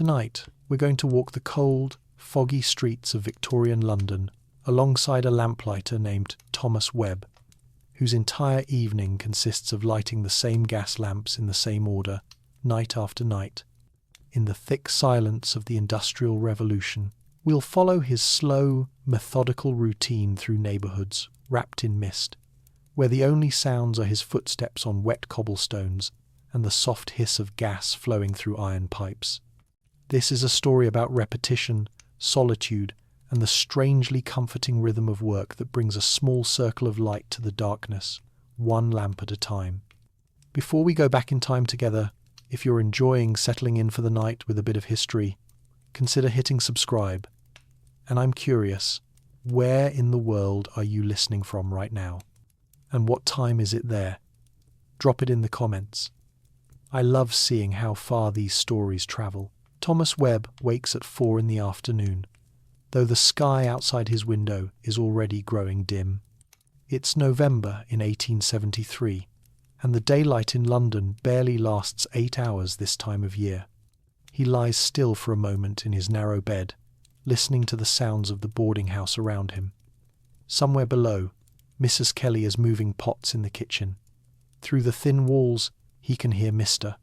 Tonight, we're going to walk the cold, foggy streets of Victorian London alongside a lamplighter named Thomas Webb, whose entire evening consists of lighting the same gas lamps in the same order, night after night. In the thick silence of the Industrial Revolution, we'll follow his slow, methodical routine through neighbourhoods wrapped in mist, where the only sounds are his footsteps on wet cobblestones and the soft hiss of gas flowing through iron pipes. This is a story about repetition, solitude, and the strangely comforting rhythm of work that brings a small circle of light to the darkness, one lamp at a time. Before we go back in time together, if you're enjoying settling in for the night with a bit of history, consider hitting subscribe. And I'm curious, where in the world are you listening from right now? And what time is it there? Drop it in the comments. I love seeing how far these stories travel. Thomas Webb wakes at 4 in the afternoon, though the sky outside his window is already growing dim. It's November in 1873, and the daylight in London barely lasts 8 hours this time of year. He lies still for a moment in his narrow bed, listening to the sounds of the boarding house around him. Somewhere below, Mrs. Kelly is moving pots in the kitchen. Through the thin walls, he can hear Mr.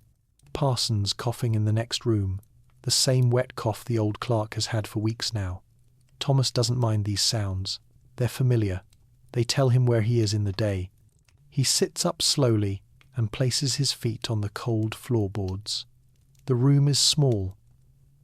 Parsons coughing in the next room, the same wet cough the old clerk has had for weeks now. Thomas doesn't mind these sounds. They're familiar. They tell him where he is in the day. He sits up slowly and places his feet on the cold floorboards. The room is small,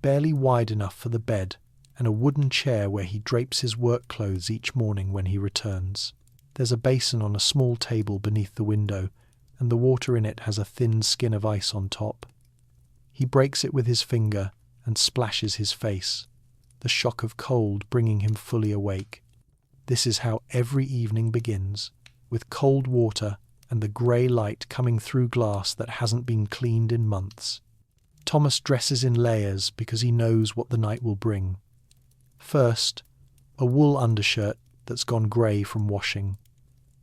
barely wide enough for the bed and a wooden chair where he drapes his work clothes each morning when he returns. There's a basin on a small table beneath the window, and the water in it has a thin skin of ice on top. He breaks it with his finger and splashes his face, the shock of cold bringing him fully awake. This is how every evening begins, with cold water and the grey light coming through glass that hasn't been cleaned in months. Thomas dresses in layers because he knows what the night will bring. First, a wool undershirt that's gone grey from washing,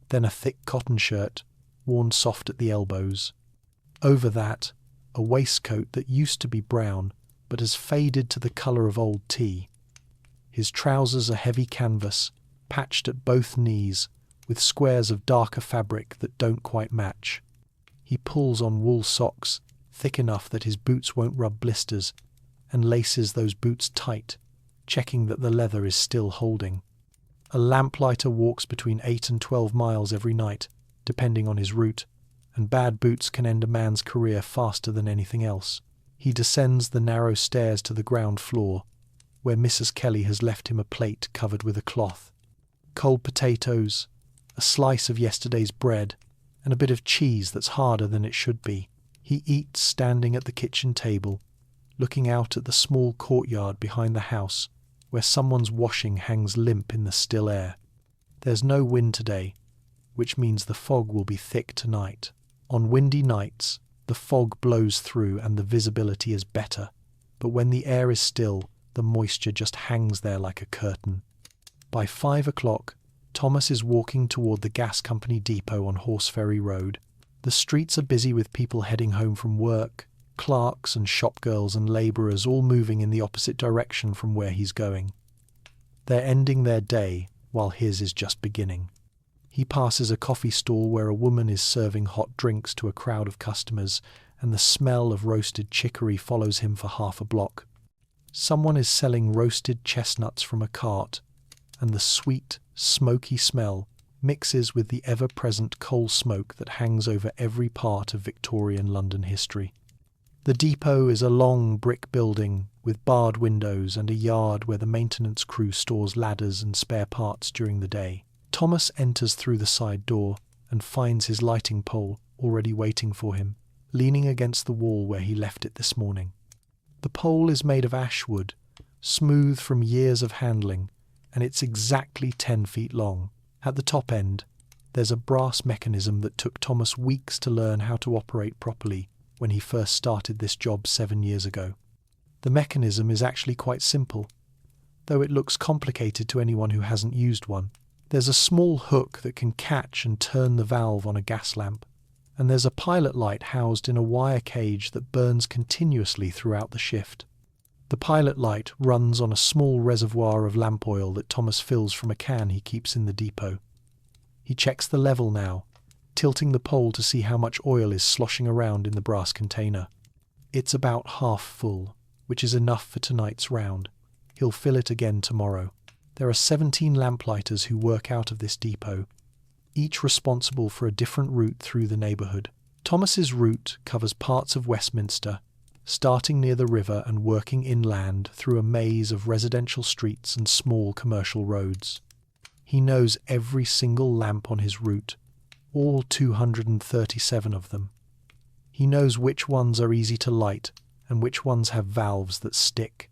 then a thick cotton shirt, worn soft at the elbows. Over that, a waistcoat that used to be brown but has faded to the colour of old tea. His trousers are heavy canvas, patched at both knees, with squares of darker fabric that don't quite match. He pulls on wool socks, thick enough that his boots won't rub blisters, and laces those boots tight, checking that the leather is still holding. A lamplighter walks between 8 and 12 miles every night, depending on his route, and bad boots can end a man's career faster than anything else. He descends the narrow stairs to the ground floor, where Mrs. Kelly has left him a plate covered with a cloth. Cold potatoes, a slice of yesterday's bread, and a bit of cheese that's harder than it should be. He eats standing at the kitchen table, looking out at the small courtyard behind the house, where someone's washing hangs limp in the still air. There's no wind today, which means the fog will be thick tonight. On windy nights, the fog blows through and the visibility is better, but when the air is still, the moisture just hangs there like a curtain. By 5 o'clock, Thomas is walking toward the gas company depot on Horseferry Road. The streets are busy with people heading home from work, clerks and shopgirls and labourers all moving in the opposite direction from where he's going. They're ending their day while his is just beginning. He passes a coffee stall where a woman is serving hot drinks to a crowd of customers, and the smell of roasted chicory follows him for half a block. Someone is selling roasted chestnuts from a cart, and the sweet, smoky smell mixes with the ever-present coal smoke that hangs over every part of Victorian London history. The depot is a long brick building with barred windows and a yard where the maintenance crew stores ladders and spare parts during the day. Thomas enters through the side door and finds his lighting pole already waiting for him, leaning against the wall where he left it this morning. The pole is made of ash wood, smooth from years of handling, and it's exactly 10 feet long. At the top end, there's a brass mechanism that took Thomas weeks to learn how to operate properly when he first started this job 7 years ago. The mechanism is actually quite simple, though it looks complicated to anyone who hasn't used one. There's a small hook that can catch and turn the valve on a gas lamp, and there's a pilot light housed in a wire cage that burns continuously throughout the shift. The pilot light runs on a small reservoir of lamp oil that Thomas fills from a can he keeps in the depot. He checks the level now, tilting the pole to see how much oil is sloshing around in the brass container. It's about half full, which is enough for tonight's round. He'll fill it again tomorrow. There are 17 lamplighters who work out of this depot, each responsible for a different route through the neighbourhood. Thomas's route covers parts of Westminster, starting near the river and working inland through a maze of residential streets and small commercial roads. He knows every single lamp on his route, all 237 of them. He knows which ones are easy to light and which ones have valves that stick.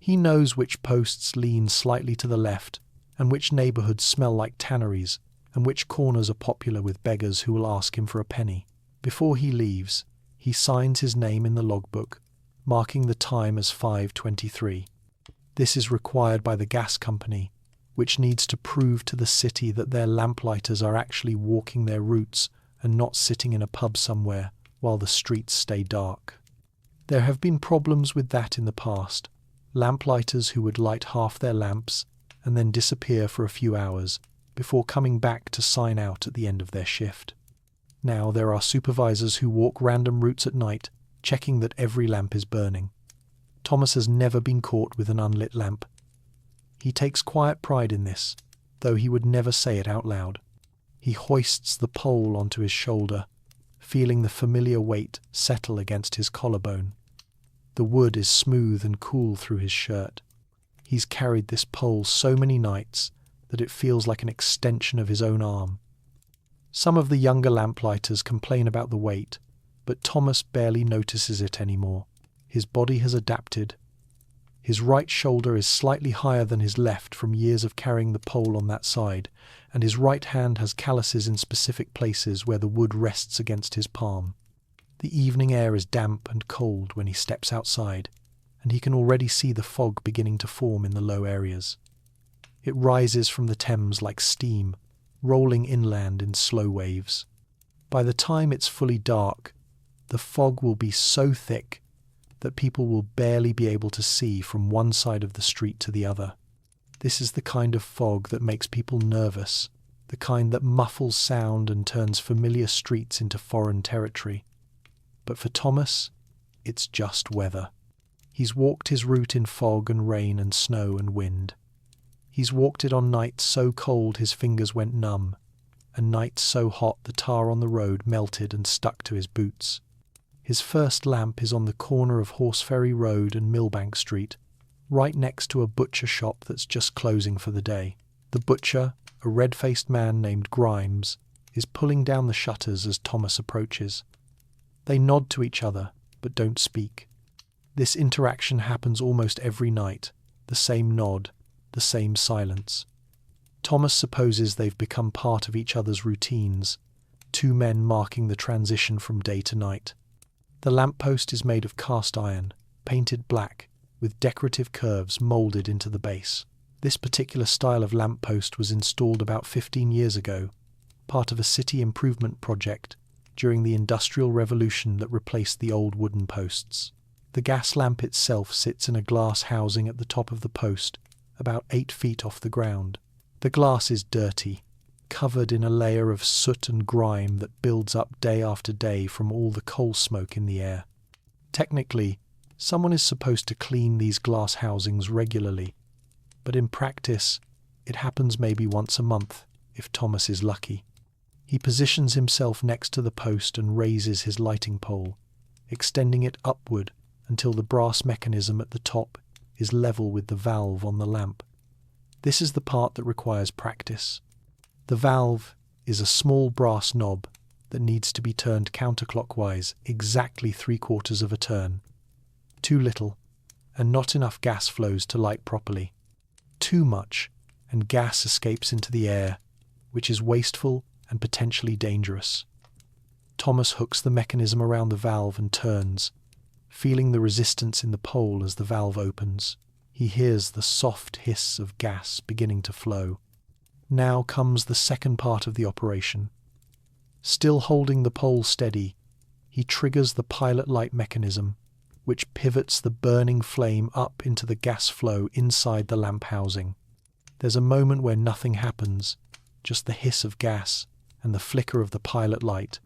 He knows which posts lean slightly to the left and which neighbourhoods smell like tanneries and which corners are popular with beggars who will ask him for a penny. Before he leaves, he signs his name in the logbook, marking the time as 5:23. This is required by the gas company, which needs to prove to the city that their lamplighters are actually walking their routes and not sitting in a pub somewhere while the streets stay dark. There have been problems with that in the past. Lamplighters who would light half their lamps and then disappear for a few hours before coming back to sign out at the end of their shift. Now there are supervisors who walk random routes at night, checking that every lamp is burning. Thomas has never been caught with an unlit lamp. He takes quiet pride in this, though he would never say it out loud. He hoists the pole onto his shoulder, feeling the familiar weight settle against his collarbone. The wood is smooth and cool through his shirt. He's carried this pole so many nights that it feels like an extension of his own arm. Some of the younger lamplighters complain about the weight, but Thomas barely notices it anymore. His body has adapted. His right shoulder is slightly higher than his left from years of carrying the pole on that side, and his right hand has calluses in specific places where the wood rests against his palm. The evening air is damp and cold when he steps outside, and he can already see the fog beginning to form in the low areas. It rises from the Thames like steam, rolling inland in slow waves. By the time it's fully dark, the fog will be so thick that people will barely be able to see from one side of the street to the other. This is the kind of fog that makes people nervous, the kind that muffles sound and turns familiar streets into foreign territory. But for Thomas, it's just weather. He's walked his route in fog and rain and snow and wind. He's walked it on nights so cold his fingers went numb, and nights so hot the tar on the road melted and stuck to his boots. His first lamp is on the corner of Horseferry Road and Millbank Street, right next to a butcher shop that's just closing for the day. The butcher, a red-faced man named Grimes, is pulling down the shutters as Thomas approaches. They nod to each other, but don't speak. This interaction happens almost every night, the same nod, the same silence. Thomas supposes they've become part of each other's routines, two men marking the transition from day to night. The lamppost is made of cast iron, painted black, with decorative curves moulded into the base. This particular style of lamppost was installed about 15 years ago, part of a city improvement project during the Industrial Revolution that replaced the old wooden posts. The gas lamp itself sits in a glass housing at the top of the post, about 8 feet off the ground. The glass is dirty, covered in a layer of soot and grime that builds up day after day from all the coal smoke in the air. Technically, someone is supposed to clean these glass housings regularly, but in practice, it happens maybe once a month, if Thomas is lucky. He positions himself next to the post and raises his lighting pole, extending it upward until the brass mechanism at the top is level with the valve on the lamp. This is the part that requires practice. The valve is a small brass knob that needs to be turned counterclockwise exactly 3/4 of a turn. Too little, and not enough gas flows to light properly. Too much, and gas escapes into the air, which is wasteful and potentially dangerous. Thomas hooks the mechanism around the valve and turns, feeling the resistance in the pole as the valve opens. He hears the soft hiss of gas beginning to flow. Now comes the second part of the operation. Still holding the pole steady, he triggers the pilot light mechanism, which pivots the burning flame up into the gas flow inside the lamp housing. There's a moment where nothing happens, just the hiss of gas and the flicker of the pilot light,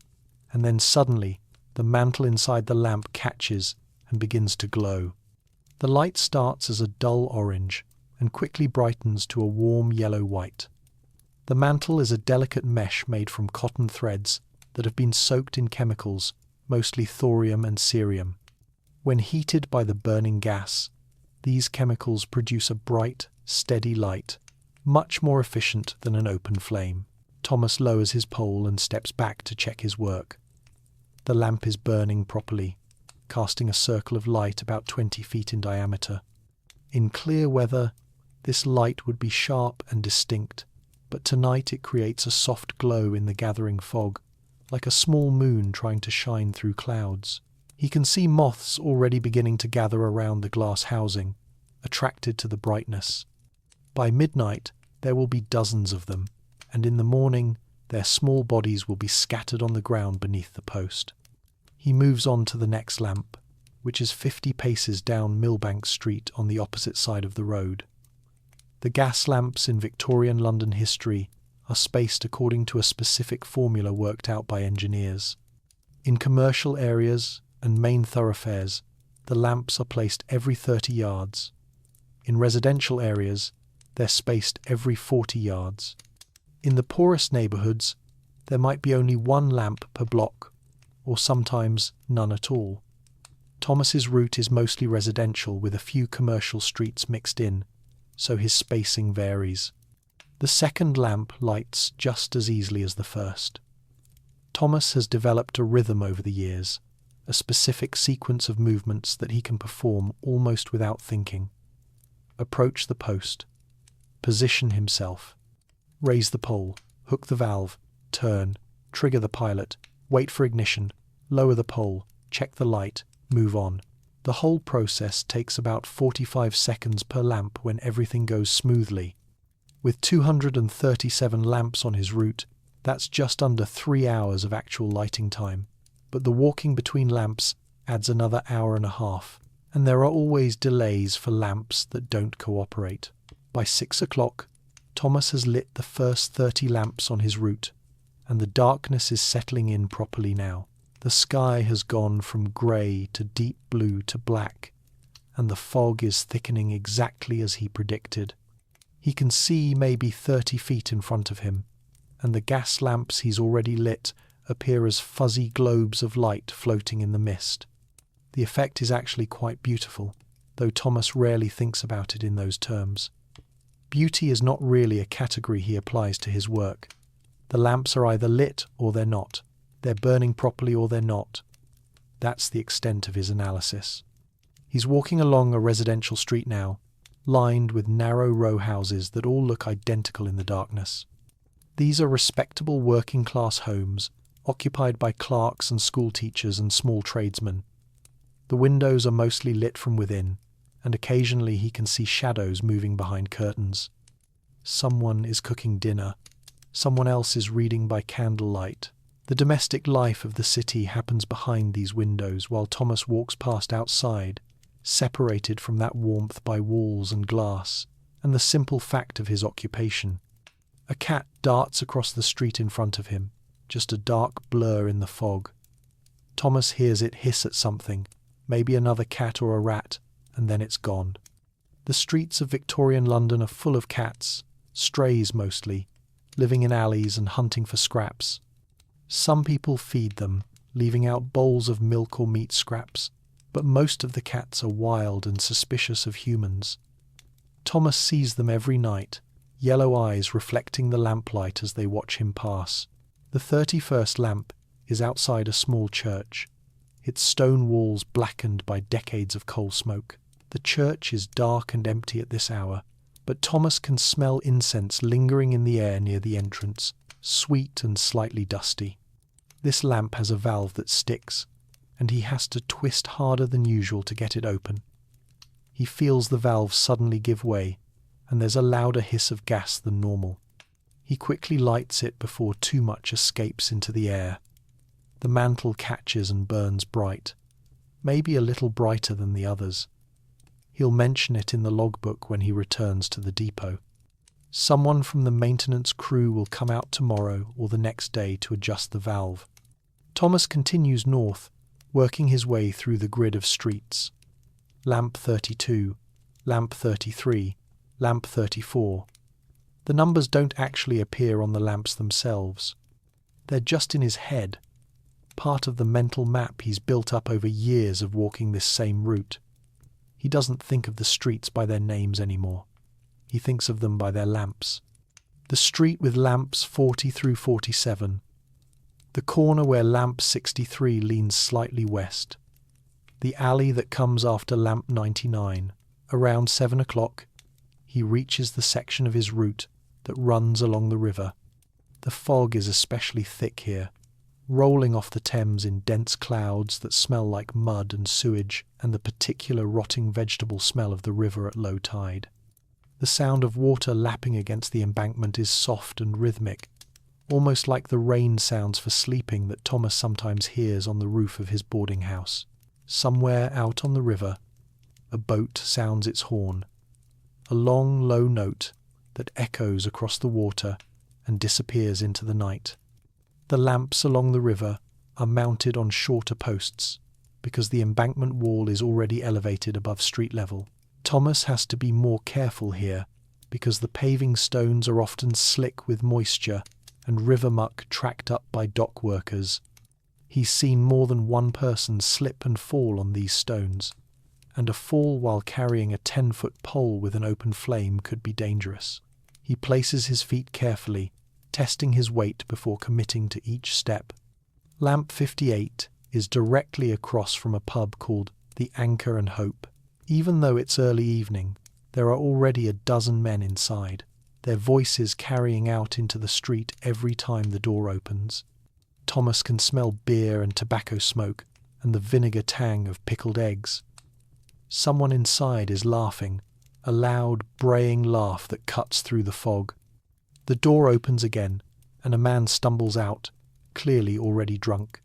and then suddenly the mantle inside the lamp catches and begins to glow. The light starts as a dull orange and quickly brightens to a warm yellow-white. The mantle is a delicate mesh made from cotton threads that have been soaked in chemicals, mostly thorium and cerium. When heated by the burning gas, these chemicals produce a bright, steady light, much more efficient than an open flame. Thomas lowers his pole and steps back to check his work. The lamp is burning properly, casting a circle of light about 20 feet in diameter. In clear weather, this light would be sharp and distinct, but tonight it creates a soft glow in the gathering fog, like a small moon trying to shine through clouds. He can see moths already beginning to gather around the glass housing, attracted to the brightness. By midnight, there will be dozens of them, and in the morning, their small bodies will be scattered on the ground beneath the post. He moves on to the next lamp, which is 50 paces down Millbank Street on the opposite side of the road. The gas lamps in Victorian London history are spaced according to a specific formula worked out by engineers. In commercial areas and main thoroughfares, the lamps are placed every 30 yards. In residential areas, they're spaced every 40 yards. In the poorest neighbourhoods, there might be only one lamp per block, or sometimes none at all. Thomas's route is mostly residential with a few commercial streets mixed in, so his spacing varies. The second lamp lights just as easily as the first. Thomas has developed a rhythm over the years, a specific sequence of movements that he can perform almost without thinking. Approach the post. Position himself. Raise the pole. Hook the valve. Turn. Trigger the pilot. Wait for ignition. Lower the pole. Check the light. Move on. The whole process takes about 45 seconds per lamp when everything goes smoothly. With 237 lamps on his route, that's just under 3 hours of actual lighting time. But the walking between lamps adds another hour and a half, and there are always delays for lamps that don't cooperate. By 6 o'clock, Thomas has lit the first 30 lamps on his route, and the darkness is settling in properly now. The sky has gone from grey to deep blue to black, and the fog is thickening exactly as he predicted. He can see maybe 30 feet in front of him, and the gas lamps he's already lit appear as fuzzy globes of light floating in the mist. The effect is actually quite beautiful, though Thomas rarely thinks about it in those terms. Beauty is not really a category he applies to his work. The lamps are either lit or they're not. They're burning properly or they're not. That's the extent of his analysis. He's walking along a residential street now, lined with narrow row houses that all look identical in the darkness. These are respectable working-class homes, occupied by clerks and school teachers and small tradesmen. The windows are mostly lit from within, and occasionally he can see shadows moving behind curtains. Someone is cooking dinner. Someone else is reading by candlelight. The domestic life of the city happens behind these windows while Thomas walks past outside, separated from that warmth by walls and glass, and the simple fact of his occupation. A cat darts across the street in front of him, just a dark blur in the fog. Thomas hears it hiss at something, maybe another cat or a rat, and then it's gone. The streets of Victorian London are full of cats, strays mostly, living in alleys and hunting for scraps. Some people feed them, leaving out bowls of milk or meat scraps, but most of the cats are wild and suspicious of humans. Thomas sees them every night, yellow eyes reflecting the lamplight as they watch him pass. The 31st lamp is outside a small church, its stone walls blackened by decades of coal smoke. The church is dark and empty at this hour, but Thomas can smell incense lingering in the air near the entrance, sweet and slightly dusty. This lamp has a valve that sticks, and he has to twist harder than usual to get it open. He feels the valve suddenly give way, and there's a louder hiss of gas than normal. He quickly lights it before too much escapes into the air. The mantle catches and burns bright. maybe a little brighter than the others. He'll mention it in the logbook when he returns to the depot. Someone from the maintenance crew will come out tomorrow or the next day to adjust the valve. Thomas continues north, working his way through the grid of streets. Lamp 32, lamp 33, lamp 34. The numbers don't actually appear on the lamps themselves. They're just in his head, part of the mental map he's built up over years of walking this same route. He doesn't think of the streets by their names anymore. He thinks of them by their lamps. The street with lamps 40 through 47. The corner where lamp 63 leans slightly west. The alley that comes after lamp 99. Around 7 o'clock, he reaches the section of his route that runs along the river. The fog is especially thick here, rolling off the Thames in dense clouds that smell like mud and sewage and the particular rotting vegetable smell of the river at low tide. The sound of water lapping against the embankment is soft and rhythmic, almost like the rain sounds for sleeping that Thomas sometimes hears on the roof of his boarding house. Somewhere out on the river, a boat sounds its horn, a long, low note that echoes across the water and disappears into the night. The lamps along the river are mounted on shorter posts because the embankment wall is already elevated above street level. Thomas has to be more careful here because the paving stones are often slick with moisture and river muck tracked up by dock workers. He's seen more than one person slip and fall on these stones, and a fall while carrying a 10-foot pole with an open flame could be dangerous. He places his feet carefully, testing his weight before committing to each step. Lamp 58 is directly across from a pub called the Anchor and Hope. Even though it's early evening, there are already a dozen men inside, their voices carrying out into the street every time the door opens. Thomas can smell beer and tobacco smoke and the vinegar tang of pickled eggs. Someone inside is laughing, a loud, braying laugh that cuts through the fog. The door opens again, and a man stumbles out, clearly already drunk.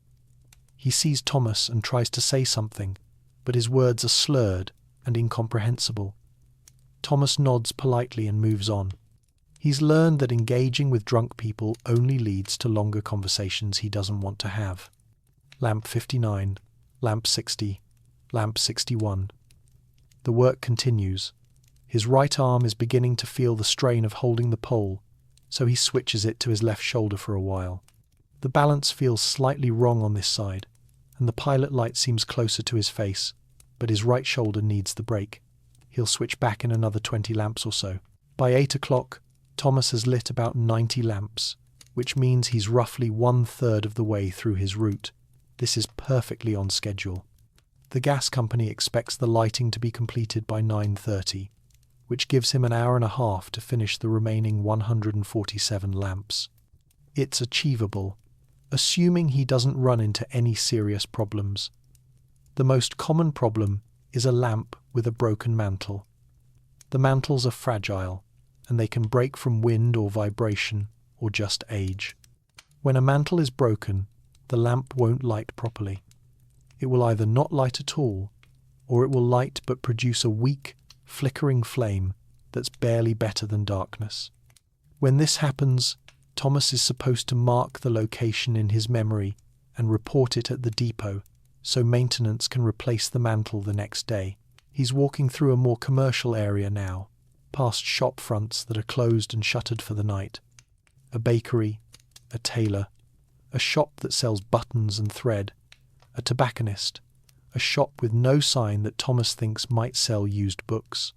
He sees Thomas and tries to say something, but his words are slurred and incomprehensible. Thomas nods politely and moves on. He's learned that engaging with drunk people only leads to longer conversations he doesn't want to have. Lamp 59, lamp 60, lamp 61. The work continues. His right arm is beginning to feel the strain of holding the pole, so he switches it to his left shoulder for a while. The balance feels slightly wrong on this side, and the pilot light seems closer to his face, but his right shoulder needs the brake. He'll switch back in another 20 lamps or so. By 8 o'clock, Thomas has lit about 90 lamps, which means he's roughly 1/3 of the way through his route. This is perfectly on schedule. The gas company expects the lighting to be completed by 9:30, which gives him an hour and a half to finish the remaining 147 lamps. It's achievable, assuming he doesn't run into any serious problems. The most common problem is a lamp with a broken mantle. The mantles are fragile, and they can break from wind or vibration or just age. When a mantle is broken, the lamp won't light properly. It will either not light at all, or it will light but produce a weak, flickering flame that's barely better than darkness. When this happens, Thomas is supposed to mark the location in his memory and report it at the depot so maintenance can replace the mantle the next day. He's walking through a more commercial area now, past shop fronts that are closed and shuttered for the night. A bakery, a tailor, a shop that sells buttons and thread, a tobacconist, a shop with no sign that Thomas thinks might sell used books.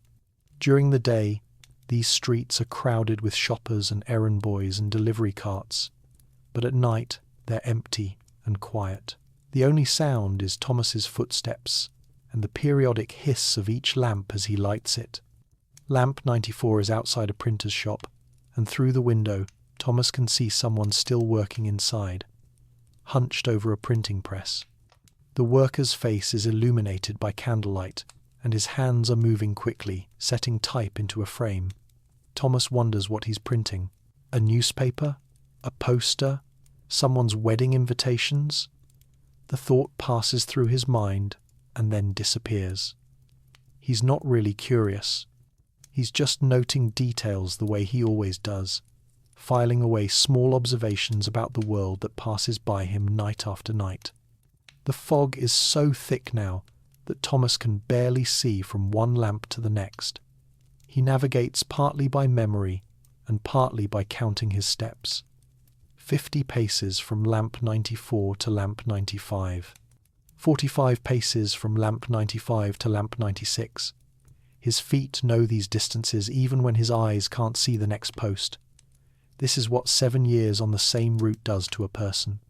During the day, these streets are crowded with shoppers and errand boys and delivery carts, but at night they're empty and quiet. The only sound is Thomas's footsteps and the periodic hiss of each lamp as he lights it. Lamp 94 is outside a printer's shop, and through the window Thomas can see someone still working inside, hunched over a printing press. The worker's face is illuminated by candlelight, and his hands are moving quickly, setting type into a frame. Thomas wonders what he's printing. A newspaper? A poster? Someone's wedding invitations? The thought passes through his mind, and then disappears. He's not really curious. He's just noting details the way he always does, filing away small observations about the world that passes by him night after night. The fog is so thick now that Thomas can barely see from one lamp to the next. He navigates partly by memory and partly by counting his steps. 50 paces from lamp 94 to lamp 95. 45 paces from lamp 95 to lamp 96. His feet know these distances even when his eyes can't see the next post. This is what 7 years on the same route does to a person.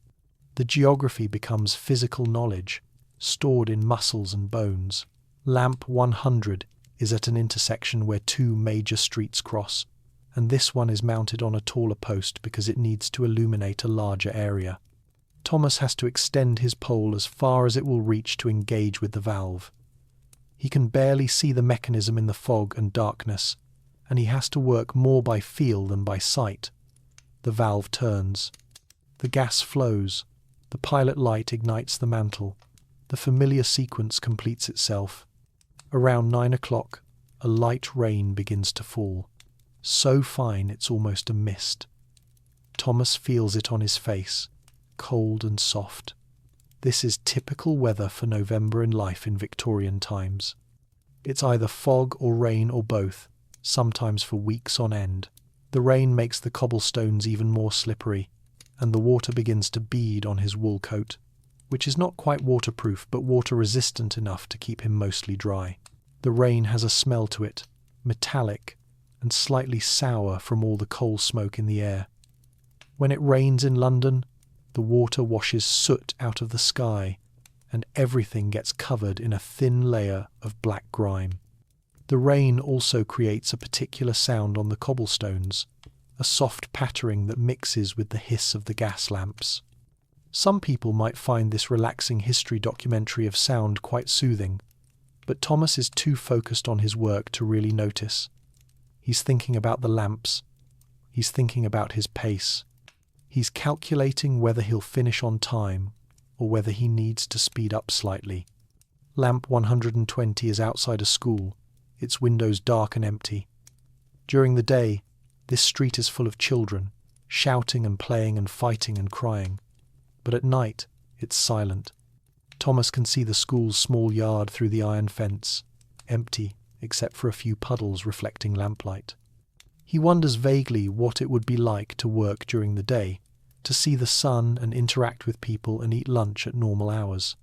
The geography becomes physical knowledge, stored in muscles and bones. Lamp 100 is at an intersection where 2 major streets cross, and this one is mounted on a taller post because it needs to illuminate a larger area. Thomas has to extend his pole as far as it will reach to engage with the valve. He can barely see the mechanism in the fog and darkness, and he has to work more by feel than by sight. The valve turns. The gas flows. The pilot light ignites the mantle. The familiar sequence completes itself. Around 9 o'clock, a light rain begins to fall, so fine it's almost a mist. Thomas feels it on his face, cold and soft. This is typical weather for November in life in Victorian times. It's either fog or rain or both, sometimes for weeks on end. The rain makes the cobblestones even more slippery, and the water begins to bead on his wool coat, which is not quite waterproof but water-resistant enough to keep him mostly dry. The rain has a smell to it, metallic and slightly sour from all the coal smoke in the air. When it rains in London, the water washes soot out of the sky, and everything gets covered in a thin layer of black grime. The rain also creates a particular sound on the cobblestones, a soft pattering that mixes with the hiss of the gas lamps. Some people might find this relaxing history documentary of sound quite soothing, but Thomas is too focused on his work to really notice. He's thinking about the lamps. He's thinking about his pace. He's calculating whether he'll finish on time or whether he needs to speed up slightly. Lamp 120 is outside a school, its windows dark and empty. During the day, this street is full of children, shouting and playing and fighting and crying. But at night, it's silent. Thomas can see the school's small yard through the iron fence, empty except for a few puddles reflecting lamplight. He wonders vaguely what it would be like to work during the day, to see the sun and interact with people and eat lunch at normal hours.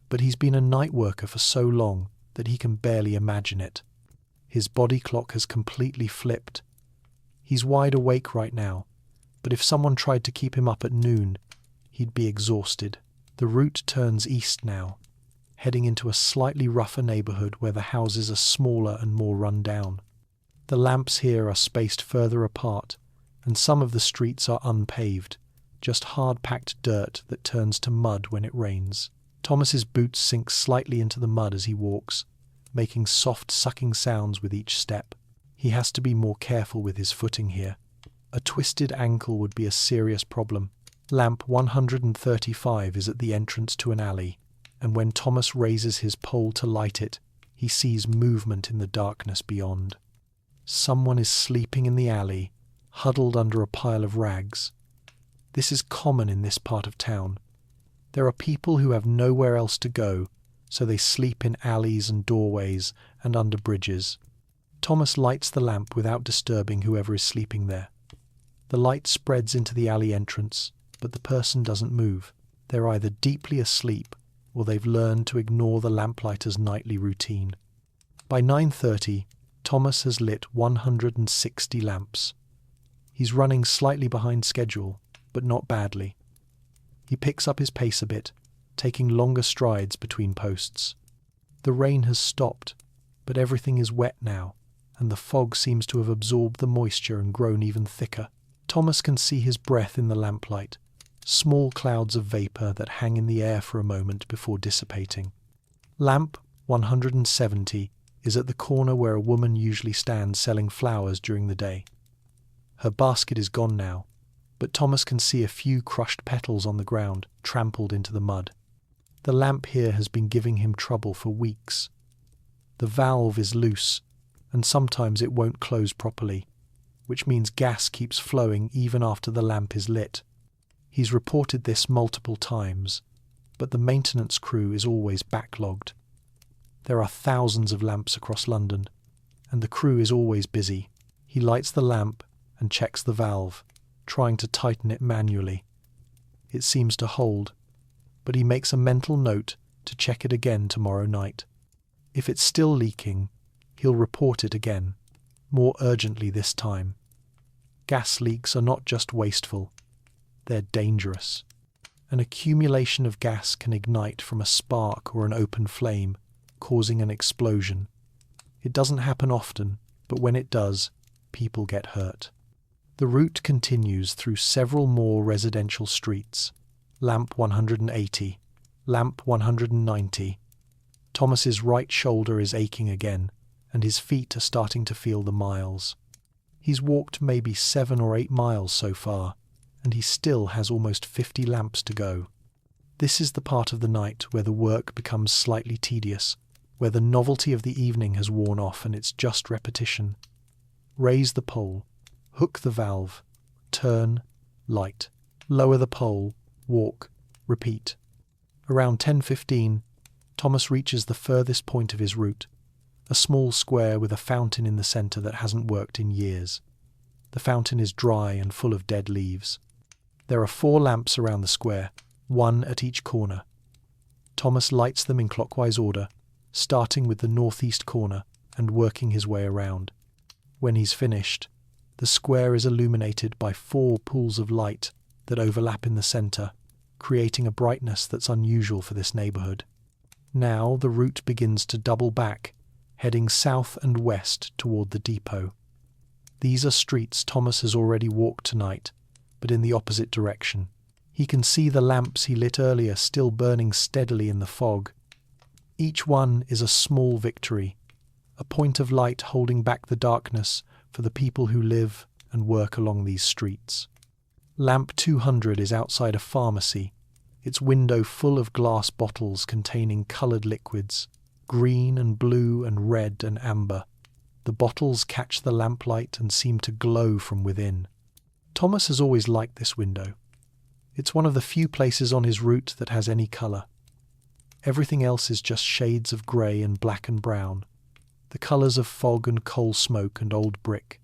But he's been a night worker for so long that he can barely imagine it. His body clock has completely flipped. He's wide awake right now, but if someone tried to keep him up at noon, he'd be exhausted. The route turns east now, heading into a slightly rougher neighbourhood where the houses are smaller and more run down. The lamps here are spaced further apart, and some of the streets are unpaved, just hard-packed dirt that turns to mud when it rains. Thomas's boots sink slightly into the mud as he walks, making soft sucking sounds with each step. He has to be more careful with his footing here. A twisted ankle would be a serious problem. Lamp 135 is at the entrance to an alley, and when Thomas raises his pole to light it, he sees movement in the darkness beyond. Someone is sleeping in the alley, huddled under a pile of rags. This is common in this part of town. There are people who have nowhere else to go, so they sleep in alleys and doorways and under bridges. Thomas lights the lamp without disturbing whoever is sleeping there. The light spreads into the alley entrance, but the person doesn't move. They're either deeply asleep or they've learned to ignore the lamplighter's nightly routine. By 9:30, Thomas has lit 160 lamps. He's running slightly behind schedule, but not badly. He picks up his pace a bit, taking longer strides between posts. The rain has stopped, but everything is wet now, and the fog seems to have absorbed the moisture and grown even thicker. Thomas can see his breath in the lamplight, small clouds of vapour that hang in the air for a moment before dissipating. Lamp 170 is at the corner where a woman usually stands selling flowers during the day. Her basket is gone now, but Thomas can see a few crushed petals on the ground, trampled into the mud. The lamp here has been giving him trouble for weeks. The valve is loose, and sometimes it won't close properly, which means gas keeps flowing even after the lamp is lit. He's reported this multiple times, but the maintenance crew is always backlogged. There are thousands of lamps across London, and the crew is always busy. He lights the lamp and checks the valve, trying to tighten it manually. It seems to hold, but he makes a mental note to check it again tomorrow night. If it's still leaking, he'll report it again, more urgently this time. Gas leaks are not just wasteful, they're dangerous. An accumulation of gas can ignite from a spark or an open flame, causing an explosion. It doesn't happen often, but when it does, people get hurt. The route continues through several more residential streets. Lamp 180, lamp 190. Thomas's right shoulder is aching again, and his feet are starting to feel the miles. He's walked maybe 7 or 8 miles so far, and he still has almost 50 lamps to go. This is the part of the night where the work becomes slightly tedious, where the novelty of the evening has worn off and it's just repetition. Raise the pole, hook the valve, turn, light, lower the pole, walk, repeat. Around 10:15, Thomas reaches the furthest point of his route, a small square with a fountain in the centre that hasn't worked in years. The fountain is dry and full of dead leaves. There are 4 lamps around the square, 1 at each corner. Thomas lights them in clockwise order, starting with the northeast corner and working his way around. When he's finished, the square is illuminated by 4 pools of light that overlap in the centre, creating a brightness that's unusual for this neighbourhood. Now the route begins to double back, heading south and west toward the depot. These are streets Thomas has already walked tonight, but in the opposite direction. He can see the lamps he lit earlier still burning steadily in the fog. Each one is a small victory, a point of light holding back the darkness for the people who live and work along these streets. Lamp 200 is outside a pharmacy, its window full of glass bottles containing coloured liquids, green and blue and red and amber. The bottles catch the lamplight and seem to glow from within. Thomas has always liked this window. It's one of the few places on his route that has any colour. Everything else is just shades of grey and black and brown, the colours of fog and coal smoke and old brick.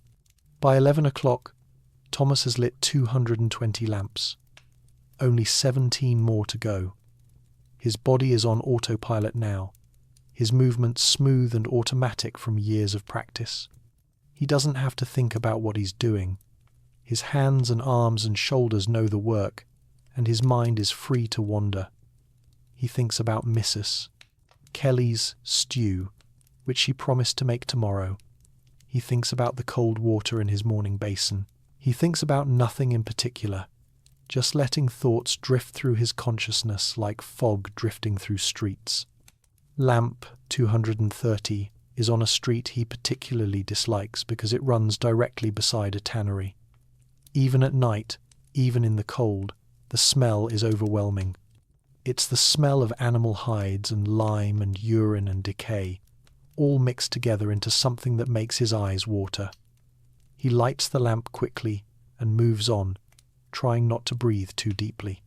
By 11 o'clock, Thomas has lit 220 lamps. Only 17 more to go. His body is on autopilot now, his movements smooth and automatic from years of practice. He doesn't have to think about what he's doing. His hands and arms and shoulders know the work, and his mind is free to wander. He thinks about Mrs. Kelly's stew, which she promised to make tomorrow. He thinks about the cold water in his morning basin. He thinks about nothing in particular, just letting thoughts drift through his consciousness like fog drifting through streets. Lamp 230 is on a street he particularly dislikes because it runs directly beside a tannery. Even at night, even in the cold, the smell is overwhelming. It's the smell of animal hides and lime and urine and decay, all mixed together into something that makes his eyes water. He lights the lamp quickly and moves on, trying not to breathe too deeply.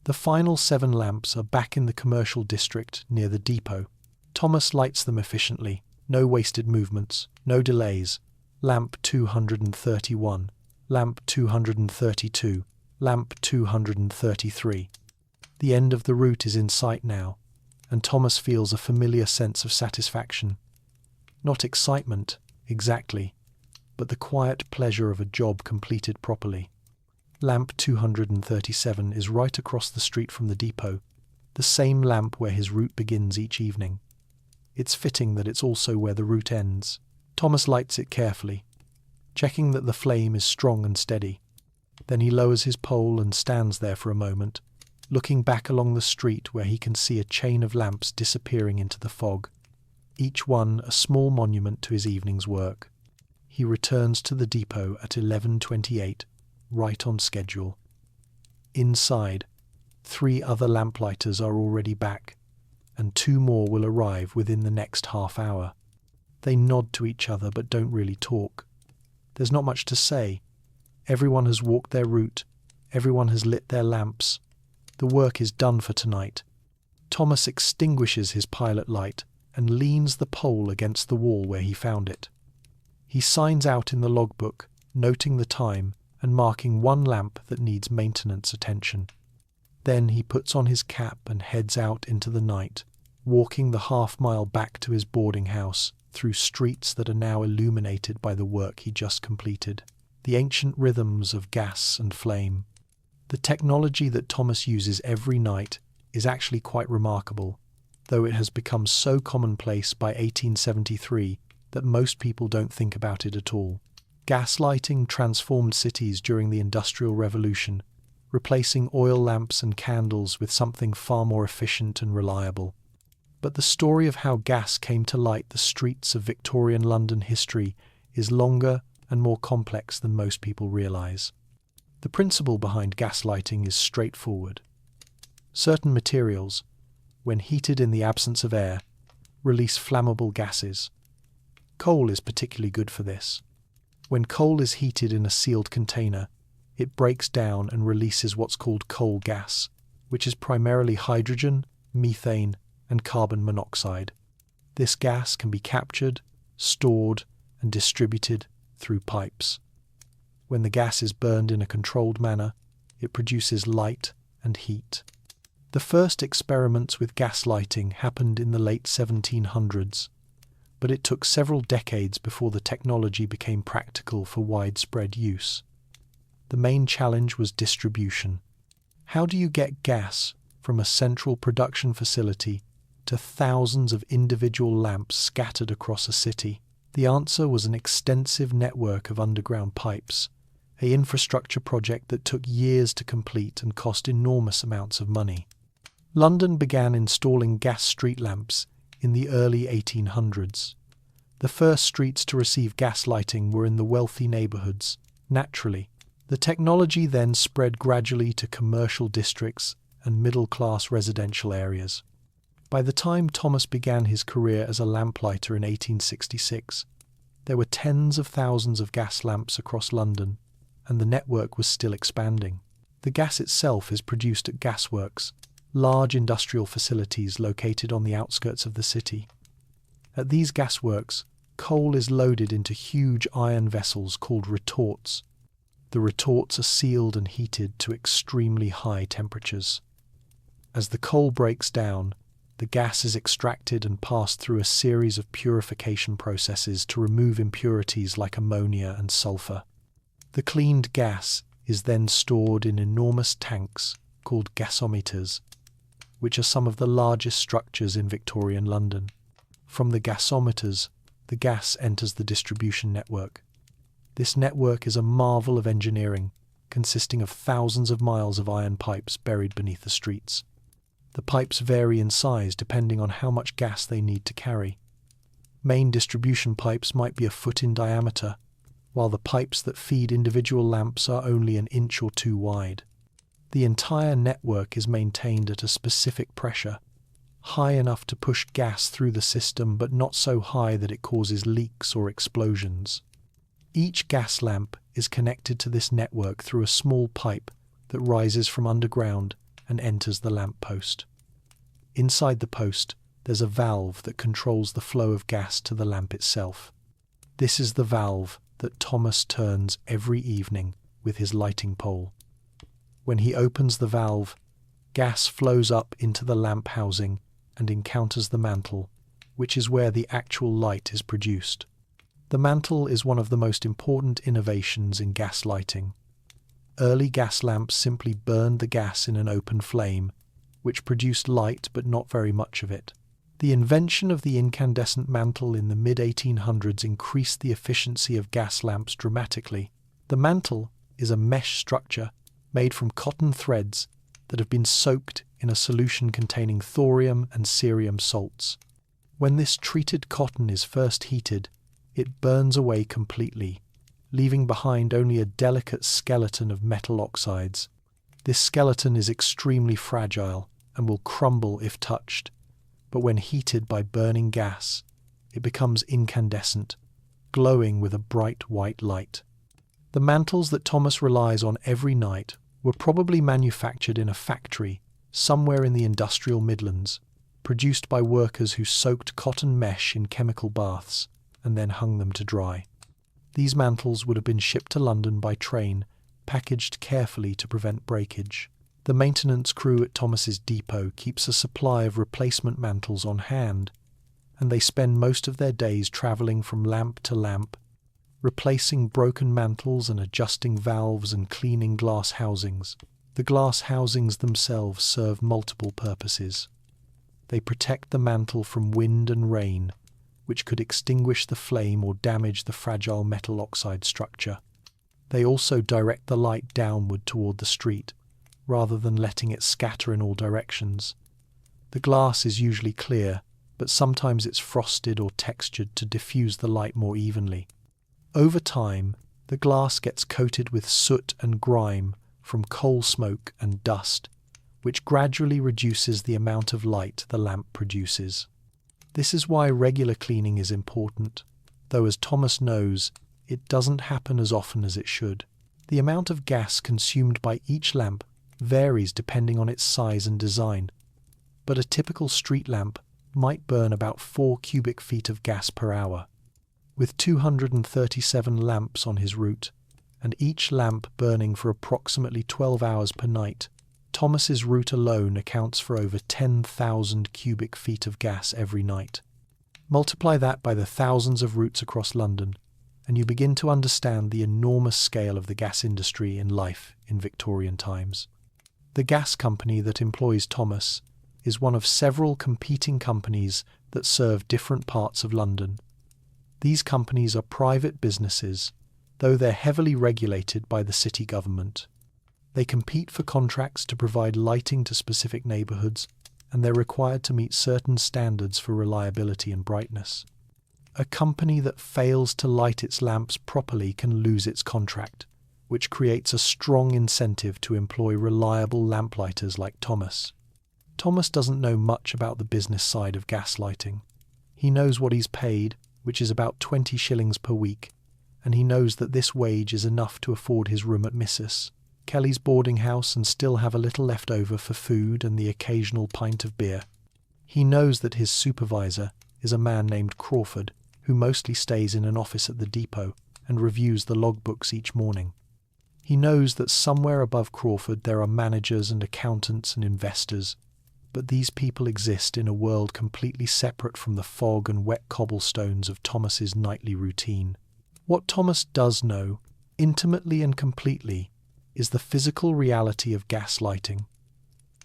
The final 7 lamps are back in the commercial district near the depot. Thomas lights them efficiently, no wasted movements, no delays. Lamp 231, lamp 232, lamp 233. The end of the route is in sight now, and Thomas feels a familiar sense of satisfaction. Not excitement, exactly, but the quiet pleasure of a job completed properly. Lamp 237 is right across the street from the depot, the same lamp where his route begins each evening. It's fitting that it's also where the route ends. Thomas lights it carefully, checking that the flame is strong and steady. Then he lowers his pole and stands there for a moment, looking back along the street where he can see a chain of lamps disappearing into the fog, each one a small monument to his evening's work. He returns to the depot at 11:28, right on schedule. Inside, 3 other lamplighters are already back, and 2 more will arrive within the next half hour. They nod to each other but don't really talk. There's not much to say. Everyone has walked their route. Everyone has lit their lamps. The work is done for tonight. Thomas extinguishes his pilot light and leans the pole against the wall where he found it. He signs out in the logbook, noting the time and marking 1 lamp that needs maintenance attention. Then he puts on his cap and heads out into the night, walking the half-mile back to his boarding house through streets that are now illuminated by the work he just completed. The ancient rhythms of gas and flame. The technology that Thomas uses every night is actually quite remarkable, though it has become so commonplace by 1873 that most people don't think about it at all. Gaslighting transformed cities during the Industrial Revolution, replacing oil lamps and candles with something far more efficient and reliable. But the story of how gas came to light the streets of Victorian London history is longer and more complex than most people realise. The principle behind gaslighting is straightforward. Certain materials, when heated in the absence of air, release flammable gases. Coal is particularly good for this. When coal is heated in a sealed container, it breaks down and releases what's called coal gas, which is primarily hydrogen, methane, and carbon monoxide. This gas can be captured, stored, and distributed through pipes. When the gas is burned in a controlled manner, it produces light and heat. The first experiments with gaslighting happened in the late 1700s, but it took several decades before the technology became practical for widespread use. The main challenge was distribution. How do you get gas from a central production facility to thousands of individual lamps scattered across a city? The answer was an extensive network of underground pipes, an infrastructure project that took years to complete and cost enormous amounts of money. London began installing gas street lamps in the early 1800s. The first streets to receive gas lighting were in the wealthy neighbourhoods, naturally. The technology then spread gradually to commercial districts and middle-class residential areas. By the time Thomas began his career as a lamplighter in 1866, there were tens of thousands of gas lamps across London, and the network was still expanding. The gas itself is produced at gasworks, large industrial facilities located on the outskirts of the city. At these gasworks, coal is loaded into huge iron vessels called retorts. The retorts are sealed and heated to extremely high temperatures. As the coal breaks down, the gas is extracted and passed through a series of purification processes to remove impurities like ammonia and sulfur. The cleaned gas is then stored in enormous tanks called gasometers, which are some of the largest structures in Victorian London. From the gasometers, the gas enters the distribution network. This network is a marvel of engineering, consisting of thousands of miles of iron pipes buried beneath the streets. The pipes vary in size depending on how much gas they need to carry. Main distribution pipes might be a foot in diameter, while the pipes that feed individual lamps are only an inch or 2 wide. The entire network is maintained at a specific pressure, high enough to push gas through the system but not so high that it causes leaks or explosions. Each gas lamp is connected to this network through a small pipe that rises from underground and enters the lamp post. Inside the post, there's a valve that controls the flow of gas to the lamp itself. This is the valve that Thomas turns every evening with his lighting pole. When he opens the valve, gas flows up into the lamp housing and encounters the mantle, which is where the actual light is produced. The mantle is one of the most important innovations in gas lighting. Early gas lamps simply burned the gas in an open flame, which produced light but not very much of it. The invention of the incandescent mantle in the mid-1800s increased the efficiency of gas lamps dramatically. The mantle is a mesh structure made from cotton threads that have been soaked in a solution containing thorium and cerium salts. When this treated cotton is first heated, it burns away completely, leaving behind only a delicate skeleton of metal oxides. This skeleton is extremely fragile and will crumble if touched, but when heated by burning gas, it becomes incandescent, glowing with a bright white light. The mantles that Thomas relies on every night were probably manufactured in a factory somewhere in the industrial Midlands, produced by workers who soaked cotton mesh in chemical baths and then hung them to dry. These mantles would have been shipped to London by train, packaged carefully to prevent breakage. The maintenance crew at Thomas's depot keeps a supply of replacement mantles on hand, and they spend most of their days travelling from lamp to lamp, replacing broken mantles and adjusting valves and cleaning glass housings. The glass housings themselves serve multiple purposes. They protect the mantle from wind and rain, which could extinguish the flame or damage the fragile metal oxide structure. They also direct the light downward toward the street, rather than letting it scatter in all directions. The glass is usually clear, but sometimes it's frosted or textured to diffuse the light more evenly. Over time, the glass gets coated with soot and grime from coal smoke and dust, which gradually reduces the amount of light the lamp produces. This is why regular cleaning is important, though as Thomas knows, it doesn't happen as often as it should. The amount of gas consumed by each lamp varies depending on its size and design, but a typical street lamp might burn about 4 cubic feet of gas per hour. With 237 lamps on his route, and each lamp burning for approximately 12 hours per night, Thomas's route alone accounts for over 10,000 cubic feet of gas every night. Multiply that by the thousands of routes across London, and you begin to understand the enormous scale of the gas industry in life in Victorian times. The gas company that employs Thomas is one of several competing companies that serve different parts of London. These companies are private businesses, though they're heavily regulated by the city government. They compete for contracts to provide lighting to specific neighbourhoods, and they're required to meet certain standards for reliability and brightness. A company that fails to light its lamps properly can lose its contract, which creates a strong incentive to employ reliable lamplighters like Thomas. Thomas doesn't know much about the business side of gas lighting. He knows what he's paid, which is about 20 shillings per week, and he knows that this wage is enough to afford his room at Mrs. Kelly's boarding house and still have a little left over for food and the occasional pint of beer. He knows that his supervisor is a man named Crawford, who mostly stays in an office at the depot and reviews the logbooks each morning. He knows that somewhere above Crawford there are managers and accountants and investors, but these people exist in a world completely separate from the fog and wet cobblestones of Thomas's nightly routine. What Thomas does know, intimately and completely, is the physical reality of gas lighting.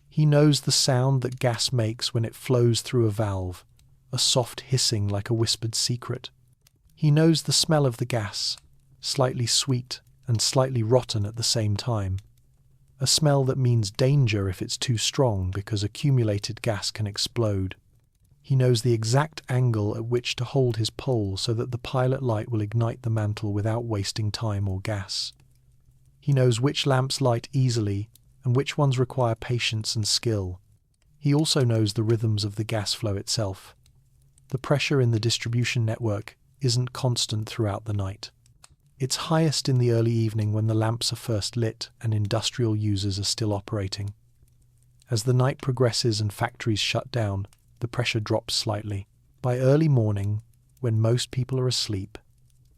He knows the sound that gas makes when it flows through a valve, a soft hissing like a whispered secret. He knows the smell of the gas, slightly sweet and slightly rotten at the same time. A smell that means danger if it's too strong because accumulated gas can explode. He knows the exact angle at which to hold his pole so that the pilot light will ignite the mantle without wasting time or gas. He knows which lamps light easily and which ones require patience and skill. He also knows the rhythms of the gas flow itself. The pressure in the distribution network isn't constant throughout the night. It's highest in the early evening when the lamps are first lit and industrial users are still operating. As the night progresses and factories shut down, the pressure drops slightly. By early morning, when most people are asleep,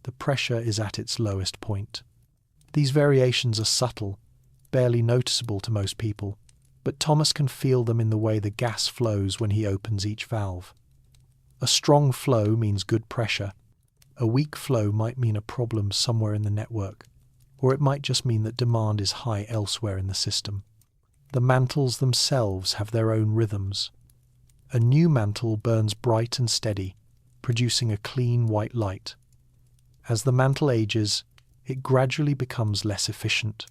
the pressure is at its lowest point. These variations are subtle, barely noticeable to most people, but Thomas can feel them in the way the gas flows when he opens each valve. A strong flow means good pressure. A weak flow might mean a problem somewhere in the network, or it might just mean that demand is high elsewhere in the system. The mantles themselves have their own rhythms. A new mantle burns bright and steady, producing a clean white light. As the mantle ages, it gradually becomes less efficient.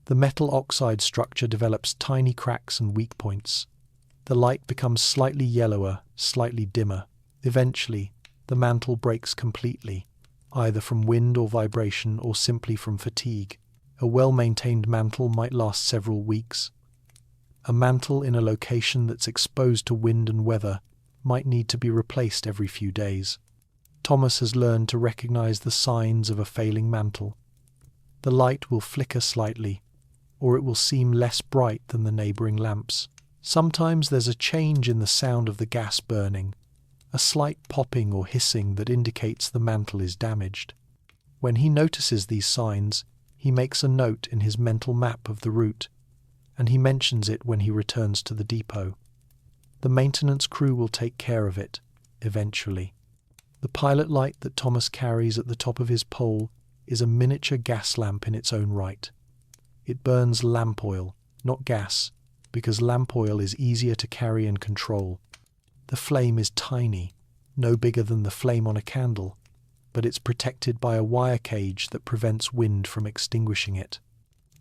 The metal oxide structure develops tiny cracks and weak points. The light becomes slightly yellower, slightly dimmer. Eventually, the mantle breaks completely, either from wind or vibration or simply from fatigue. A well-maintained mantle might last several weeks. A mantle in a location that's exposed to wind and weather might need to be replaced every few days. Thomas has learned to recognize the signs of a failing mantle. The light will flicker slightly, or it will seem less bright than the neighbouring lamps. Sometimes there's a change in the sound of the gas burning, a slight popping or hissing that indicates the mantle is damaged. When he notices these signs, he makes a note in his mental map of the route, and he mentions it when he returns to the depot. The maintenance crew will take care of it, eventually. The pilot light that Thomas carries at the top of his pole is a miniature gas lamp in its own right. It burns lamp oil, not gas, because lamp oil is easier to carry and control. The flame is tiny, no bigger than the flame on a candle, but it's protected by a wire cage that prevents wind from extinguishing it.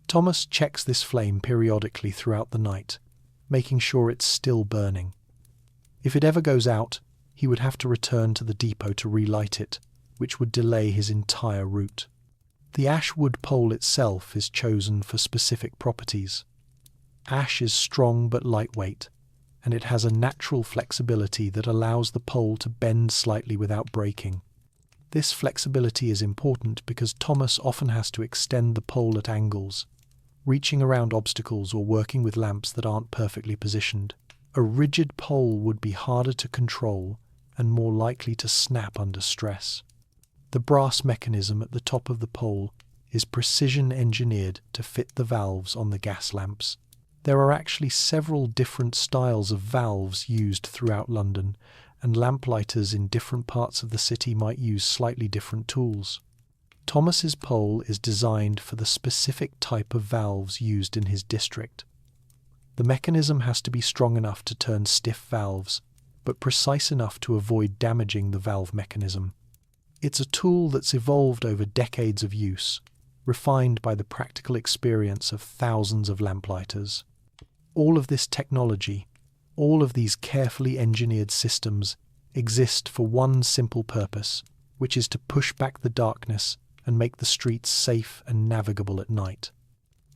Thomas checks this flame periodically throughout the night, making sure it's still burning. If it ever goes out, he would have to return to the depot to relight it, which would delay his entire route. The ash wood pole itself is chosen for specific properties. Ash is strong but lightweight, and it has a natural flexibility that allows the pole to bend slightly without breaking. This flexibility is important because Thomas often has to extend the pole at angles, reaching around obstacles or working with lamps that aren't perfectly positioned. A rigid pole would be harder to control and more likely to snap under stress. The brass mechanism at the top of the pole is precision engineered to fit the valves on the gas lamps. There are actually several different styles of valves used throughout London, and lamplighters in different parts of the city might use slightly different tools. Thomas's pole is designed for the specific type of valves used in his district. The mechanism has to be strong enough to turn stiff valves, but precise enough to avoid damaging the valve mechanism. It's a tool that's evolved over decades of use, refined by the practical experience of thousands of lamplighters. All of this technology, all of these carefully engineered systems exist for one simple purpose, which is to push back the darkness and make the streets safe and navigable at night.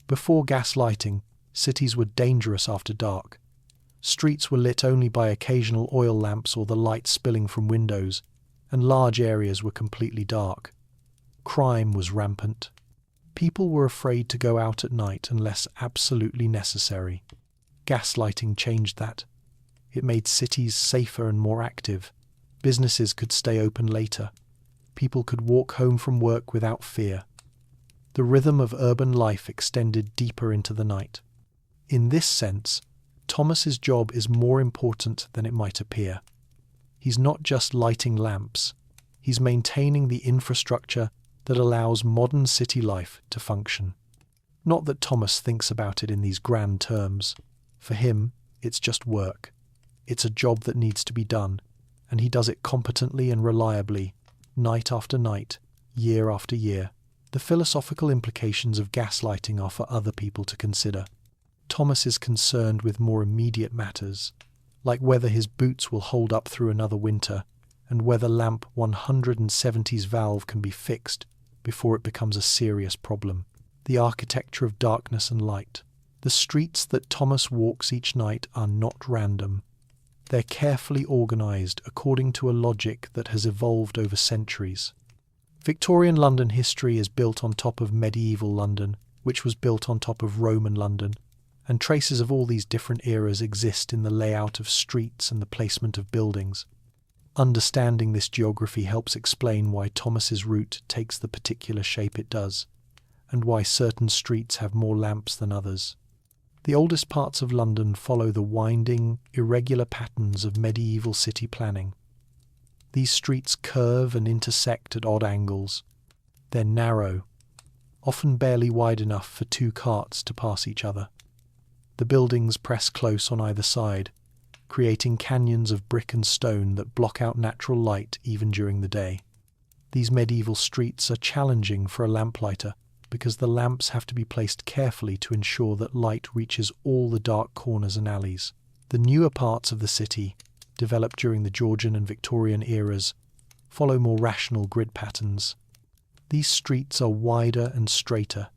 Before gas lighting, cities were dangerous after dark. Streets were lit only by occasional oil lamps or the light spilling from windows, and large areas were completely dark. Crime was rampant. People were afraid to go out at night unless absolutely necessary. Gaslighting changed that. It made cities safer and more active. Businesses could stay open later. People could walk home from work without fear. The rhythm of urban life extended deeper into the night. In this sense, Thomas's job is more important than it might appear. He's not just lighting lamps. He's maintaining the infrastructure that allows modern city life to function. Not that Thomas thinks about it in these grand terms. For him, it's just work. It's a job that needs to be done, and he does it competently and reliably, night after night, year after year. The philosophical implications of gaslighting are for other people to consider. Thomas is concerned with more immediate matters, like whether his boots will hold up through another winter, and whether lamp 170's valve can be fixed before it becomes a serious problem. The architecture of darkness and light. The streets that Thomas walks each night are not random. They're carefully organised according to a logic that has evolved over centuries. Victorian London history is built on top of medieval London, which was built on top of Roman London, and traces of all these different eras exist in the layout of streets and the placement of buildings. Understanding this geography helps explain why Thomas's route takes the particular shape it does, and why certain streets have more lamps than others. The oldest parts of London follow the winding, irregular patterns of medieval city planning. These streets curve and intersect at odd angles. They're narrow, often barely wide enough for two carts to pass each other. The buildings press close on either side, creating canyons of brick and stone that block out natural light even during the day. These medieval streets are challenging for a lamplighter because the lamps have to be placed carefully to ensure that light reaches all the dark corners and alleys. The newer parts of the city, developed during the Georgian and Victorian eras, follow more rational grid patterns. These streets are wider and straighter,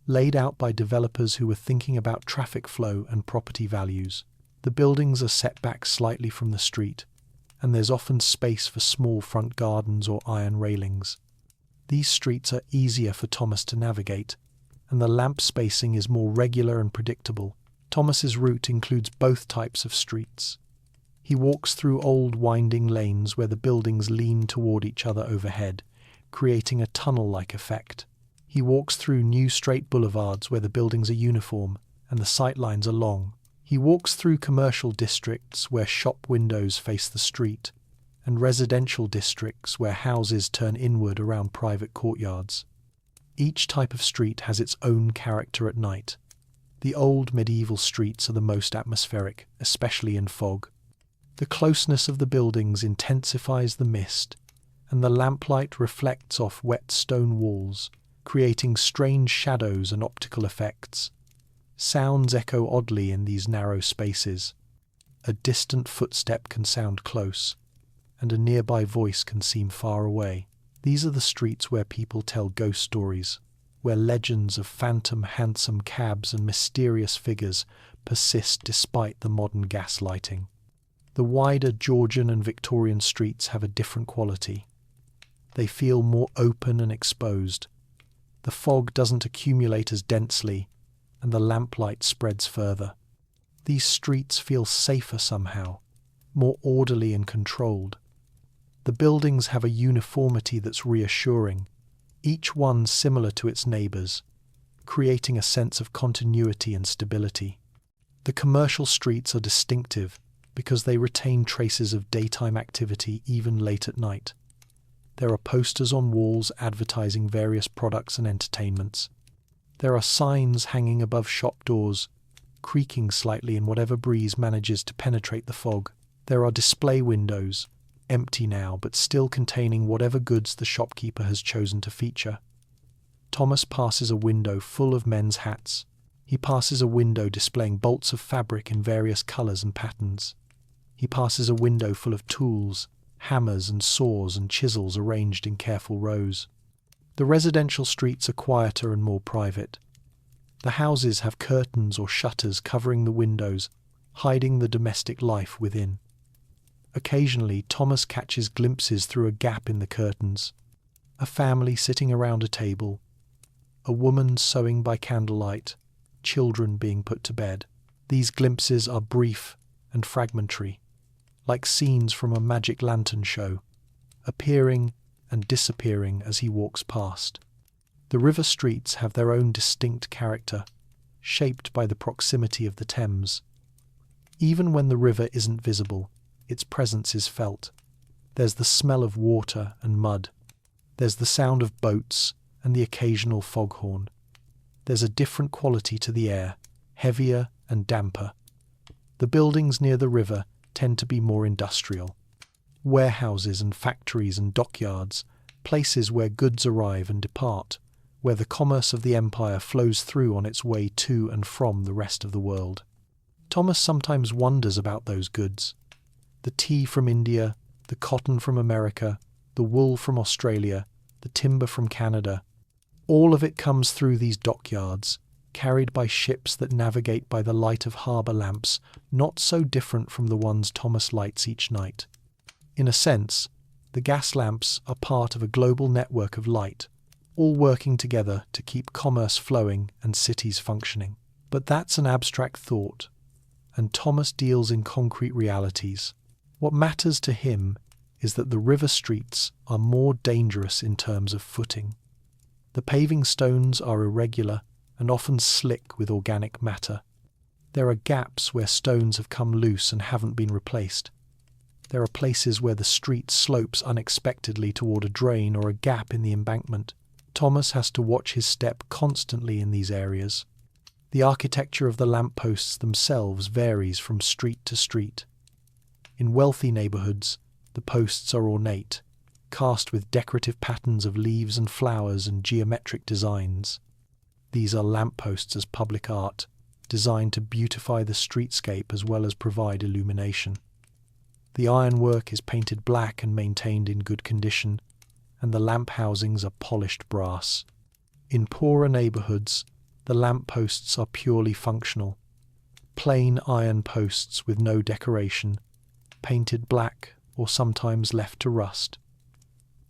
laid out by developers who were thinking about traffic flow and property values. The buildings are set back slightly from the street, and there's often space for small front gardens or iron railings. These streets are easier for Thomas to navigate, and the lamp spacing is more regular and predictable. Thomas's route includes both types of streets. He walks through old winding lanes where the buildings lean toward each other overhead, creating a tunnel-like effect. He walks through new straight boulevards where the buildings are uniform and the sightlines are long. He walks through commercial districts where shop windows face the street, and residential districts where houses turn inward around private courtyards. Each type of street has its own character at night. The old medieval streets are the most atmospheric, especially in fog. The closeness of the buildings intensifies the mist, and the lamplight reflects off wet stone walls, creating strange shadows and optical effects. Sounds echo oddly in these narrow spaces. A distant footstep can sound close, and a nearby voice can seem far away. These are the streets where people tell ghost stories, where legends of phantom hansom cabs and mysterious figures persist despite the modern gas lighting. The wider Georgian and Victorian streets have a different quality. They feel more open and exposed. The fog doesn't accumulate as densely, and the lamplight spreads further. These streets feel safer somehow, more orderly and controlled. The buildings have a uniformity that's reassuring, each one similar to its neighbours, creating a sense of continuity and stability. The commercial streets are distinctive because they retain traces of daytime activity even late at night. There are posters on walls advertising various products and entertainments. There are signs hanging above shop doors, creaking slightly in whatever breeze manages to penetrate the fog. There are display windows, empty now but still containing whatever goods the shopkeeper has chosen to feature. Thomas passes a window full of men's hats. He passes a window displaying bolts of fabric in various colours and patterns. He passes a window full of tools, hammers and saws and chisels arranged in careful rows. The residential streets are quieter and more private. The houses have curtains or shutters covering the windows, hiding the domestic life within. Occasionally, Thomas catches glimpses through a gap in the curtains. A family sitting around a table, a woman sewing by candlelight, children being put to bed. These glimpses are brief and fragmentary, like scenes from a magic lantern show, appearing and disappearing as he walks past. The river streets have their own distinct character, shaped by the proximity of the Thames. Even when the river isn't visible, its presence is felt. There's the smell of water and mud. There's the sound of boats and the occasional foghorn. There's a different quality to the air, heavier and damper. The buildings near the river tend to be more industrial. Warehouses and factories and dockyards, places where goods arrive and depart, where the commerce of the empire flows through on its way to and from the rest of the world. Thomas sometimes wonders about those goods. The tea from India, the cotton from America, the wool from Australia, the timber from Canada. All of it comes through these dockyards, carried by ships that navigate by the light of harbour lamps, not so different from the ones Thomas lights each night. In a sense, the gas lamps are part of a global network of light, all working together to keep commerce flowing and cities functioning. But that's an abstract thought, and Thomas deals in concrete realities. What matters to him is that the river streets are more dangerous in terms of footing. The paving stones are irregular and often slick with organic matter. There are gaps where stones have come loose and haven't been replaced. There are places where the street slopes unexpectedly toward a drain or a gap in the embankment. Thomas has to watch his step constantly in these areas. The architecture of the lampposts themselves varies from street to street. In wealthy neighbourhoods, the posts are ornate, cast with decorative patterns of leaves and flowers and geometric designs. These are lampposts as public art, designed to beautify the streetscape as well as provide illumination. The ironwork is painted black and maintained in good condition, and the lamp housings are polished brass. In poorer neighbourhoods, The lampposts are purely functional. Plain iron posts with no decoration, painted black or sometimes left to rust.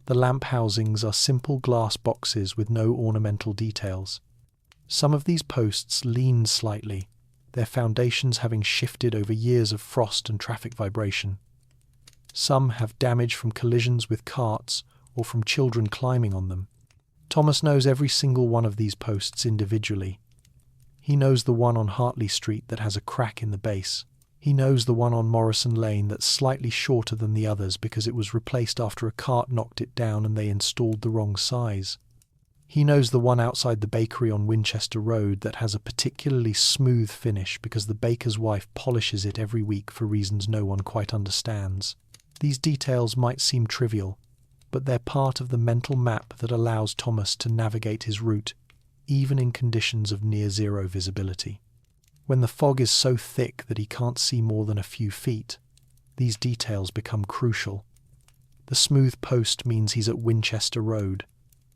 The lamp housings are simple glass boxes with no ornamental details. Some of these posts lean slightly, their foundations having shifted over years of frost and traffic vibration. Some have damage from collisions with carts or from children climbing on them. Thomas knows every single one of these posts individually. He knows the one on Hartley Street that has a crack in the base. He knows the one on Morrison Lane that's slightly shorter than the others because it was replaced after a cart knocked it down and they installed the wrong size. He knows the one outside the bakery on Winchester Road that has a particularly smooth finish because the baker's wife polishes it every week for reasons no one quite understands. These details might seem trivial, but they're part of the mental map that allows Thomas to navigate his route, even in conditions of near-zero visibility. When the fog is so thick that he can't see more than a few feet, these details become crucial. The smooth post means he's at Winchester Road.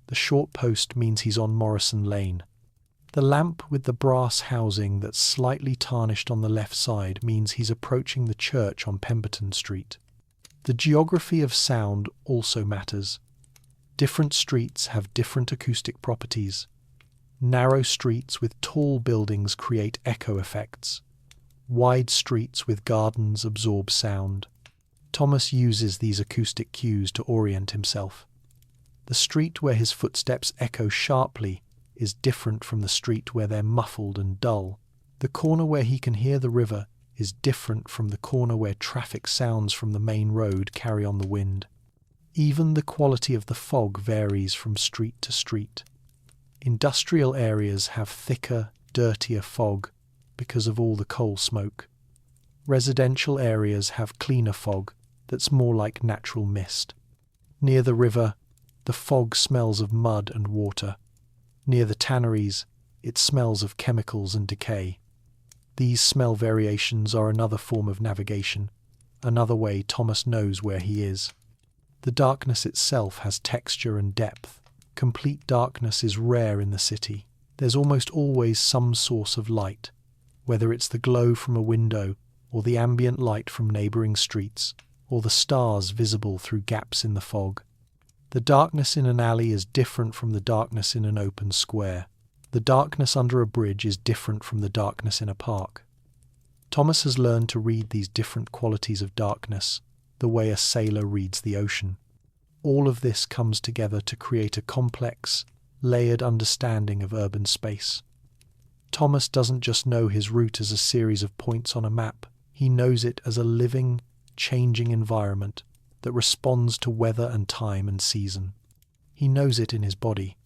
The short post means he's on Morrison Lane. The lamp with the brass housing that's slightly tarnished on the left side means he's approaching the church on Pemberton Street. The geography of sound also matters. Different streets have different acoustic properties. Narrow streets with tall buildings create echo effects. Wide streets with gardens absorb sound. Thomas uses these acoustic cues to orient himself. The street where his footsteps echo sharply is different from the street where they're muffled and dull. The corner where he can hear the river is different from the corner where traffic sounds from the main road carry on the wind. Even the quality of the fog varies from street to street. Industrial areas have thicker, dirtier fog because of all the coal smoke. Residential areas have cleaner fog that's more like natural mist. Near the river, the fog smells of mud and water. Near the tanneries, it smells of chemicals and decay. These smell variations are another form of navigation, another way Thomas knows where he is. The darkness itself has texture and depth. Complete darkness is rare in the city. There's almost always some source of light, whether it's the glow from a window, or the ambient light from neighbouring streets, or the stars visible through gaps in the fog. The darkness in an alley is different from the darkness in an open square. The darkness under a bridge is different from the darkness in a park. Thomas has learned to read these different qualities of darkness, the way a sailor reads the ocean. All of this comes together to create a complex, layered understanding of urban space. Thomas doesn't just know his route as a series of points on a map. He knows it as a living, changing environment that responds to weather and time and season. He knows it in his body,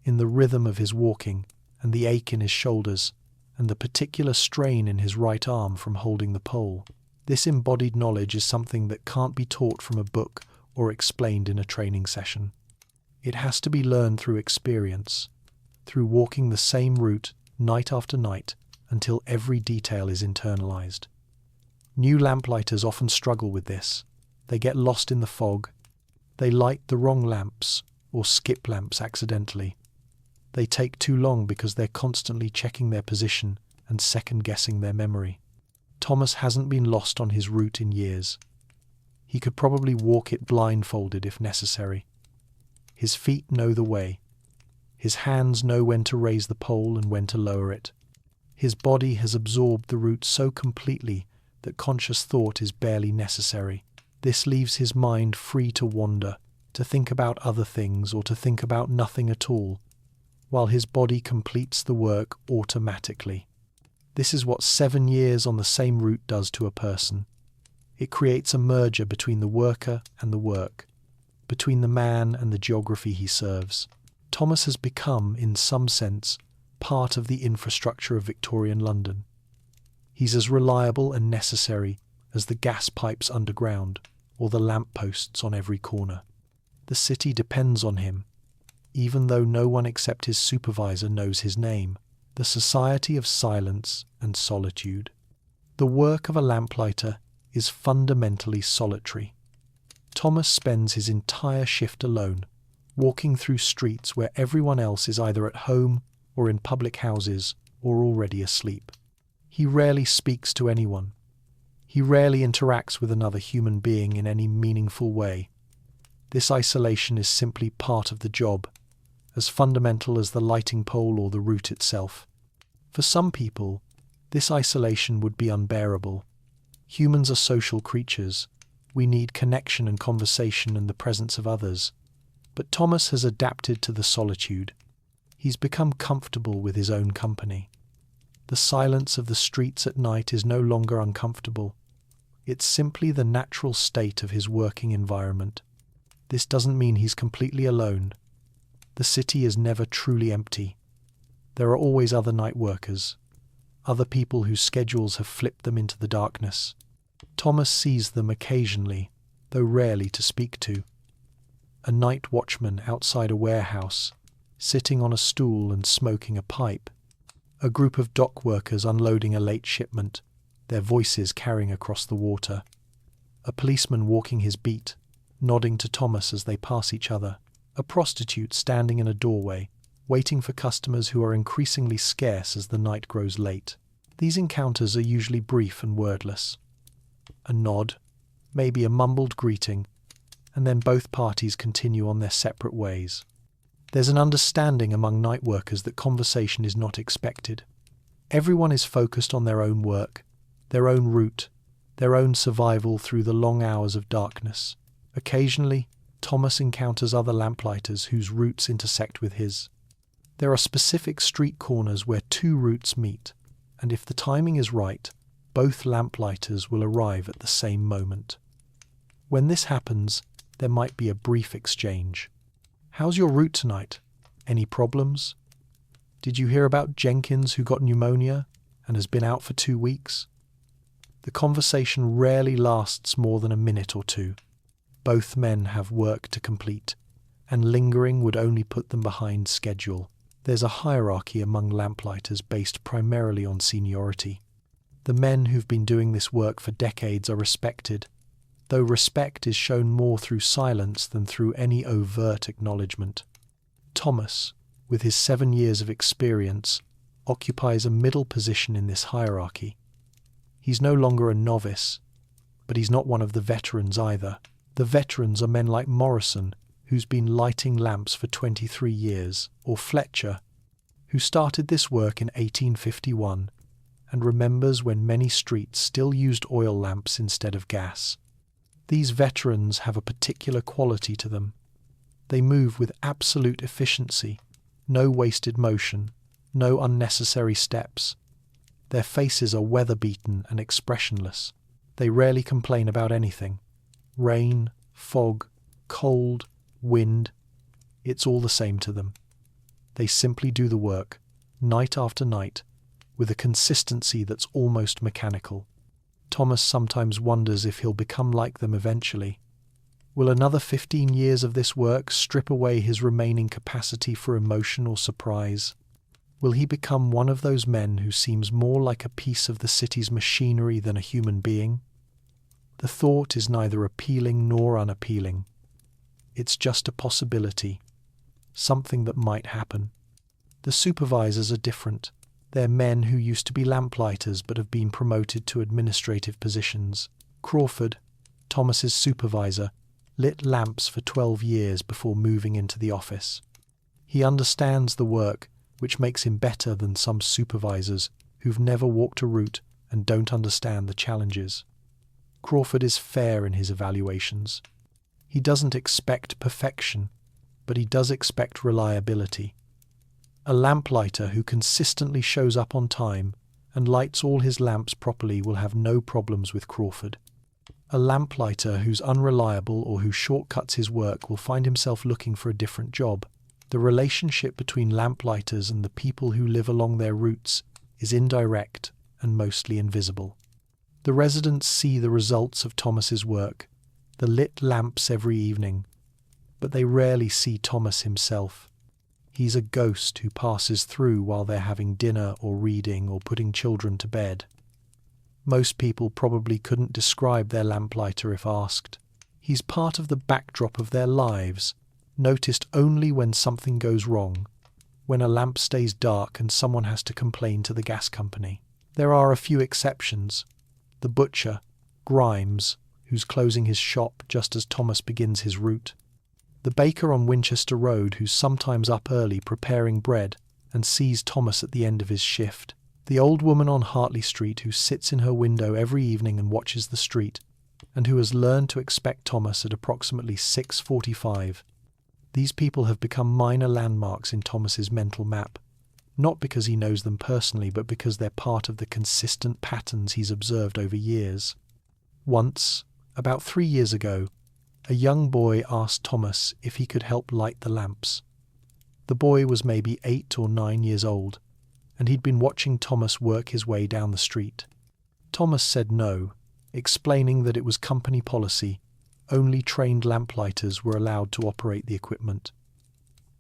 in the rhythm of his walking and the ache in his shoulders and the particular strain in his right arm from holding the pole. This embodied knowledge is something that can't be taught from a book or explained in a training session. It has to be learned through experience, through walking the same route night after night until every detail is internalized. New lamplighters often struggle with this. They get lost in the fog. They light the wrong lamps or skip lamps accidentally. They take too long because they're constantly checking their position and second-guessing their memory. Thomas hasn't been lost on his route in years. He could probably walk it blindfolded if necessary. His feet know the way. His hands know when to raise the pole and when to lower it. His body has absorbed the route so completely that conscious thought is barely necessary. This leaves his mind free to wander, to think about other things or to think about nothing at all, while his body completes the work automatically. This is what 7 years on the same route does to a person. It creates a merger between the worker and the work, between the man and the geography he serves. Thomas has become, in some sense, part of the infrastructure of Victorian London. He's as reliable and necessary as the gas pipes underground or the lamp posts on every corner. The city depends on him, even though no one except his supervisor knows his name. The Society of Silence and Solitude. The work of a lamplighter is fundamentally solitary. Thomas spends his entire shift alone, walking through streets where everyone else is either at home or in public houses, or already asleep. He rarely speaks to anyone. He rarely interacts with another human being in any meaningful way. This isolation is simply part of the job, as fundamental as the lighting pole or the route itself. For some people, this isolation would be unbearable. Humans are social creatures. We need connection and conversation and the presence of others. But Thomas has adapted to the solitude. He's become comfortable with his own company. The silence of the streets at night is no longer uncomfortable. It's simply the natural state of his working environment. This doesn't mean he's completely alone. The city is never truly empty. There are always other night workers, other people whose schedules have flipped them into the darkness. Thomas sees them occasionally, though rarely to speak to. A night watchman outside a warehouse, sitting on a stool and smoking a pipe. A group of dock workers unloading a late shipment, their voices carrying across the water. A policeman walking his beat, nodding to Thomas as they pass each other. A prostitute standing in a doorway, waiting for customers who are increasingly scarce as the night grows late. These encounters are usually brief and wordless. A nod, maybe a mumbled greeting, and then both parties continue on their separate ways. There's an understanding among night workers that conversation is not expected. Everyone is focused on their own work, their own route, their own survival through the long hours of darkness. Occasionally, Thomas encounters other lamplighters whose routes intersect with his. There are specific street corners where two routes meet, and if the timing is right, both lamplighters will arrive at the same moment. When this happens, there might be a brief exchange. "How's your route tonight? Any problems? Did you hear about Jenkins who got pneumonia and has been out for 2 weeks?" The conversation rarely lasts more than a minute or two. Both men have work to complete, and lingering would only put them behind schedule. There's a hierarchy among lamplighters based primarily on seniority. The men who've been doing this work for decades are respected, though respect is shown more through silence than through any overt acknowledgement. Thomas, with his 7 years of experience, occupies a middle position in this hierarchy. He's no longer a novice, but he's not one of the veterans either. The veterans are men like Morrison, who's been lighting lamps for 23 years, or Fletcher, who started this work in 1851 and remembers when many streets still used oil lamps instead of gas. These veterans have a particular quality to them. They move with absolute efficiency, no wasted motion, no unnecessary steps. Their faces are weather-beaten and expressionless. They rarely complain about anything. Rain, fog, cold, wind, it's all the same to them. They simply do the work, night after night, with a consistency that's almost mechanical. Thomas sometimes wonders if he'll become like them eventually. Will another 15 years of this work strip away his remaining capacity for emotion or surprise? Will he become one of those men who seems more like a piece of the city's machinery than a human being? The thought is neither appealing nor unappealing. It's just a possibility, something that might happen. The supervisors are different. They're men who used to be lamplighters but have been promoted to administrative positions. Crawford, Thomas's supervisor, lit lamps for 12 years before moving into the office. He understands the work, which makes him better than some supervisors who've never walked a route and don't understand the challenges. Crawford is fair in his evaluations. He doesn't expect perfection, but he does expect reliability. A lamplighter who consistently shows up on time and lights all his lamps properly will have no problems with Crawford. A lamplighter who's unreliable or who shortcuts his work will find himself looking for a different job. The relationship between lamplighters and the people who live along their routes is indirect and mostly invisible. The residents see the results of Thomas's work, the lit lamps every evening, but they rarely see Thomas himself. He's a ghost who passes through while they're having dinner or reading or putting children to bed. Most people probably couldn't describe their lamplighter if asked. He's part of the backdrop of their lives, noticed only when something goes wrong, when a lamp stays dark and someone has to complain to the gas company. There are a few exceptions. The butcher, Grimes, who's closing his shop just as Thomas begins his route. The baker on Winchester Road who's sometimes up early preparing bread and sees Thomas at the end of his shift. The old woman on Hartley Street who sits in her window every evening and watches the street, and who has learned to expect Thomas at approximately 6:45. These people have become minor landmarks in Thomas's mental map, not because he knows them personally, but because they're part of the consistent patterns he's observed over years. Once, about 3 years ago, a young boy asked Thomas if he could help light the lamps. The boy was maybe 8 or 9 years old, and he'd been watching Thomas work his way down the street. Thomas said no, explaining that it was company policy. Only trained lamplighters were allowed to operate the equipment.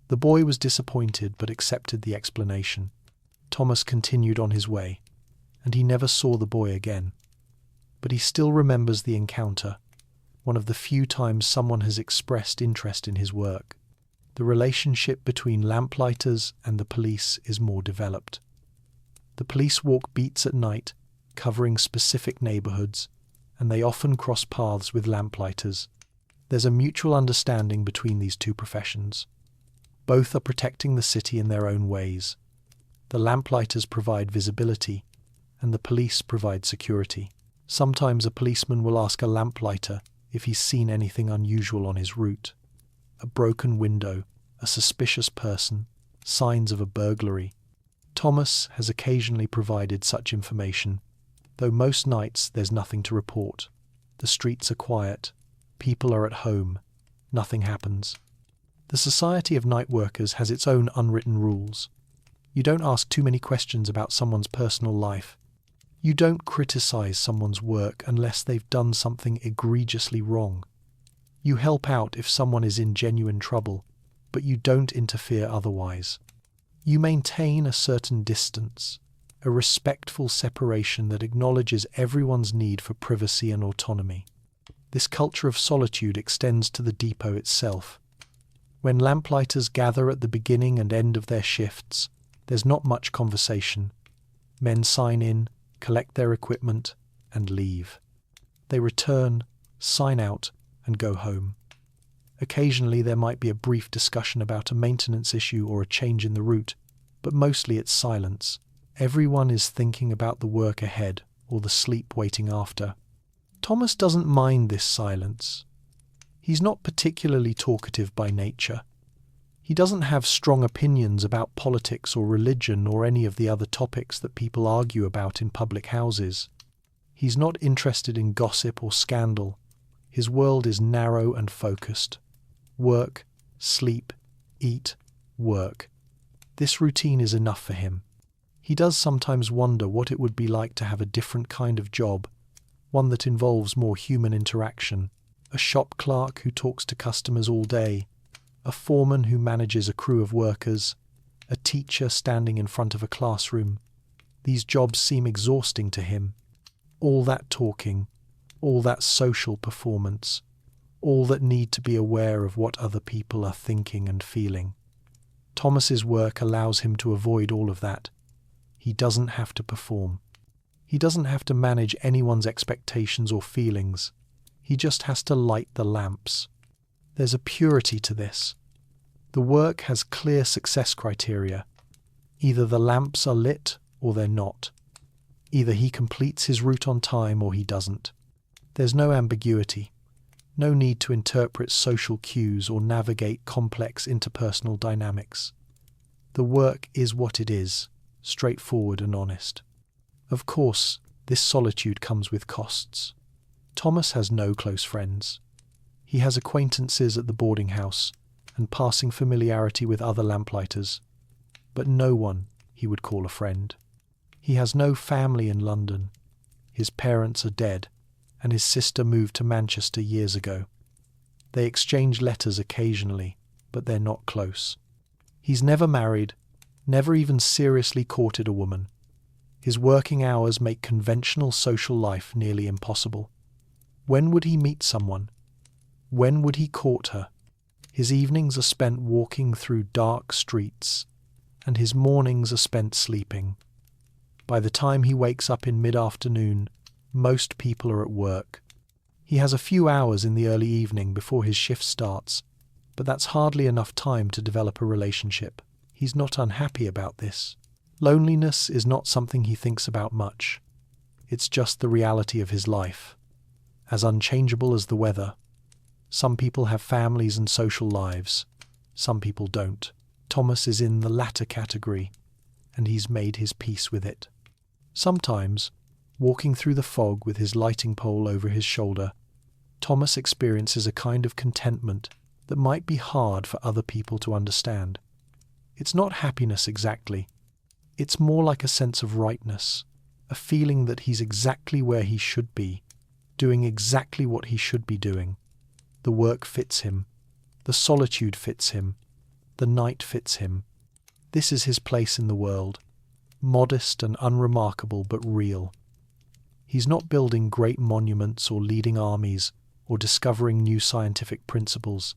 The boy was disappointed but accepted the explanation. Thomas continued on his way, and he never saw the boy again. But he still remembers the encounter, one of the few times someone has expressed interest in his work. The relationship between lamplighters and the police is more developed. The police walk beats at night, covering specific neighbourhoods, and they often cross paths with lamplighters. There's a mutual understanding between these two professions. Both are protecting the city in their own ways. The lamplighters provide visibility, and the police provide security. Sometimes a policeman will ask a lamplighter if he's seen anything unusual on his route. A broken window, a suspicious person, signs of a burglary. Thomas has occasionally provided such information, though most nights there's nothing to report. The streets are quiet, people are at home, nothing happens. The Society of Night Workers has its own unwritten rules. You don't ask too many questions about someone's personal life. You don't criticize someone's work unless they've done something egregiously wrong. You help out if someone is in genuine trouble, but you don't interfere otherwise. You maintain a certain distance, a respectful separation that acknowledges everyone's need for privacy and autonomy. This culture of solitude extends to the depot itself. When lamplighters gather at the beginning and end of their shifts, there's not much conversation. Men sign in, collect their equipment, and leave. They return, sign out, and go home. Occasionally there might be a brief discussion about a maintenance issue or a change in the route, but mostly it's silence. Everyone is thinking about the work ahead or the sleep waiting after. Thomas doesn't mind this silence. He's not particularly talkative by nature. He doesn't have strong opinions about politics or religion or any of the other topics that people argue about in public houses. He's not interested in gossip or scandal. His world is narrow and focused. Work, sleep, eat, work. This routine is enough for him. He does sometimes wonder what it would be like to have a different kind of job, one that involves more human interaction. A shop clerk who talks to customers all day, a foreman who manages a crew of workers, a teacher standing in front of a classroom. These jobs seem exhausting to him. All that talking, all that social performance, all that need to be aware of what other people are thinking and feeling. Thomas's work allows him to avoid all of that. He doesn't have to perform. He doesn't have to manage anyone's expectations or feelings. He just has to light the lamps. There's a purity to this. The work has clear success criteria. Either the lamps are lit or they're not. Either he completes his route on time or he doesn't. There's no ambiguity. No need to interpret social cues or navigate complex interpersonal dynamics. The work is what it is, straightforward and honest. Of course, this solitude comes with costs. Thomas has no close friends. He has acquaintances at the boarding house and passing familiarity with other lamplighters, but no one he would call a friend. He has no family in London. His parents are dead, and his sister moved to Manchester years ago. They exchange letters occasionally, but they're not close. He's never married, never even seriously courted a woman. His working hours make conventional social life nearly impossible. When would he meet someone? When would he court her? His evenings are spent walking through dark streets, and his mornings are spent sleeping. By the time he wakes up in mid-afternoon, most people are at work. He has a few hours in the early evening before his shift starts, but that's hardly enough time to develop a relationship. He's not unhappy about this. Loneliness is not something he thinks about much. It's just the reality of his life. As unchangeable as the weather. Some people have families and social lives. Some people don't. Thomas is in the latter category, and he's made his peace with it. Sometimes, walking through the fog with his lighting pole over his shoulder, Thomas experiences a kind of contentment that might be hard for other people to understand. It's not happiness exactly. It's more like a sense of rightness, a feeling that he's exactly where he should be, doing exactly what he should be doing. The work fits him. The solitude fits him. The night fits him. This is his place in the world, modest and unremarkable but real. He's not building great monuments or leading armies or discovering new scientific principles.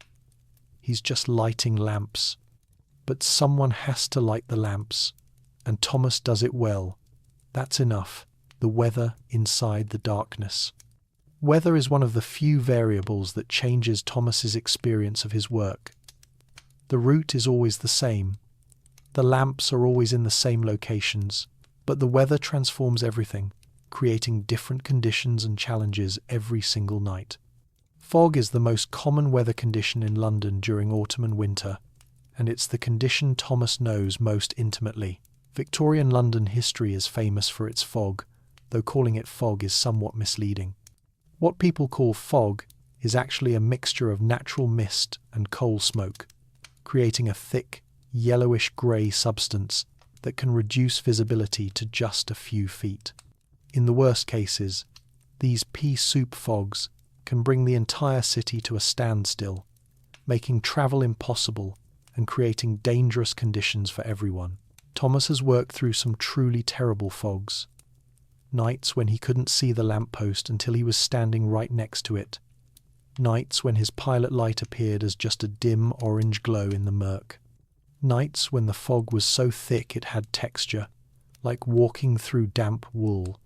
He's just lighting lamps. But someone has to light the lamps, and Thomas does it well. That's enough. The weather inside the darkness. Weather is one of the few variables that changes Thomas's experience of his work. The route is always the same. The lamps are always in the same locations, but the weather transforms everything, creating different conditions and challenges every single night. Fog is the most common weather condition in London during autumn and winter, and it's the condition Thomas knows most intimately. Victorian London history is famous for its fog, though calling it fog is somewhat misleading. What people call fog is actually a mixture of natural mist and coal smoke, creating a thick, yellowish-grey substance that can reduce visibility to just a few feet. In the worst cases, these pea soup fogs can bring the entire city to a standstill, making travel impossible and creating dangerous conditions for everyone. Thomas has worked through some truly terrible fogs. Nights when he couldn't see the lamppost until he was standing right next to it. Nights when his pilot light appeared as just a dim orange glow in the murk. Nights when the fog was so thick it had texture, like walking through damp wool.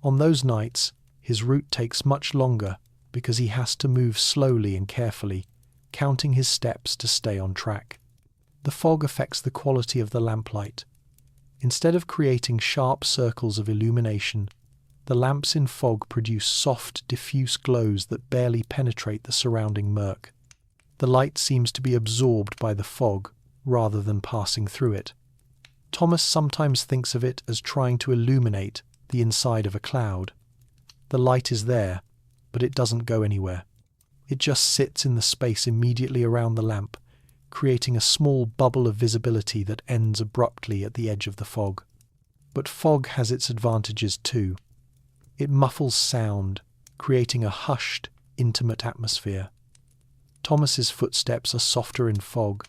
On those nights, his route takes much longer because he has to move slowly and carefully, counting his steps to stay on track. The fog affects the quality of the lamplight. Instead of creating sharp circles of illumination, the lamps in fog produce soft, diffuse glows that barely penetrate the surrounding murk. The light seems to be absorbed by the fog rather than passing through it. Thomas sometimes thinks of it as trying to illuminate the inside of a cloud. The light is there, but it doesn't go anywhere. It just sits in the space immediately around the lamp, creating a small bubble of visibility that ends abruptly at the edge of the fog. But fog has its advantages too. It muffles sound, creating a hushed, intimate atmosphere. Thomas's footsteps are softer in fog.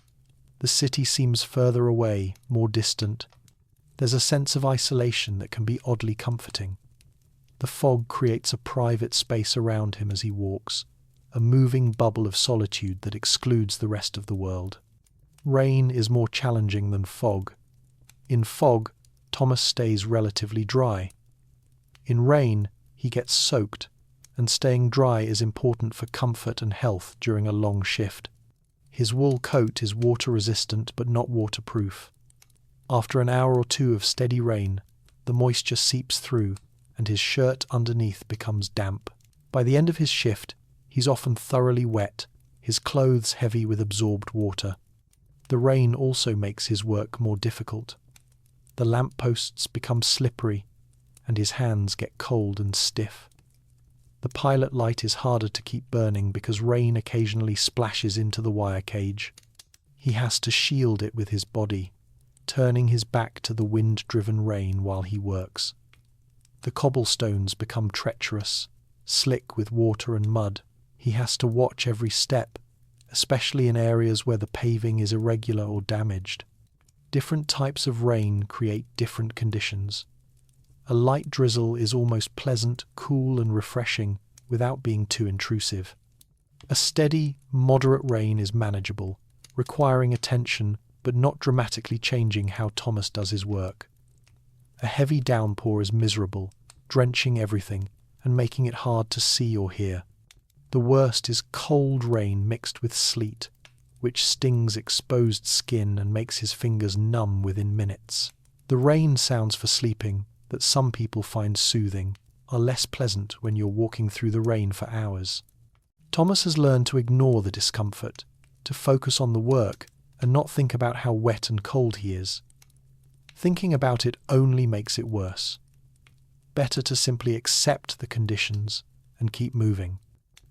The city seems further away, more distant. There's a sense of isolation that can be oddly comforting. The fog creates a private space around him as he walks, a moving bubble of solitude that excludes the rest of the world. Rain is more challenging than fog. In fog, Thomas stays relatively dry. In rain, he gets soaked, and staying dry is important for comfort and health during a long shift. His wool coat is water-resistant but not waterproof. After an hour or two of steady rain, the moisture seeps through, and his shirt underneath becomes damp. By the end of his shift, he's often thoroughly wet, his clothes heavy with absorbed water. The rain also makes his work more difficult. The lampposts become slippery, and his hands get cold and stiff. The pilot light is harder to keep burning because rain occasionally splashes into the wire cage. He has to shield it with his body, turning his back to the wind-driven rain while he works. The cobblestones become treacherous, slick with water and mud. He has to watch every step, especially in areas where the paving is irregular or damaged. Different types of rain create different conditions. A light drizzle is almost pleasant, cool and refreshing without being too intrusive. A steady, moderate rain is manageable, requiring attention but not dramatically changing how Thomas does his work. A heavy downpour is miserable, drenching everything and making it hard to see or hear. The worst is cold rain mixed with sleet, which stings exposed skin and makes his fingers numb within minutes. The rain sounds for sleeping, that some people find soothing, are less pleasant when you're walking through the rain for hours. Thomas has learned to ignore the discomfort, to focus on the work and not think about how wet and cold he is. Thinking about it only makes it worse. Better to simply accept the conditions and keep moving.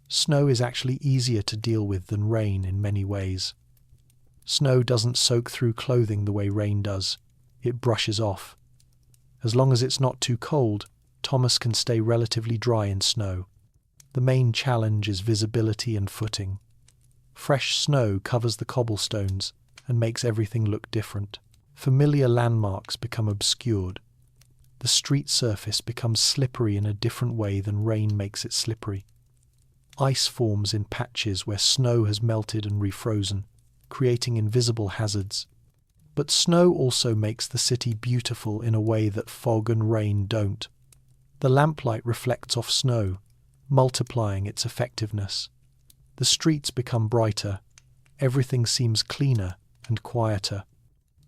Snow is actually easier to deal with than rain in many ways. Snow doesn't soak through clothing the way rain does. It brushes off. As long as it's not too cold, Thomas can stay relatively dry in snow. The main challenge is visibility and footing. Fresh snow covers the cobblestones and makes everything look different. Familiar landmarks become obscured. The street surface becomes slippery in a different way than rain makes it slippery. Ice forms in patches where snow has melted and refrozen, creating invisible hazards. But snow also makes the city beautiful in a way that fog and rain don't. The lamplight reflects off snow, multiplying its effectiveness. The streets become brighter. Everything seems cleaner and quieter.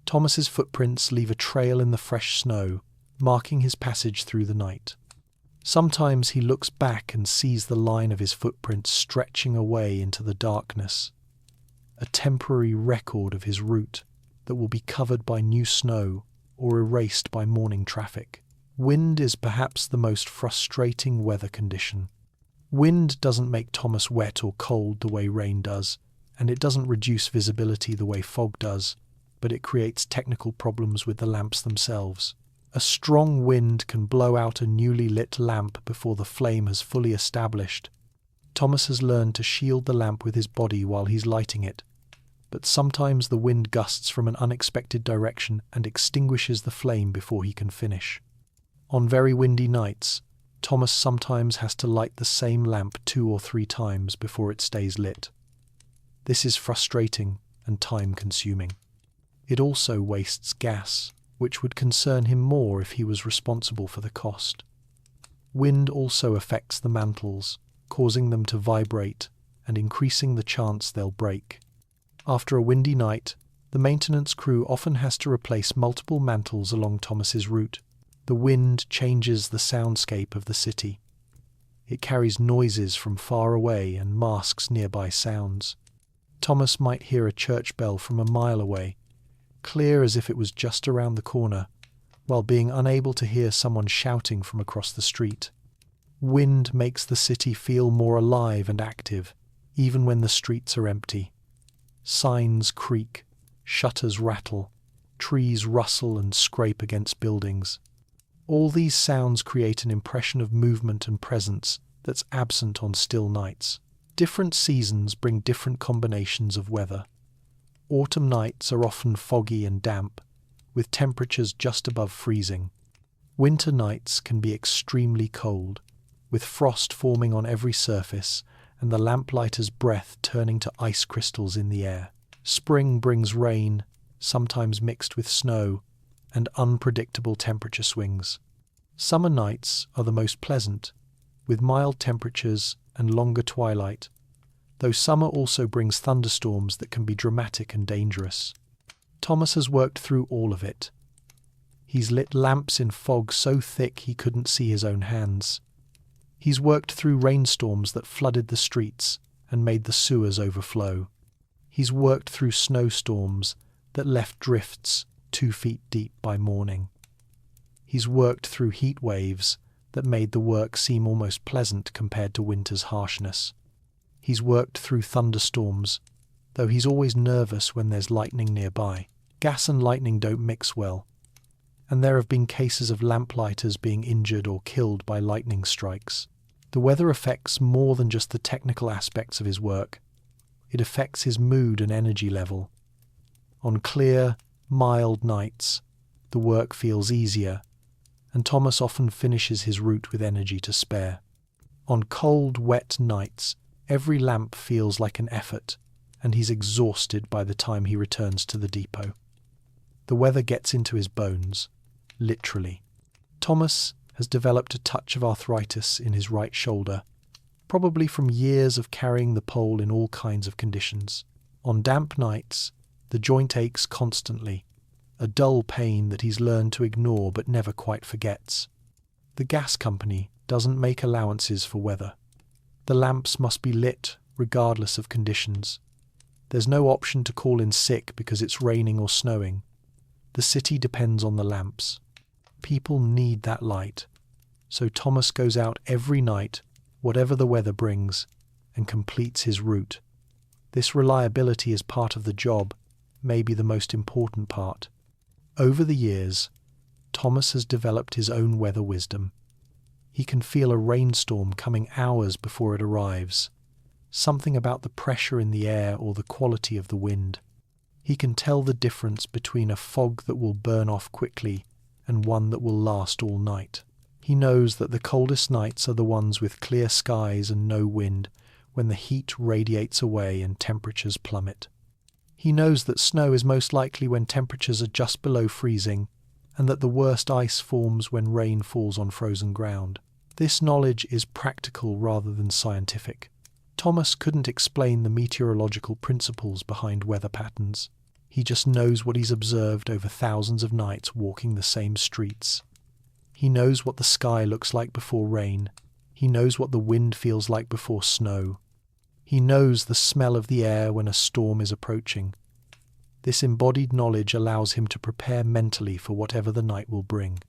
Thomas's footprints leave a trail in the fresh snow, marking his passage through the night. Sometimes he looks back and sees the line of his footprints stretching away into the darkness, a temporary record of his route that will be covered by new snow or erased by morning traffic. Wind is perhaps the most frustrating weather condition. Wind doesn't make Thomas wet or cold the way rain does, and it doesn't reduce visibility the way fog does, but it creates technical problems with the lamps themselves. A strong wind can blow out a newly lit lamp before the flame has fully established. Thomas has learned to shield the lamp with his body while he's lighting it, but sometimes the wind gusts from an unexpected direction and extinguishes the flame before he can finish. On very windy nights, Thomas sometimes has to light the same lamp 2 or 3 times before it stays lit. This is frustrating and time-consuming. It also wastes gas, which would concern him more if he was responsible for the cost. Wind also affects the mantles, causing them to vibrate and increasing the chance they'll break. After a windy night, the maintenance crew often has to replace multiple mantles along Thomas's route. The wind changes the soundscape of the city. It carries noises from far away and masks nearby sounds. Thomas might hear a church bell from a mile away, clear as if it was just around the corner, while being unable to hear someone shouting from across the street. Wind makes the city feel more alive and active, even when the streets are empty. Signs creak, shutters rattle, trees rustle and scrape against buildings. All these sounds create an impression of movement and presence that's absent on still nights. Different seasons bring different combinations of weather. Autumn nights are often foggy and damp, with temperatures just above freezing. Winter nights can be extremely cold, with frost forming on every surface and the lamplighter's breath turning to ice crystals in the air. Spring brings rain, sometimes mixed with snow, and unpredictable temperature swings. Summer nights are the most pleasant, with mild temperatures and longer twilight, though summer also brings thunderstorms that can be dramatic and dangerous. Thomas has worked through all of it. He's lit lamps in fog so thick he couldn't see his own hands. He's worked through rainstorms that flooded the streets and made the sewers overflow. He's worked through snowstorms that left drifts 2 feet deep by morning. He's worked through heat waves that made the work seem almost pleasant compared to winter's harshness. He's worked through thunderstorms, though he's always nervous when there's lightning nearby. Gas and lightning don't mix well, and there have been cases of lamplighters being injured or killed by lightning strikes. The weather affects more than just the technical aspects of his work. It affects his mood and energy level. On clear, mild nights, the work feels easier, and Thomas often finishes his route with energy to spare. On cold, wet nights, every lamp feels like an effort, and he's exhausted by the time he returns to the depot. The weather gets into his bones, literally. Thomas has developed a touch of arthritis in his right shoulder, probably from years of carrying the pole in all kinds of conditions. On damp nights, the joint aches constantly, a dull pain that he's learned to ignore but never quite forgets. The gas company doesn't make allowances for weather. The lamps must be lit regardless of conditions. There's no option to call in sick because it's raining or snowing. The city depends on the lamps. People need that light. So Thomas goes out every night, whatever the weather brings, and completes his route. This reliability is part of the job, maybe the most important part. Over the years, Thomas has developed his own weather wisdom. He can feel a rainstorm coming hours before it arrives, something about the pressure in the air or the quality of the wind. He can tell the difference between a fog that will burn off quickly and one that will last all night. He knows that the coldest nights are the ones with clear skies and no wind, when the heat radiates away and temperatures plummet. He knows that snow is most likely when temperatures are just below freezing, and that the worst ice forms when rain falls on frozen ground. This knowledge is practical rather than scientific. Thomas couldn't explain the meteorological principles behind weather patterns. He just knows what he's observed over thousands of nights walking the same streets. He knows what the sky looks like before rain. He knows what the wind feels like before snow. He knows the smell of the air when a storm is approaching. This embodied knowledge allows him to prepare mentally for whatever the night will bring.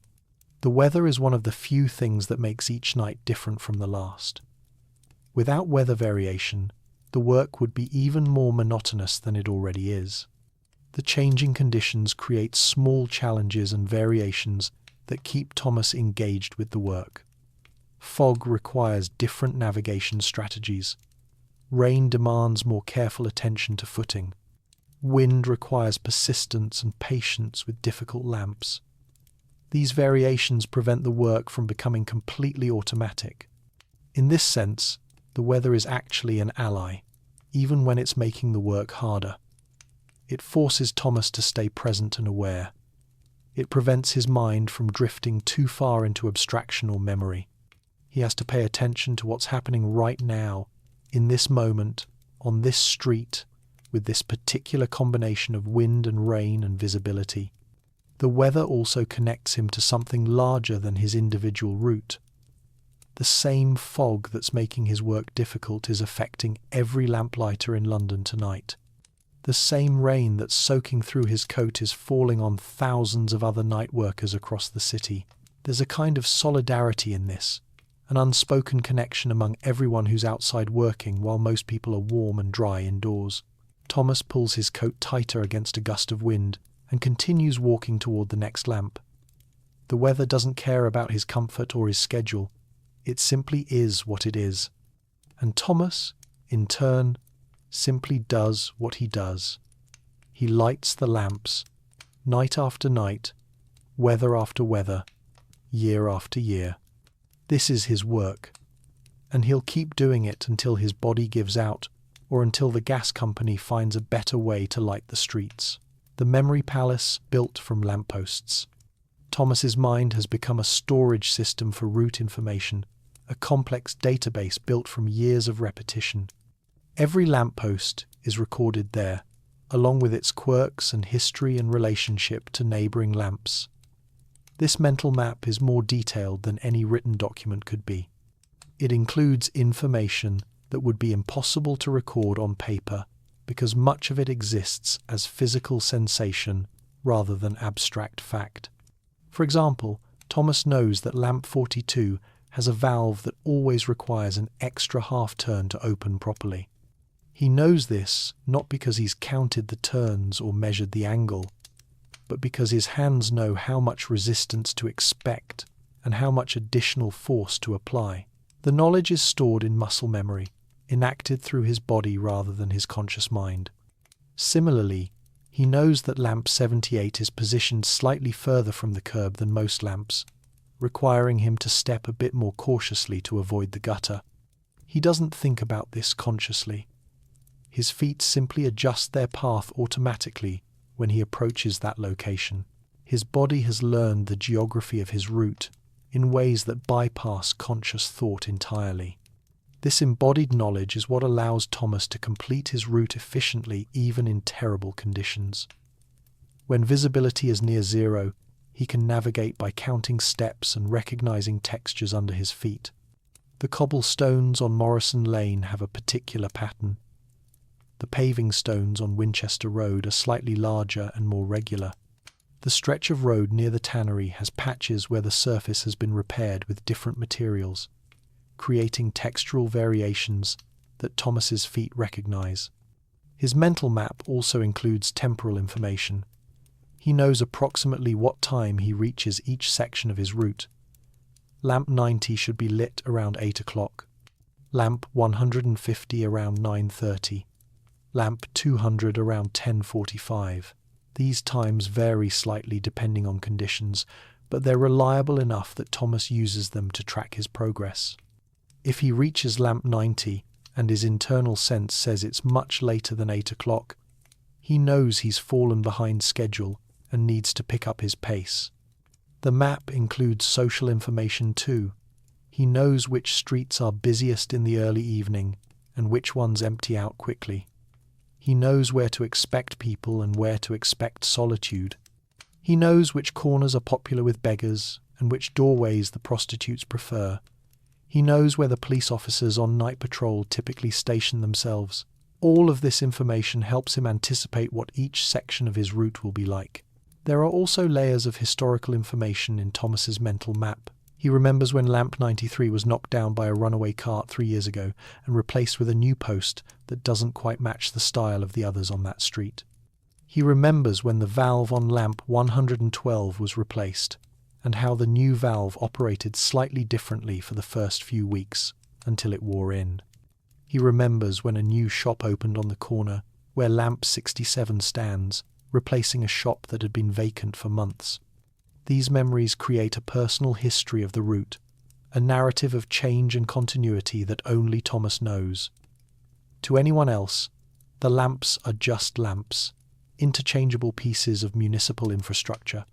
The weather is one of the few things that makes each night different from the last. Without weather variation, the work would be even more monotonous than it already is. The changing conditions create small challenges and variations that keep Thomas engaged with the work. Fog requires different navigation strategies. Rain demands more careful attention to footing. Wind requires persistence and patience with difficult lamps. These variations prevent the work from becoming completely automatic. In this sense, the weather is actually an ally, even when it's making the work harder. It forces Thomas to stay present and aware. It prevents his mind from drifting too far into abstraction or memory. He has to pay attention to what's happening right now, in this moment, on this street, with this particular combination of wind and rain and visibility. The weather also connects him to something larger than his individual route. The same fog that's making his work difficult is affecting every lamplighter in London tonight. The same rain that's soaking through his coat is falling on thousands of other night workers across the city. There's a kind of solidarity in this, an unspoken connection among everyone who's outside working while most people are warm and dry indoors. Thomas pulls his coat tighter against a gust of wind and continues walking toward the next lamp. The weather doesn't care about his comfort or his schedule. It simply is what it is. And Thomas, in turn, simply does what he does. He lights the lamps, night after night, weather after weather, year after year. This is his work, and he'll keep doing it until his body gives out or until the gas company finds a better way to light the streets. The memory palace built from lampposts. Thomas's mind has become a storage system for route information, a complex database built from years of repetition. Every lamppost is recorded there, along with its quirks and history and relationship to neighbouring lamps. This mental map is more detailed than any written document could be. It includes information that would be impossible to record on paper because much of it exists as physical sensation rather than abstract fact. For example, Thomas knows that lamp 42 has a valve that always requires an extra half turn to open properly. He knows this not because he's counted the turns or measured the angle, but because his hands know how much resistance to expect and how much additional force to apply. The knowledge is stored in muscle memory, enacted through his body rather than his conscious mind. Similarly, he knows that lamp 78 is positioned slightly further from the curb than most lamps, requiring him to step a bit more cautiously to avoid the gutter. He doesn't think about this consciously. His feet simply adjust their path automatically when he approaches that location. His body has learned the geography of his route in ways that bypass conscious thought entirely. This embodied knowledge is what allows Thomas to complete his route efficiently even in terrible conditions. When visibility is near zero, he can navigate by counting steps and recognizing textures under his feet. The cobblestones on Morrison Lane have a particular pattern. The paving stones on Winchester Road are slightly larger and more regular. The stretch of road near the tannery has patches where the surface has been repaired with different materials, creating textural variations that Thomas's feet recognize. His mental map also includes temporal information. He knows approximately what time he reaches each section of his route. Lamp 90 should be lit around 8 o'clock. Lamp 150 around 9:30. Lamp 200 around 10:45. These times vary slightly depending on conditions, but they're reliable enough that Thomas uses them to track his progress. If he reaches lamp 90 and his internal sense says it's much later than 8 o'clock, he knows he's fallen behind schedule and needs to pick up his pace. The map includes social information too. He knows which streets are busiest in the early evening and which ones empty out quickly. He knows where to expect people and where to expect solitude. He knows which corners are popular with beggars and which doorways the prostitutes prefer. He knows where the police officers on night patrol typically station themselves. All of this information helps him anticipate what each section of his route will be like. There are also layers of historical information in Thomas's mental map. He remembers when lamp 93 was knocked down by a runaway cart 3 years ago and replaced with a new post that doesn't quite match the style of the others on that street. He remembers when the valve on lamp 112 was replaced and how the new valve operated slightly differently for the first few weeks until it wore in. He remembers when a new shop opened on the corner where lamp 67 stands, replacing a shop that had been vacant for months. These memories create a personal history of the route, a narrative of change and continuity that only Thomas knows. To anyone else, the lamps are just lamps, interchangeable pieces of municipal infrastructure.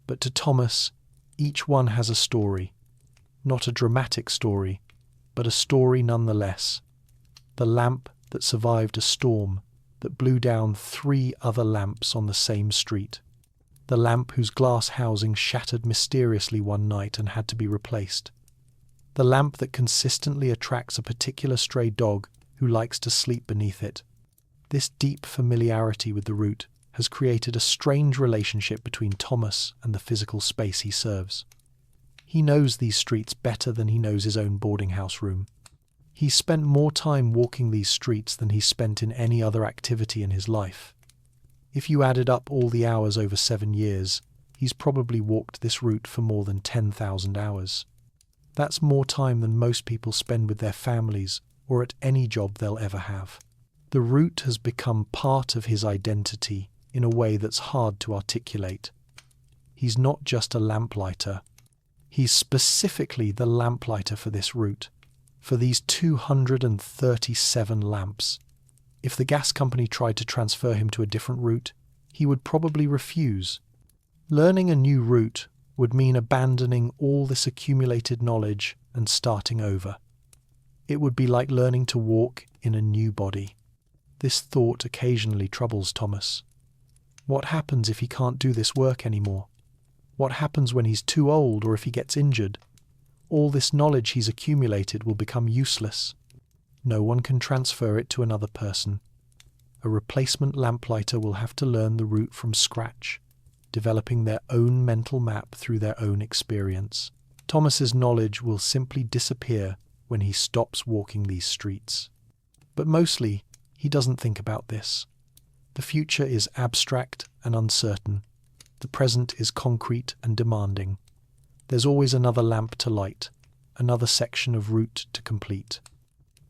But to Thomas, each one has a story. Not a dramatic story, but a story nonetheless. The lamp that survived a storm that blew down 3 other lamps on the same street. The lamp whose glass housing shattered mysteriously one night and had to be replaced. The lamp that consistently attracts a particular stray dog who likes to sleep beneath it. This deep familiarity with the route has created a strange relationship between Thomas and the physical space he serves. He knows these streets better than he knows his own boarding house room. He's spent more time walking these streets than he's spent in any other activity in his life. If you added up all the hours over 7 years, he's probably walked this route for more than 10,000 hours. That's more time than most people spend with their families or at any job they'll ever have. The route has become part of his identity in a way that's hard to articulate. He's not just a lamplighter. He's specifically the lamplighter for this route, for these 237 lamps. If the gas company tried to transfer him to a different route, he would probably refuse. Learning a new route would mean abandoning all this accumulated knowledge and starting over. It would be like learning to walk in a new body. This thought occasionally troubles Thomas. What happens if he can't do this work anymore? What happens when he's too old or if he gets injured? All this knowledge he's accumulated will become useless. No one can transfer it to another person. A replacement lamplighter will have to learn the route from scratch, developing their own mental map through their own experience. Thomas's knowledge will simply disappear when he stops walking these streets. But mostly, he doesn't think about this. The future is abstract and uncertain. The present is concrete and demanding. There's always another lamp to light, another section of route to complete.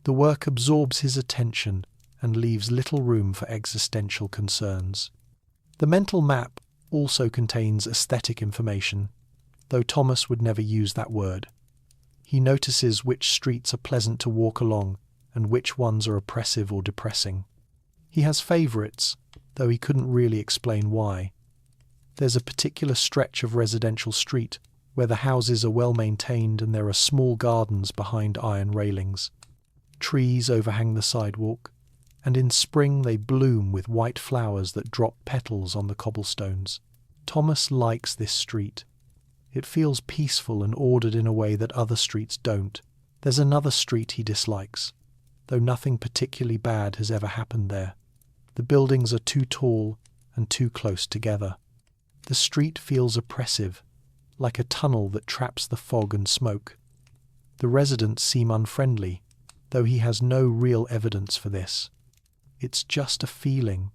The work absorbs his attention and leaves little room for existential concerns. The mental map also contains aesthetic information, though Thomas would never use that word. He notices which streets are pleasant to walk along and which ones are oppressive or depressing. He has favourites, though he couldn't really explain why. There's a particular stretch of residential street where the houses are well maintained and there are small gardens behind iron railings. Trees overhang the sidewalk, and in spring they bloom with white flowers that drop petals on the cobblestones. Thomas likes this street. It feels peaceful and ordered in a way that other streets don't. There's another street he dislikes, though nothing particularly bad has ever happened there. The buildings are too tall and too close together. The street feels oppressive, like a tunnel that traps the fog and smoke. The residents seem unfriendly, though he has no real evidence for this. It's just a feeling,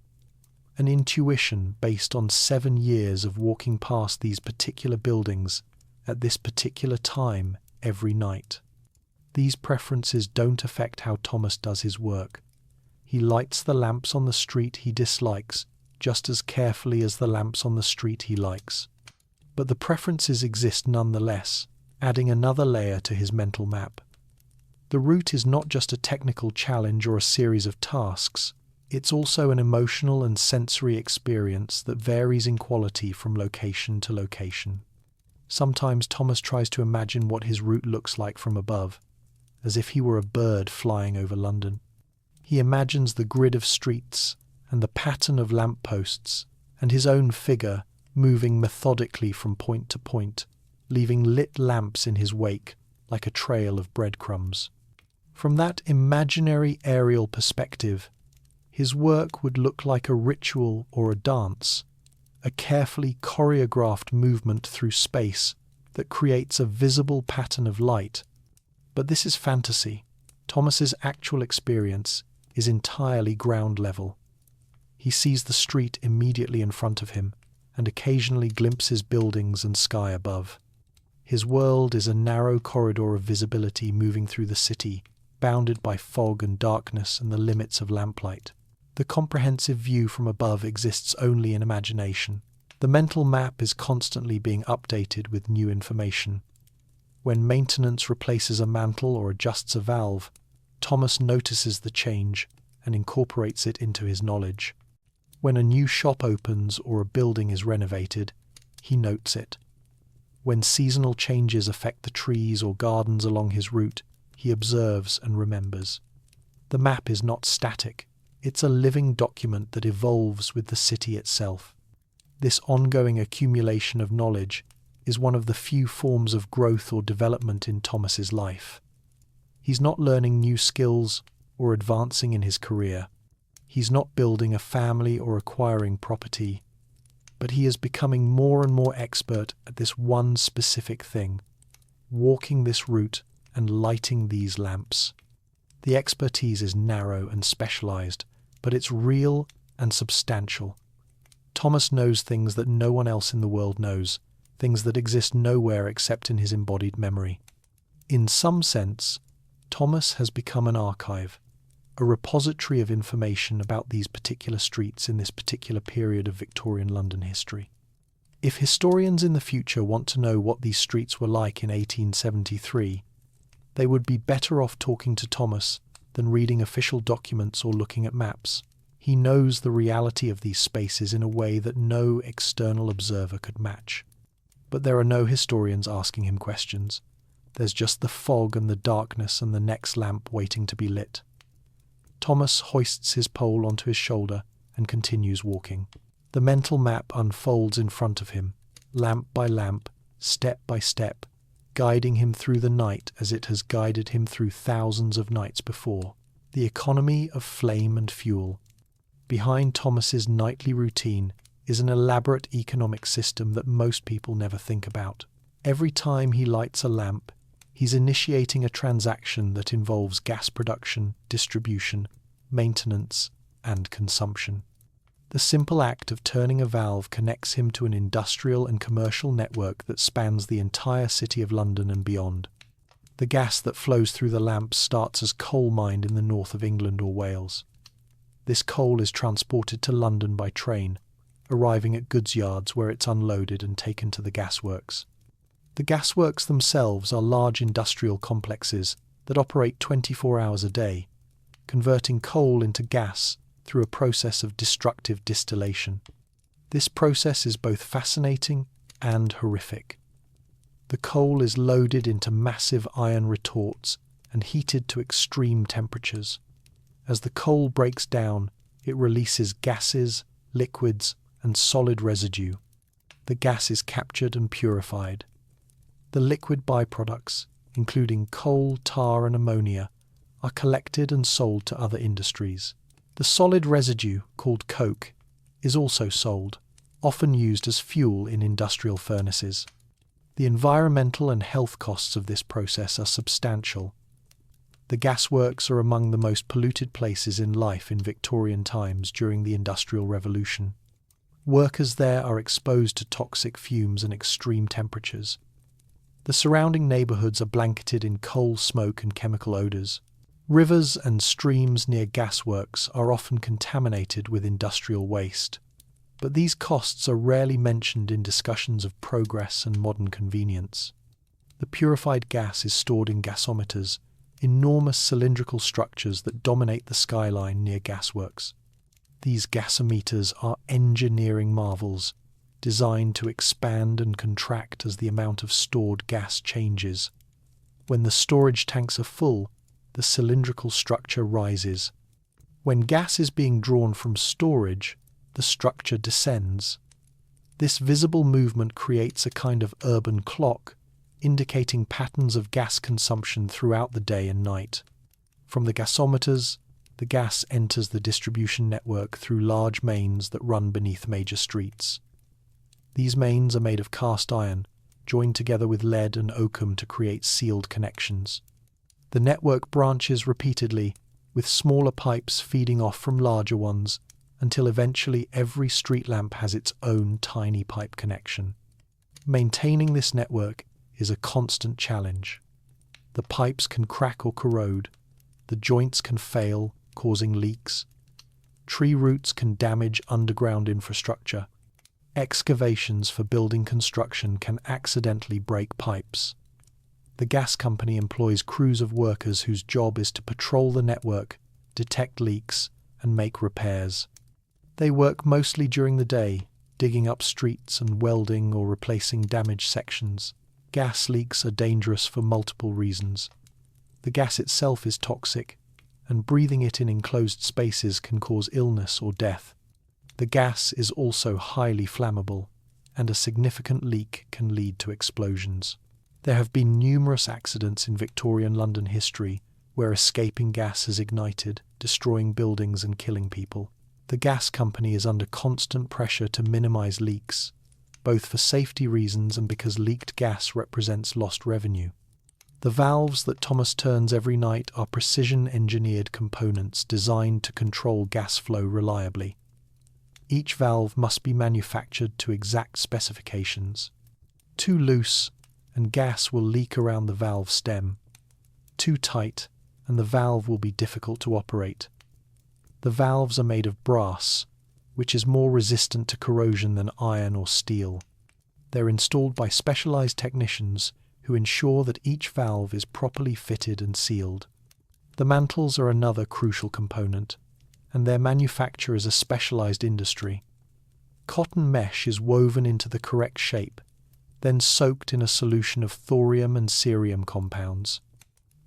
an intuition based on 7 years of walking past these particular buildings at this particular time every night. These preferences don't affect how Thomas does his work. He lights the lamps on the street he dislikes just as carefully as the lamps on the street he likes. But the preferences exist nonetheless, adding another layer to his mental map. The route is not just a technical challenge or a series of tasks, it's also an emotional and sensory experience that varies in quality from location to location. Sometimes Thomas tries to imagine what his route looks like from above, as if he were a bird flying over London. He imagines the grid of streets and the pattern of lampposts and his own figure moving methodically from point to point, leaving lit lamps in his wake like a trail of breadcrumbs. From that imaginary aerial perspective, his work would look like a ritual or a dance, a carefully choreographed movement through space that creates a visible pattern of light. But this is fantasy. Thomas's actual experience is entirely ground level. He sees the street immediately in front of him and occasionally glimpses buildings and sky above. His world is a narrow corridor of visibility moving through the city, bounded by fog and darkness and the limits of lamplight. The comprehensive view from above exists only in imagination. The mental map is constantly being updated with new information. When maintenance replaces a mantle or adjusts a valve, Thomas notices the change and incorporates it into his knowledge. When a new shop opens or a building is renovated, he notes it. When seasonal changes affect the trees or gardens along his route, he observes and remembers. The map is not static. It's a living document that evolves with the city itself. This ongoing accumulation of knowledge is one of the few forms of growth or development in Thomas's life. He's not learning new skills or advancing in his career. He's not building a family or acquiring property, but he is becoming more and more expert at this one specific thing, walking this route and lighting these lamps. The expertise is narrow and specialized, but it's real and substantial. Thomas knows things that no one else in the world knows, things that exist nowhere except in his embodied memory. In some sense, Thomas has become an archive, a repository of information about these particular streets in this particular period of Victorian London history. If historians in the future want to know what these streets were like in 1873, they would be better off talking to Thomas than reading official documents or looking at maps. He knows the reality of these spaces in a way that no external observer could match. But there are no historians asking him questions. There's just the fog and the darkness and the next lamp waiting to be lit. Thomas hoists his pole onto his shoulder and continues walking. The mental map unfolds in front of him, lamp by lamp, step by step, guiding him through the night as it has guided him through thousands of nights before. The economy of flame and fuel. Behind Thomas's nightly routine is an elaborate economic system that most people never think about. Every time he lights a lamp, he's initiating a transaction that involves gas production, distribution, maintenance, and consumption. The simple act of turning a valve connects him to an industrial and commercial network that spans the entire city of London and beyond. The gas that flows through the lamps starts as coal mined in the north of England or Wales. This coal is transported to London by train, arriving at goods yards where it's unloaded and taken to the gasworks. The gasworks themselves are large industrial complexes that operate 24 hours a day, converting coal into gas through a process of destructive distillation. This process is both fascinating and horrific. The coal is loaded into massive iron retorts and heated to extreme temperatures. As the coal breaks down, it releases gases, liquids, and solid residue. The gas is captured and purified. The liquid byproducts, including coal, tar, and ammonia, are collected and sold to other industries. The solid residue, called coke, is also sold, often used as fuel in industrial furnaces. The environmental and health costs of this process are substantial. The gasworks are among the most polluted places in life in Victorian times during the Industrial Revolution. Workers there are exposed to toxic fumes and extreme temperatures. The surrounding neighbourhoods are blanketed in coal smoke and chemical odours. Rivers and streams near gasworks are often contaminated with industrial waste. But these costs are rarely mentioned in discussions of progress and modern convenience. The purified gas is stored in gasometers, enormous cylindrical structures that dominate the skyline near gasworks. These gasometers are engineering marvels, designed to expand and contract as the amount of stored gas changes. When the storage tanks are full, the cylindrical structure rises. When gas is being drawn from storage, the structure descends. This visible movement creates a kind of urban clock, indicating patterns of gas consumption throughout the day and night. From the gasometers, the gas enters the distribution network through large mains that run beneath major streets. These mains are made of cast iron, joined together with lead and oakum to create sealed connections. The network branches repeatedly, with smaller pipes feeding off from larger ones, until eventually every street lamp has its own tiny pipe connection. Maintaining this network is a constant challenge. The pipes can crack or corrode, the joints can fail, causing leaks. Tree roots can damage underground infrastructure. Excavations for building construction can accidentally break pipes. The gas company employs crews of workers whose job is to patrol the network, detect leaks, and make repairs. They work mostly during the day, digging up streets and welding or replacing damaged sections. Gas leaks are dangerous for multiple reasons. The gas itself is toxic, and breathing it in enclosed spaces can cause illness or death. The gas is also highly flammable, and a significant leak can lead to explosions. There have been numerous accidents in Victorian London history where escaping gas has ignited, destroying buildings and killing people. The gas company is under constant pressure to minimise leaks, both for safety reasons and because leaked gas represents lost revenue. The valves that Thomas turns every night are precision-engineered components designed to control gas flow reliably. Each valve must be manufactured to exact specifications. Too loose, and gas will leak around the valve stem. Too tight, and the valve will be difficult to operate. The valves are made of brass, which is more resistant to corrosion than iron or steel. They're installed by specialized technicians who ensure that each valve is properly fitted and sealed. The mantles are another crucial component, and their manufacture is a specialized industry. Cotton mesh is woven into the correct shape, then soaked in a solution of thorium and cerium compounds.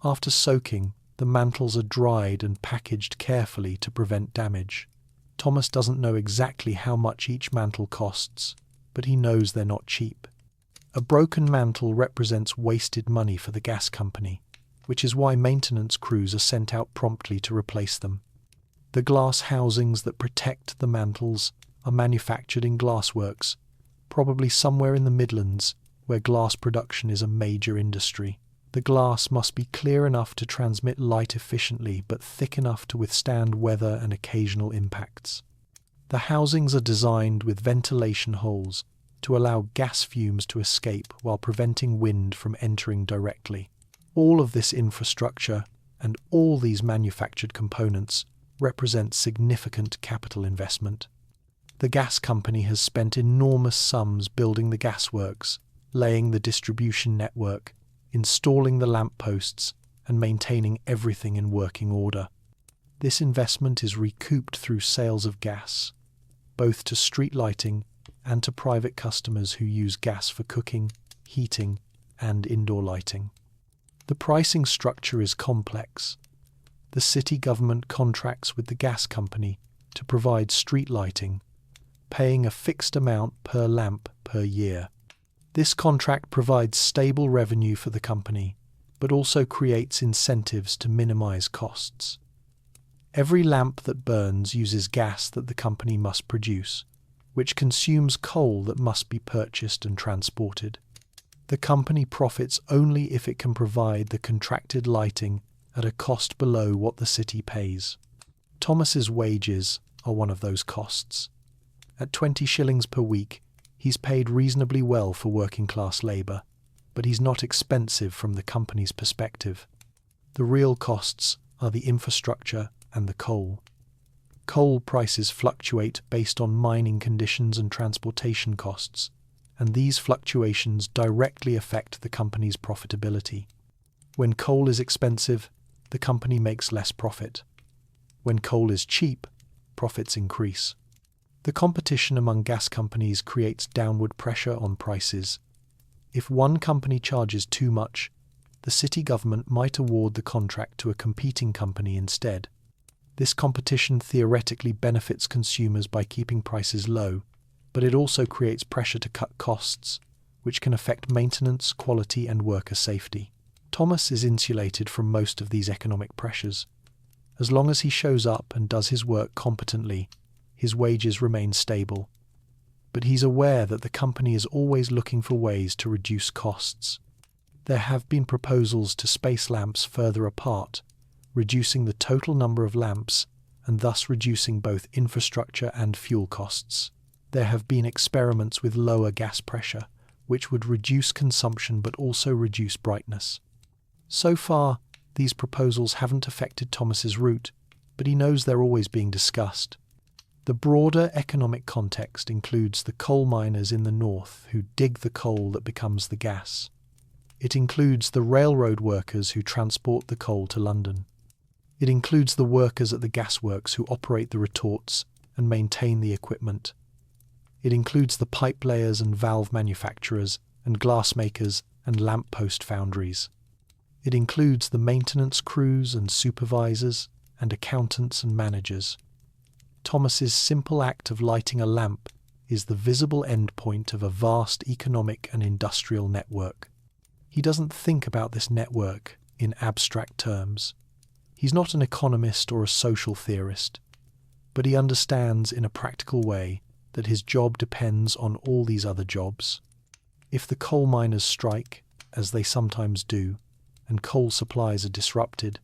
After soaking, the mantles are dried and packaged carefully to prevent damage. Thomas doesn't know exactly how much each mantle costs, but he knows they're not cheap. A broken mantle represents wasted money for the gas company, which is why maintenance crews are sent out promptly to replace them. The glass housings that protect the mantles are manufactured in glassworks, probably somewhere in the Midlands, where glass production is a major industry. The glass must be clear enough to transmit light efficiently, but thick enough to withstand weather and occasional impacts. The housings are designed with ventilation holes to allow gas fumes to escape while preventing wind from entering directly. All of this infrastructure and all these manufactured components represent significant capital investment. The gas company has spent enormous sums building the gasworks, laying the distribution network, installing the lampposts, and maintaining everything in working order. This investment is recouped through sales of gas, both to street lighting and to private customers who use gas for cooking, heating, and indoor lighting. The pricing structure is complex. The city government contracts with the gas company to provide street lighting, paying a fixed amount per lamp per year. This contract provides stable revenue for the company, but also creates incentives to minimize costs. Every lamp that burns uses gas that the company must produce, which consumes coal that must be purchased and transported. The company profits only if it can provide the contracted lighting at a cost below what the city pays. Thomas's wages are one of those costs. At 20 shillings per week, he's paid reasonably well for working-class labour, but he's not expensive from the company's perspective. The real costs are the infrastructure and the coal. Coal prices fluctuate based on mining conditions and transportation costs, and these fluctuations directly affect the company's profitability. When coal is expensive, the company makes less profit. When coal is cheap, profits increase. The competition among gas companies creates downward pressure on prices. If one company charges too much, the city government might award the contract to a competing company instead. This competition theoretically benefits consumers by keeping prices low, but it also creates pressure to cut costs, which can affect maintenance, quality, and worker safety. Thomas is insulated from most of these economic pressures. As long as he shows up and does his work competently, his wages remain stable. But he's aware that the company is always looking for ways to reduce costs. There have been proposals to space lamps further apart, reducing the total number of lamps and thus reducing both infrastructure and fuel costs. There have been experiments with lower gas pressure, which would reduce consumption but also reduce brightness. So far, these proposals haven't affected Thomas's route, but he knows they're always being discussed. The broader economic context includes the coal miners in the north who dig the coal that becomes the gas. It includes the railroad workers who transport the coal to London. It includes the workers at the gasworks who operate the retorts and maintain the equipment. It includes the pipe layers and valve manufacturers and glassmakers and lamppost foundries. It includes the maintenance crews and supervisors and accountants and managers. Thomas's simple act of lighting a lamp is the visible endpoint of a vast economic and industrial network. He doesn't think about this network in abstract terms. He's not an economist or a social theorist, but he understands in a practical way that his job depends on all these other jobs. If the coal miners strike, as they sometimes do, and coal supplies are disrupted,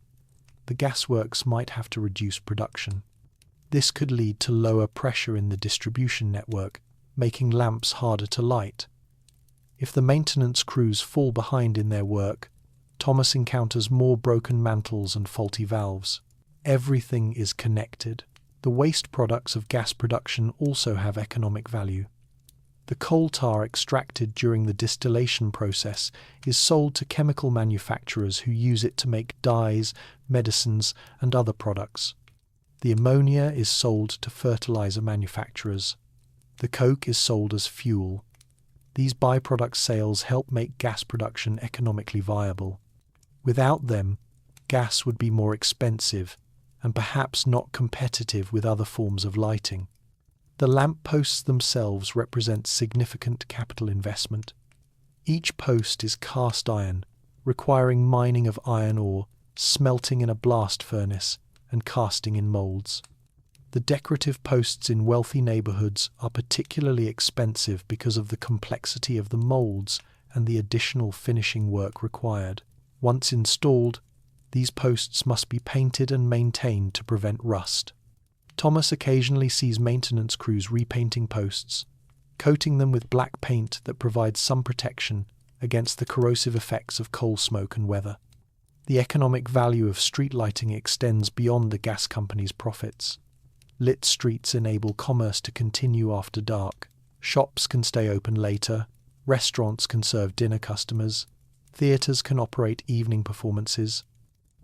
the gasworks might have to reduce production. This could lead to lower pressure in the distribution network, making lamps harder to light. If the maintenance crews fall behind in their work, Thomas encounters more broken mantles and faulty valves. Everything is connected. The waste products of gas production also have economic value. The coal tar extracted during the distillation process is sold to chemical manufacturers who use it to make dyes, medicines, and other products. The ammonia is sold to fertilizer manufacturers. The coke is sold as fuel. These byproduct sales help make gas production economically viable. Without them, gas would be more expensive and perhaps not competitive with other forms of lighting. The lampposts themselves represent significant capital investment. Each post is cast iron, requiring mining of iron ore, smelting in a blast furnace, and casting in moulds. The decorative posts in wealthy neighbourhoods are particularly expensive because of the complexity of the moulds and the additional finishing work required. Once installed, these posts must be painted and maintained to prevent rust. Thomas occasionally sees maintenance crews repainting posts, coating them with black paint that provides some protection against the corrosive effects of coal smoke and weather. The economic value of street lighting extends beyond the gas company's profits. Lit streets enable commerce to continue after dark. Shops can stay open later. Restaurants can serve dinner customers. Theatres can operate evening performances.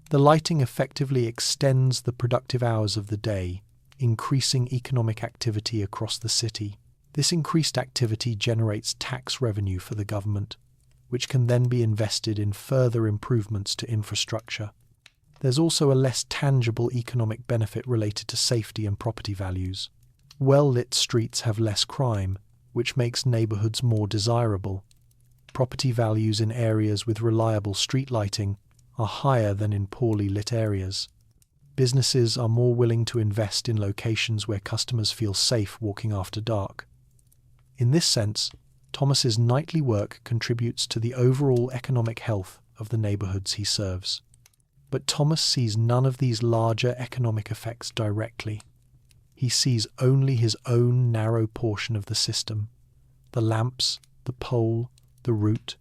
The lighting effectively extends the productive hours of the day, increasing economic activity across the city. This increased activity generates tax revenue for the government, which can then be invested in further improvements to infrastructure. There's also a less tangible economic benefit related to safety and property values. Well-lit streets have less crime, which makes neighbourhoods more desirable. Property values in areas with reliable street lighting are higher than in poorly lit areas. Businesses are more willing to invest in locations where customers feel safe walking after dark. In this sense, Thomas's nightly work contributes to the overall economic health of the neighbourhoods he serves. But Thomas sees none of these larger economic effects directly. He sees only his own narrow portion of the system: the lamps, the pole, the route.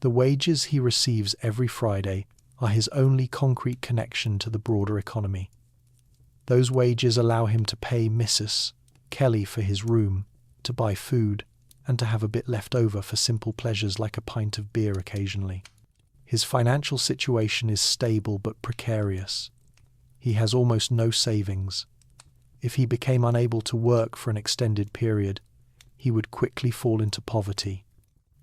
The wages he receives every Friday are his only concrete connection to the broader economy. Those wages allow him to pay Mrs. Kelly for his room, to buy food, and to have a bit left over for simple pleasures like a pint of beer occasionally. His financial situation is stable but precarious. He has almost no savings. If he became unable to work for an extended period, he would quickly fall into poverty.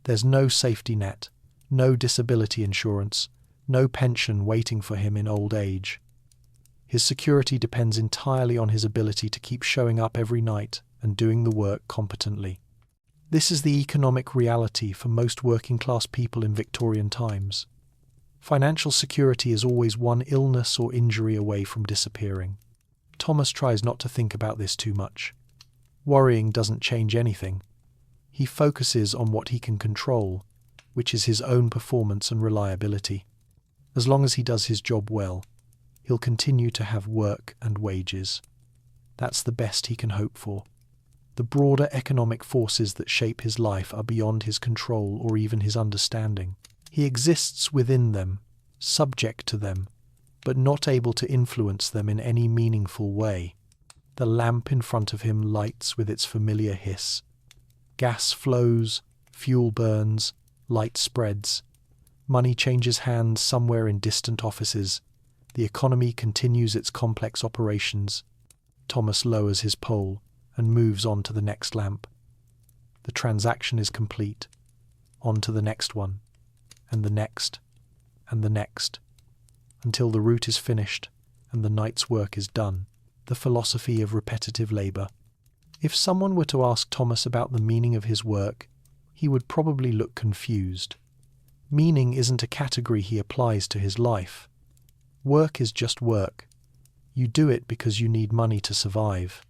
There's no safety net, no disability insurance, no pension waiting for him in old age. His security depends entirely on his ability to keep showing up every night and doing the work competently. This is the economic reality for most working-class people in Victorian times. Financial security is always one illness or injury away from disappearing. Thomas tries not to think about this too much. Worrying doesn't change anything. He focuses on what he can control, which is his own performance and reliability. As long as he does his job well, he'll continue to have work and wages. That's the best he can hope for. The broader economic forces that shape his life are beyond his control or even his understanding. He exists within them, subject to them, but not able to influence them in any meaningful way. The lamp in front of him lights with its familiar hiss. Gas flows, fuel burns, light spreads. Money changes hands somewhere in distant offices. The economy continues its complex operations. Thomas lowers his pole and moves on to the next lamp. The transaction is complete. On to the next one, and the next, and the next, until the route is finished and the night's work is done. The philosophy of repetitive labour. If someone were to ask Thomas about the meaning of his work, he would probably look confused. Meaning isn't a category he applies to his life. Work is just work. You do it because you need money to survive.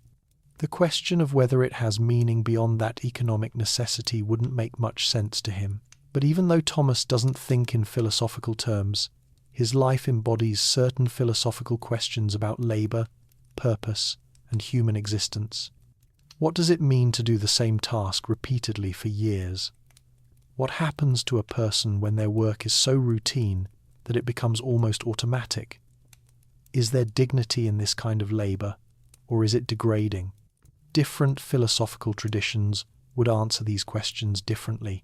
The question of whether it has meaning beyond that economic necessity wouldn't make much sense to him. But even though Thomas doesn't think in philosophical terms, his life embodies certain philosophical questions about labour, purpose, and human existence. What does it mean to do the same task repeatedly for years? What happens to a person when their work is so routine that it becomes almost automatic? Is there dignity in this kind of labour, or is it degrading? Different philosophical traditions would answer these questions differently.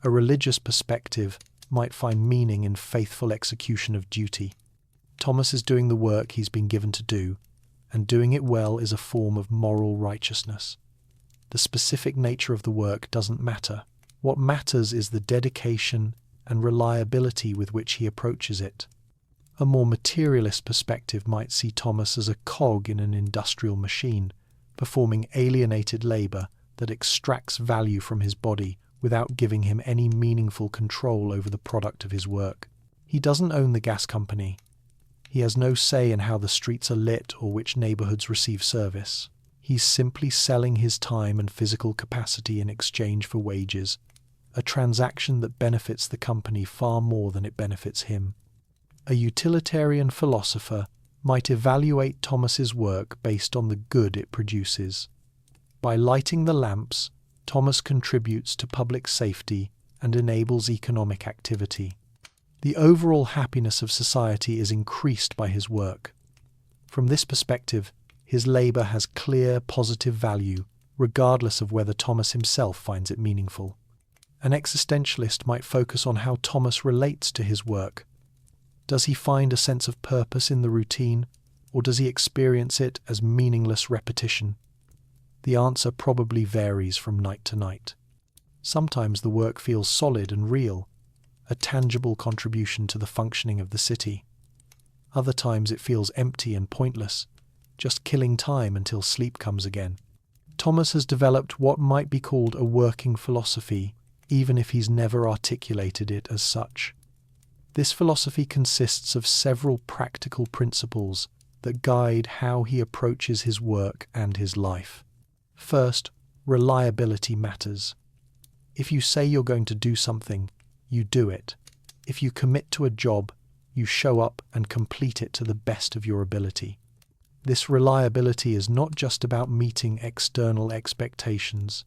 A religious perspective might find meaning in faithful execution of duty. Thomas is doing the work he's been given to do, and doing it well is a form of moral righteousness. The specific nature of the work doesn't matter. What matters is the dedication and reliability with which he approaches it. A more materialist perspective might see Thomas as a cog in an industrial machine, performing alienated labour that extracts value from his body without giving him any meaningful control over the product of his work. He doesn't own the gas company. He has no say in how the streets are lit or which neighbourhoods receive service. He's simply selling his time and physical capacity in exchange for wages, a transaction that benefits the company far more than it benefits him. A utilitarian philosopher might evaluate Thomas's work based on the good it produces. By lighting the lamps, Thomas contributes to public safety and enables economic activity. The overall happiness of society is increased by his work. From this perspective, his labour has clear positive value, regardless of whether Thomas himself finds it meaningful. An existentialist might focus on how Thomas relates to his work. Does he find a sense of purpose in the routine, or does he experience it as meaningless repetition? The answer probably varies from night to night. Sometimes the work feels solid and real, a tangible contribution to the functioning of the city. Other times it feels empty and pointless, just killing time until sleep comes again. Thomas has developed what might be called a working philosophy, even if he's never articulated it as such. This philosophy consists of several practical principles that guide how he approaches his work and his life. First, reliability matters. If you say you're going to do something, you do it. If you commit to a job, you show up and complete it to the best of your ability. This reliability is not just about meeting external expectations.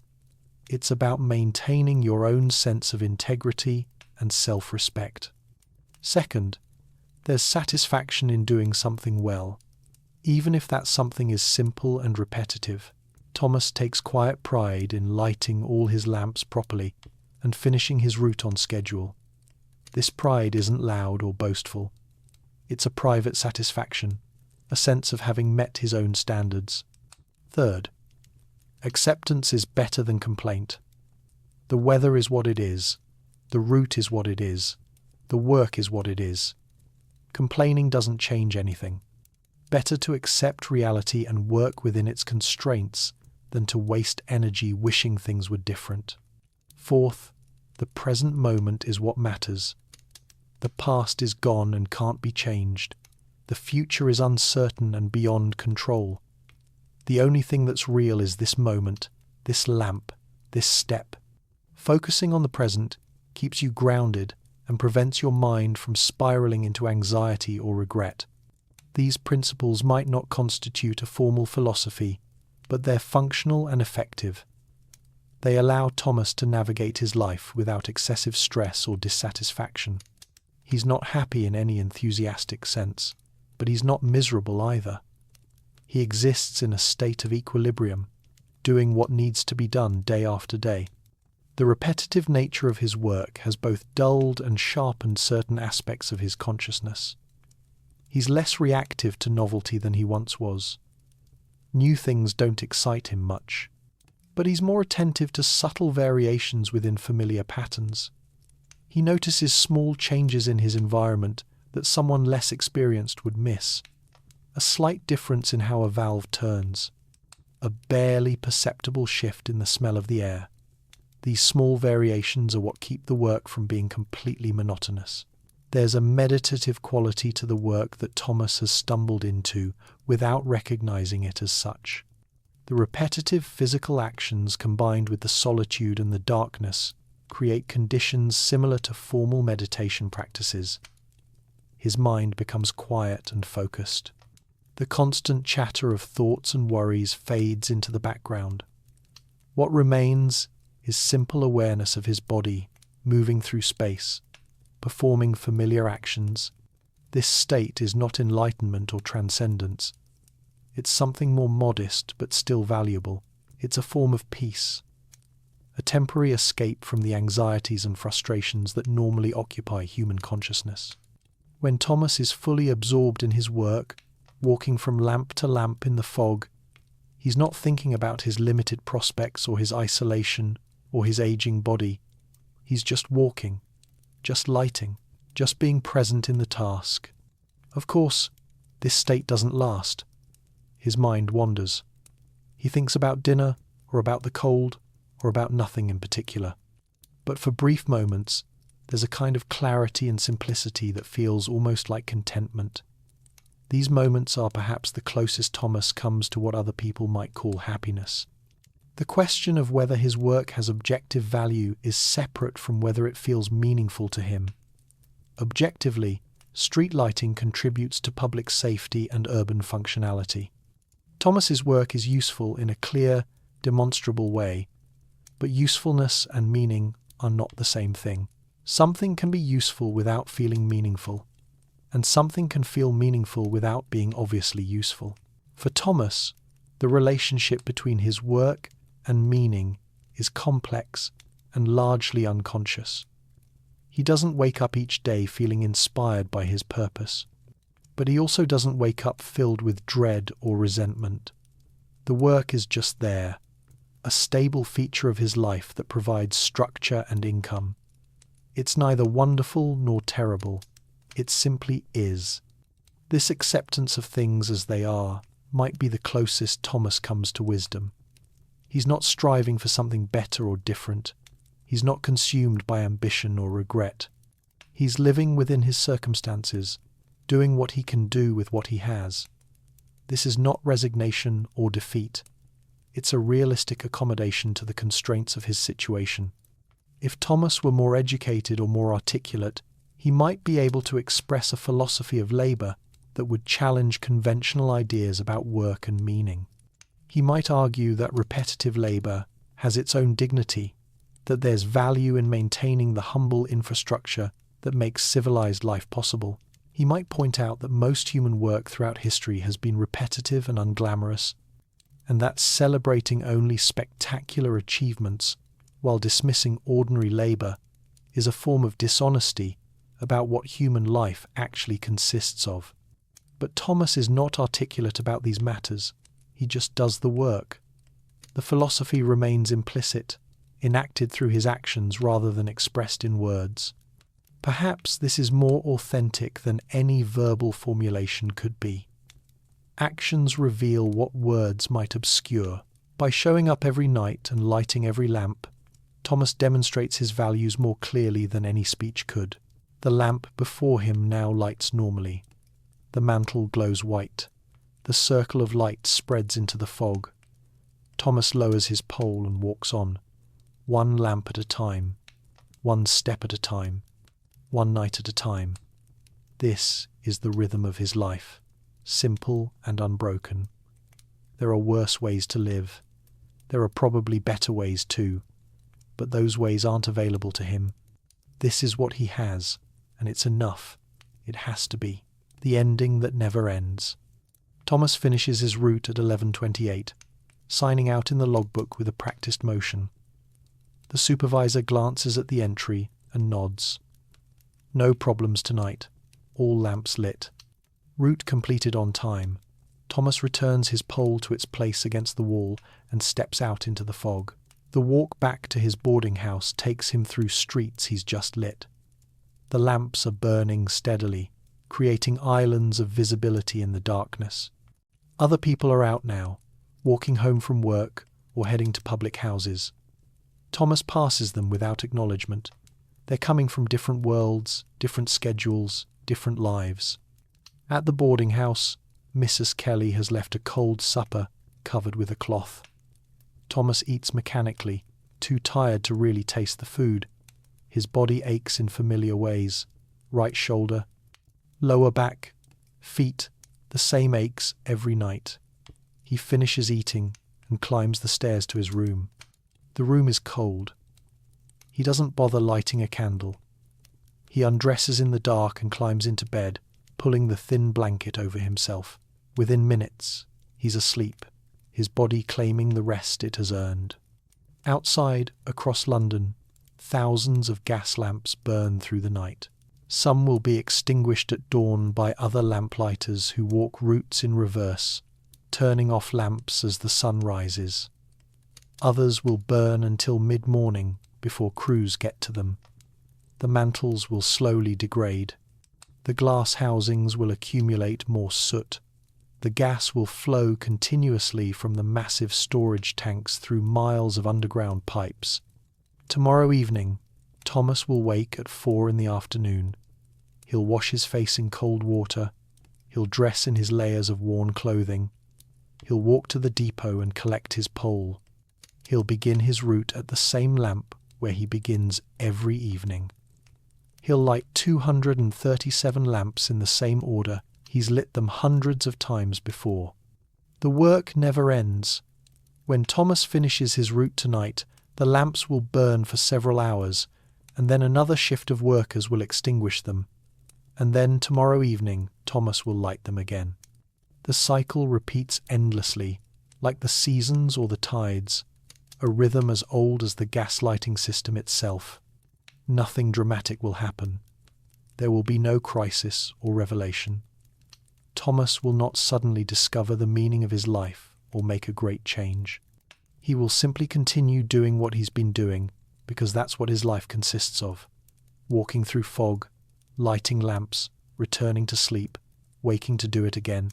It's about maintaining your own sense of integrity and self-respect. Second, there's satisfaction in doing something well, even if that something is simple and repetitive. Thomas takes quiet pride in lighting all his lamps properly and finishing his route on schedule. This pride isn't loud or boastful. It's a private satisfaction, a sense of having met his own standards. Third, acceptance is better than complaint. The weather is what it is. The route is what it is. The work is what it is. Complaining doesn't change anything. Better to accept reality and work within its constraints than to waste energy wishing things were different. Fourth, the present moment is what matters. The past is gone and can't be changed. The future is uncertain and beyond control. The only thing that's real is this moment, this lamp, this step. Focusing on the present keeps you grounded and prevents your mind from spiraling into anxiety or regret. These principles might not constitute a formal philosophy, but they're functional and effective. They allow Thomas to navigate his life without excessive stress or dissatisfaction. He's not happy in any enthusiastic sense, but he's not miserable either. He exists in a state of equilibrium, doing what needs to be done day after day. The repetitive nature of his work has both dulled and sharpened certain aspects of his consciousness. He's less reactive to novelty than he once was. New things don't excite him much, but he's more attentive to subtle variations within familiar patterns. He notices small changes in his environment that someone less experienced would miss. A slight difference in how a valve turns. A barely perceptible shift in the smell of the air. These small variations are what keep the work from being completely monotonous. There's a meditative quality to the work that Thomas has stumbled into without recognizing it as such. The repetitive physical actions combined with the solitude and the darkness create conditions similar to formal meditation practices. His mind becomes quiet and focused. The constant chatter of thoughts and worries fades into the background. What remains is simple awareness of his body moving through space, performing familiar actions. This state is not enlightenment or transcendence. It's something more modest but still valuable. It's a form of peace, a temporary escape from the anxieties and frustrations that normally occupy human consciousness. When Thomas is fully absorbed in his work, walking from lamp to lamp in the fog, he's not thinking about his limited prospects or his isolation or his aging body. He's just walking, just lighting, just being present in the task. Of course, this state doesn't last. His mind wanders. He thinks about dinner, or about the cold, or about nothing in particular. But for brief moments, there's a kind of clarity and simplicity that feels almost like contentment. These moments are perhaps the closest Thomas comes to what other people might call happiness. The question of whether his work has objective value is separate from whether it feels meaningful to him. Objectively, street lighting contributes to public safety and urban functionality. Thomas's work is useful in a clear, demonstrable way, but usefulness and meaning are not the same thing. Something can be useful without feeling meaningful, and something can feel meaningful without being obviously useful. For Thomas, the relationship between his work and meaning is complex and largely unconscious. He doesn't wake up each day feeling inspired by his purpose. But he also doesn't wake up filled with dread or resentment. The work is just there, a stable feature of his life that provides structure and income. It's neither wonderful nor terrible. It simply is. This acceptance of things as they are might be the closest Thomas comes to wisdom. He's not striving for something better or different. He's not consumed by ambition or regret. He's living within his circumstances, doing what he can do with what he has. This is not resignation or defeat. It's a realistic accommodation to the constraints of his situation. If Thomas were more educated or more articulate, he might be able to express a philosophy of labour that would challenge conventional ideas about work and meaning. He might argue that repetitive labour has its own dignity, that there's value in maintaining the humble infrastructure that makes civilized life possible. He might point out that most human work throughout history has been repetitive and unglamorous, and that celebrating only spectacular achievements while dismissing ordinary labour is a form of dishonesty about what human life actually consists of. But Thomas is not articulate about these matters. He just does the work. The philosophy remains implicit, enacted through his actions rather than expressed in words. Perhaps this is more authentic than any verbal formulation could be. Actions reveal what words might obscure. By showing up every night and lighting every lamp, Thomas demonstrates his values more clearly than any speech could. The lamp before him now lights normally. The mantle glows white. The circle of light spreads into the fog. Thomas lowers his pole and walks on, one lamp at a time, one step at a time, one night at a time. This is the rhythm of his life, simple and unbroken. There are worse ways to live. There are probably better ways too, but those ways aren't available to him. This is what he has, and it's enough. It has to be. The ending that never ends. Thomas finishes his route at 11:28, signing out in the logbook with a practiced motion. The supervisor glances at the entry and nods. No problems tonight. All lamps lit. Route completed on time. Thomas returns his pole to its place against the wall and steps out into the fog. The walk back to his boarding house takes him through streets he's just lit. The lamps are burning steadily, creating islands of visibility in the darkness. Other people are out now, walking home from work or heading to public houses. Thomas passes them without acknowledgement. They're coming from different worlds, different schedules, different lives. At the boarding house, Mrs. Kelly has left a cold supper covered with a cloth. Thomas eats mechanically, too tired to really taste the food. His body aches in familiar ways. Right shoulder, lower back, feet, the same aches every night. He finishes eating and climbs the stairs to his room. The room is cold. He doesn't bother lighting a candle. He undresses in the dark and climbs into bed, pulling the thin blanket over himself. Within minutes, he's asleep, his body claiming the rest it has earned. Outside, across London, thousands of gas lamps burn through the night. Some will be extinguished at dawn by other lamplighters who walk routes in reverse, turning off lamps as the sun rises. Others will burn until mid-morning before crews get to them. The mantles will slowly degrade. The glass housings will accumulate more soot. The gas will flow continuously from the massive storage tanks through miles of underground pipes. Tomorrow evening, Thomas will wake at 4 in the afternoon. He'll wash his face in cold water. He'll dress in his layers of worn clothing. He'll walk to the depot and collect his pole. He'll begin his route at the same lamp where he begins every evening. He'll light 237 lamps in the same order. He's lit them hundreds of times before. The work never ends. When Thomas finishes his route tonight, the lamps will burn for several hours, and then another shift of workers will extinguish them. And then tomorrow evening, Thomas will light them again. The cycle repeats endlessly, like the seasons or the tides, a rhythm as old as the gas lighting system itself. Nothing dramatic will happen. There will be no crisis or revelation. Thomas will not suddenly discover the meaning of his life or make a great change. He will simply continue doing what he's been doing because that's what his life consists of. Walking through fog, lighting lamps, returning to sleep, waking to do it again.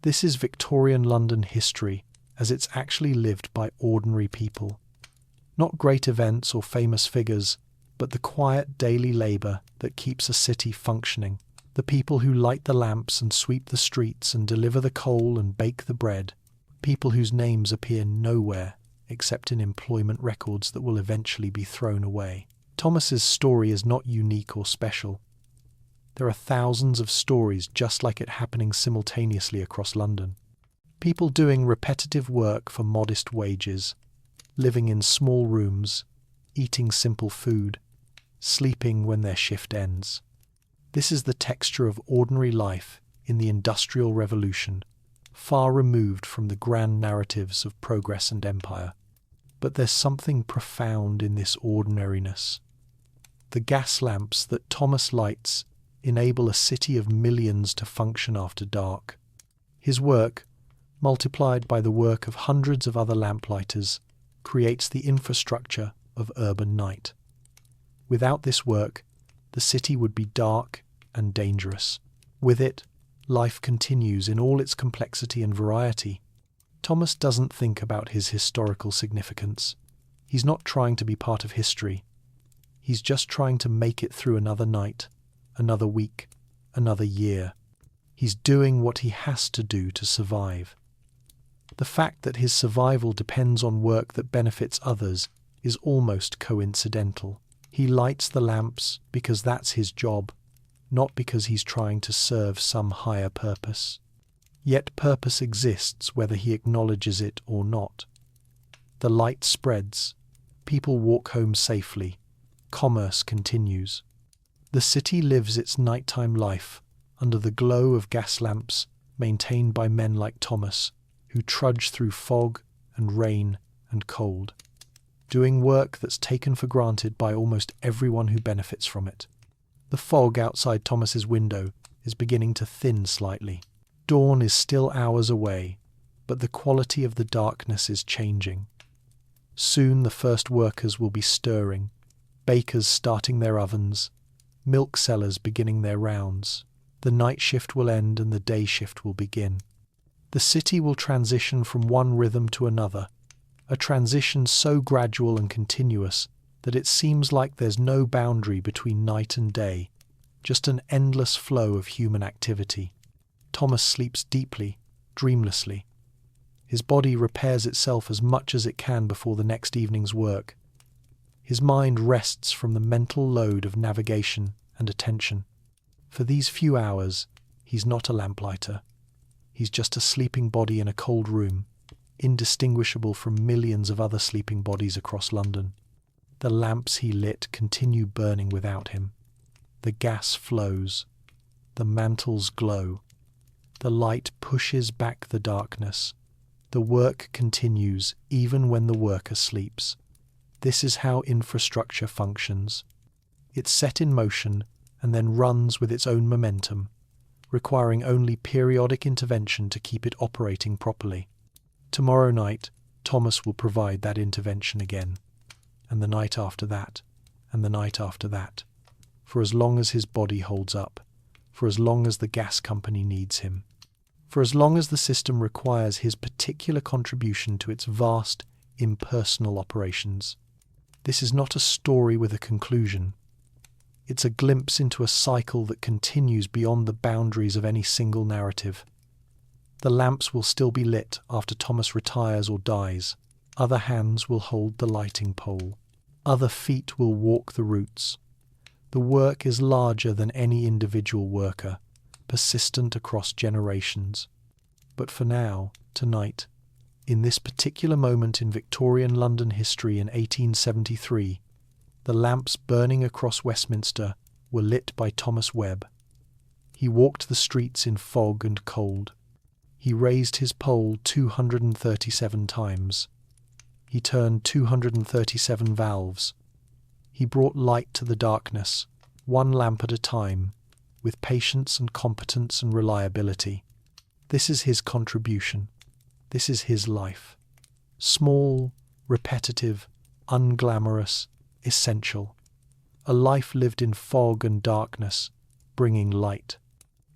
This is Victorian London history as it's actually lived by ordinary people. Not great events or famous figures, but the quiet daily labour that keeps a city functioning. The people who light the lamps and sweep the streets and deliver the coal and bake the bread. People whose names appear nowhere except in employment records that will eventually be thrown away. Thomas's story is not unique or special. There are thousands of stories just like it happening simultaneously across London. People doing repetitive work for modest wages, living in small rooms, eating simple food, sleeping when their shift ends. This is the texture of ordinary life in the Industrial Revolution, far removed from the grand narratives of progress and empire. But there's something profound in this ordinariness. The gas lamps that Thomas lights enable a city of millions to function after dark. His work, multiplied by the work of hundreds of other lamplighters, creates the infrastructure of urban night. Without this work, the city would be dark and dangerous. With it, life continues in all its complexity and variety. Thomas doesn't think about his historical significance. He's not trying to be part of history. He's just trying to make it through another night, another week, another year. He's doing what he has to do to survive. The fact that his survival depends on work that benefits others is almost coincidental. He lights the lamps because that's his job, not because he's trying to serve some higher purpose. Yet purpose exists whether he acknowledges it or not. The light spreads, people walk home safely, commerce continues. The city lives its nighttime life under the glow of gas lamps maintained by men like Thomas, who trudge through fog and rain and cold, doing work that's taken for granted by almost everyone who benefits from it. The fog outside Thomas's window is beginning to thin slightly. Dawn is still hours away, but the quality of the darkness is changing. Soon the first workers will be stirring, bakers starting their ovens, milk sellers beginning their rounds. The night shift will end and the day shift will begin. The city will transition from one rhythm to another, a transition so gradual and continuous that it seems like there's no boundary between night and day, just an endless flow of human activity. Thomas sleeps deeply, dreamlessly. His body repairs itself as much as it can before the next evening's work. His mind rests from the mental load of navigation and attention. For these few hours, he's not a lamplighter. He's just a sleeping body in a cold room, indistinguishable from millions of other sleeping bodies across London. The lamps he lit continue burning without him. The gas flows. The mantles glow. The light pushes back the darkness. The work continues even when the worker sleeps. This is how infrastructure functions. It's set in motion and then runs with its own momentum, requiring only periodic intervention to keep it operating properly. Tomorrow night, Thomas will provide that intervention again, and the night after that, and the night after that, for as long as his body holds up, for as long as the gas company needs him, for as long as the system requires his particular contribution to its vast, impersonal operations. This is not a story with a conclusion. It's a glimpse into a cycle that continues beyond the boundaries of any single narrative. The lamps will still be lit after Thomas retires or dies. Other hands will hold the lighting pole. Other feet will walk the routes. The work is larger than any individual worker, persistent across generations. But for now, tonight, in this particular moment in Victorian London history in 1873, the lamps burning across Westminster were lit by Thomas Webb. He walked the streets in fog and cold. He raised his pole 237 times. He turned 237 valves. He brought light to the darkness, one lamp at a time, with patience and competence and reliability. This is his contribution. This is his life. Small, repetitive, unglamorous, essential. A life lived in fog and darkness, bringing light.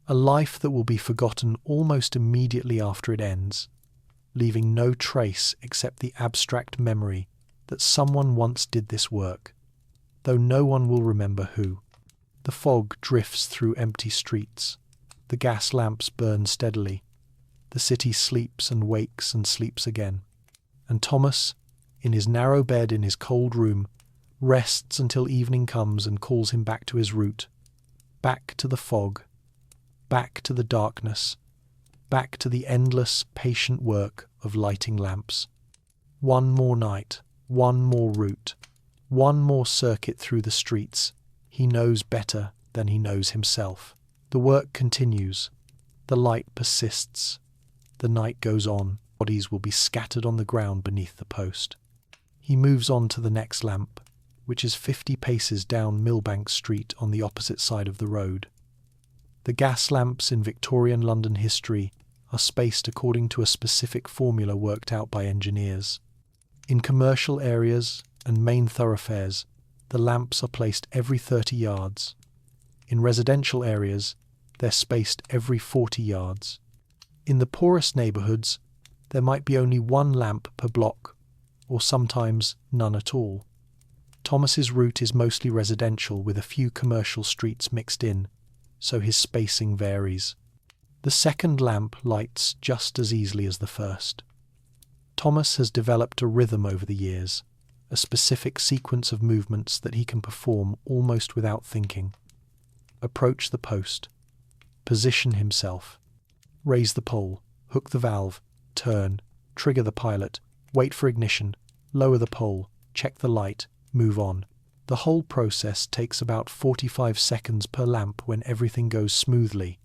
A life that will be forgotten almost immediately after it ends, leaving no trace except the abstract memory that someone once did this work, though no one will remember who. The fog drifts through empty streets. The gas lamps burn steadily. The city sleeps and wakes and sleeps again. And Thomas, in his narrow bed in his cold room, rests until evening comes and calls him back to his route, back to the fog, back to the darkness, back to the endless, patient work of lighting lamps. One more night, one more route, one more circuit through the streets. He knows better than he knows himself. The work continues. The light persists. The night goes on. Bodies will be scattered on the ground beneath the post. He moves on to the next lamp, which is 50 paces down Millbank Street on the opposite side of the road. The gas lamps in Victorian London history are spaced according to a specific formula worked out by engineers. In commercial areas and main thoroughfares, the lamps are placed every 30 yards. In residential areas, they're spaced every 40 yards. In the poorest neighbourhoods, there might be only one lamp per block, or sometimes none at all. Thomas's route is mostly residential with a few commercial streets mixed in, so his spacing varies. The second lamp lights just as easily as the first. Thomas has developed a rhythm over the years, a specific sequence of movements that he can perform almost without thinking. Approach the post. Position himself. Raise the pole. Hook the valve. Turn. Trigger the pilot. Wait for ignition. Lower the pole. Check the light. Move on. The whole process takes about 45 seconds per lamp when everything goes smoothly.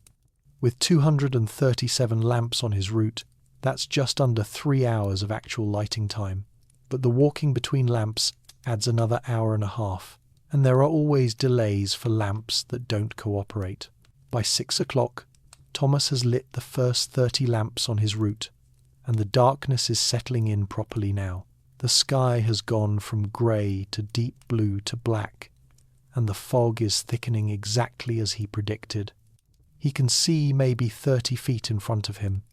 With 237 lamps on his route, that's just under 3 hours of actual lighting time. But the walking between lamps adds another hour and a half, and there are always delays for lamps that don't cooperate. By 6 o'clock, Thomas has lit the first 30 lamps on his route, and the darkness is settling in properly now. The sky has gone from grey to deep blue to black, and the fog is thickening exactly as he predicted. He can see maybe 30 feet in front of him,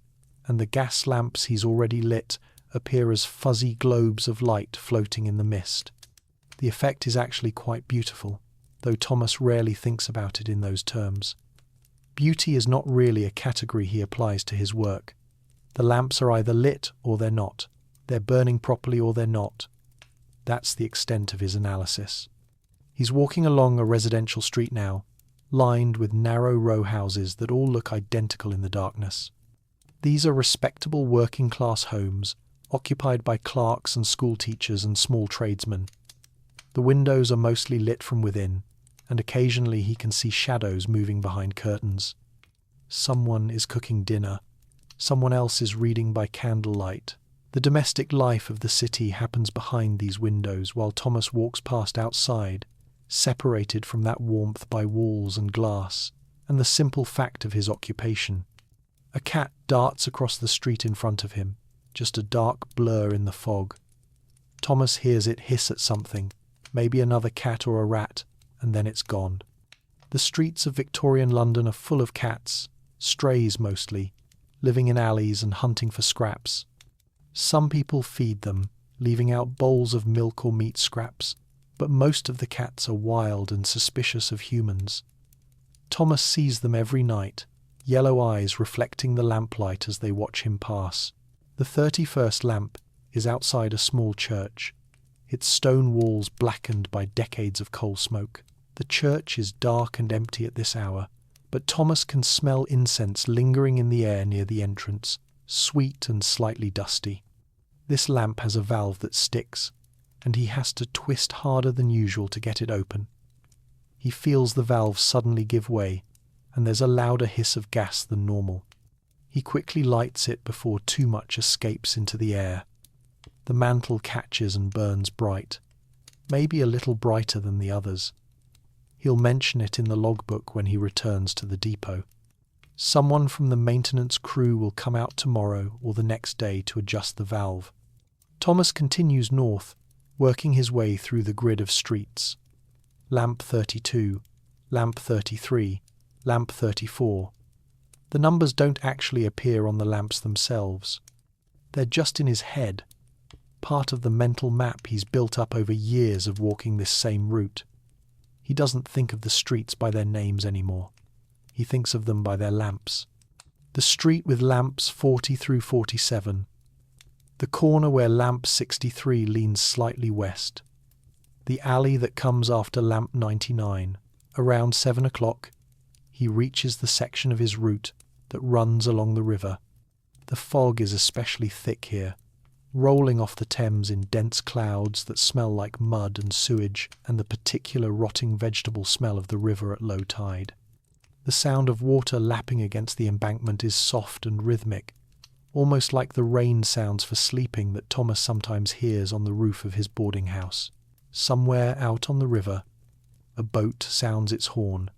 and the gas lamps he's already lit appear as fuzzy globes of light floating in the mist. The effect is actually quite beautiful, though Thomas rarely thinks about it in those terms. Beauty is not really a category he applies to his work. The lamps are either lit or they're not. They're burning properly or they're not. That's the extent of his analysis. He's walking along a residential street now, lined with narrow row houses that all look identical in the darkness. These are respectable working-class homes, occupied by clerks and school teachers and small tradesmen. The windows are mostly lit from within, and occasionally he can see shadows moving behind curtains. Someone is cooking dinner. Someone else is reading by candlelight. The domestic life of the city happens behind these windows while Thomas walks past outside, separated from that warmth by walls and glass, and the simple fact of his occupation. A cat darts across the street in front of him, just a dark blur in the fog. Thomas hears it hiss at something, maybe another cat or a rat, and then it's gone. The streets of Victorian London are full of cats, strays mostly, living in alleys and hunting for scraps. Some people feed them, leaving out bowls of milk or meat scraps, but most of the cats are wild and suspicious of humans. Thomas sees them every night, yellow eyes reflecting the lamplight as they watch him pass. The 31st lamp is outside a small church, its stone walls blackened by decades of coal smoke. The church is dark and empty at this hour, but Thomas can smell incense lingering in the air near the entrance, sweet and slightly dusty. This lamp has a valve that sticks, and he has to twist harder than usual to get it open. He feels the valve suddenly give way, and there's a louder hiss of gas than normal. He quickly lights it before too much escapes into the air. The mantle catches and burns bright. maybe a little brighter than the others. He'll mention it in the logbook when he returns to the depot. Someone from the maintenance crew will come out tomorrow or the next day to adjust the valve. Thomas continues north, working his way through the grid of streets. Lamp 32, lamp 33, lamp 34. The numbers don't actually appear on the lamps themselves. They're just in his head, part of the mental map he's built up over years of walking this same route. He doesn't think of the streets by their names anymore. He thinks of them by their lamps. The street with lamps 40 through 47. The corner where lamp 63 leans slightly west. The alley that comes after lamp 99. Around 7 o'clock, he reaches the section of his route that runs along the river. The fog is especially thick here, rolling off the Thames in dense clouds that smell like mud and sewage and the particular rotting vegetable smell of the river at low tide. The sound of water lapping against the embankment is soft and rhythmic, almost like the rain sounds for sleeping that Thomas sometimes hears on the roof of his boarding house. Somewhere out on the river, a boat sounds its horn,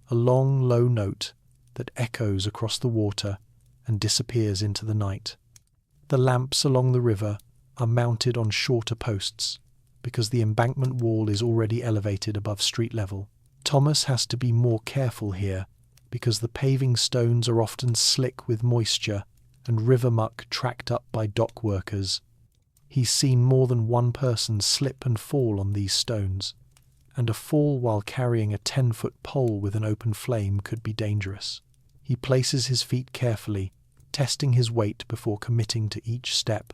a long, low note that echoes across the water and disappears into the night. The lamps along the river are mounted on shorter posts because the embankment wall is already elevated above street level. Thomas has to be more careful here because the paving stones are often slick with moisture and river muck tracked up by dock workers. He's seen more than one person slip and fall on these stones, and a fall while carrying a 10-foot pole with an open flame could be dangerous. He places his feet carefully, testing his weight before committing to each step.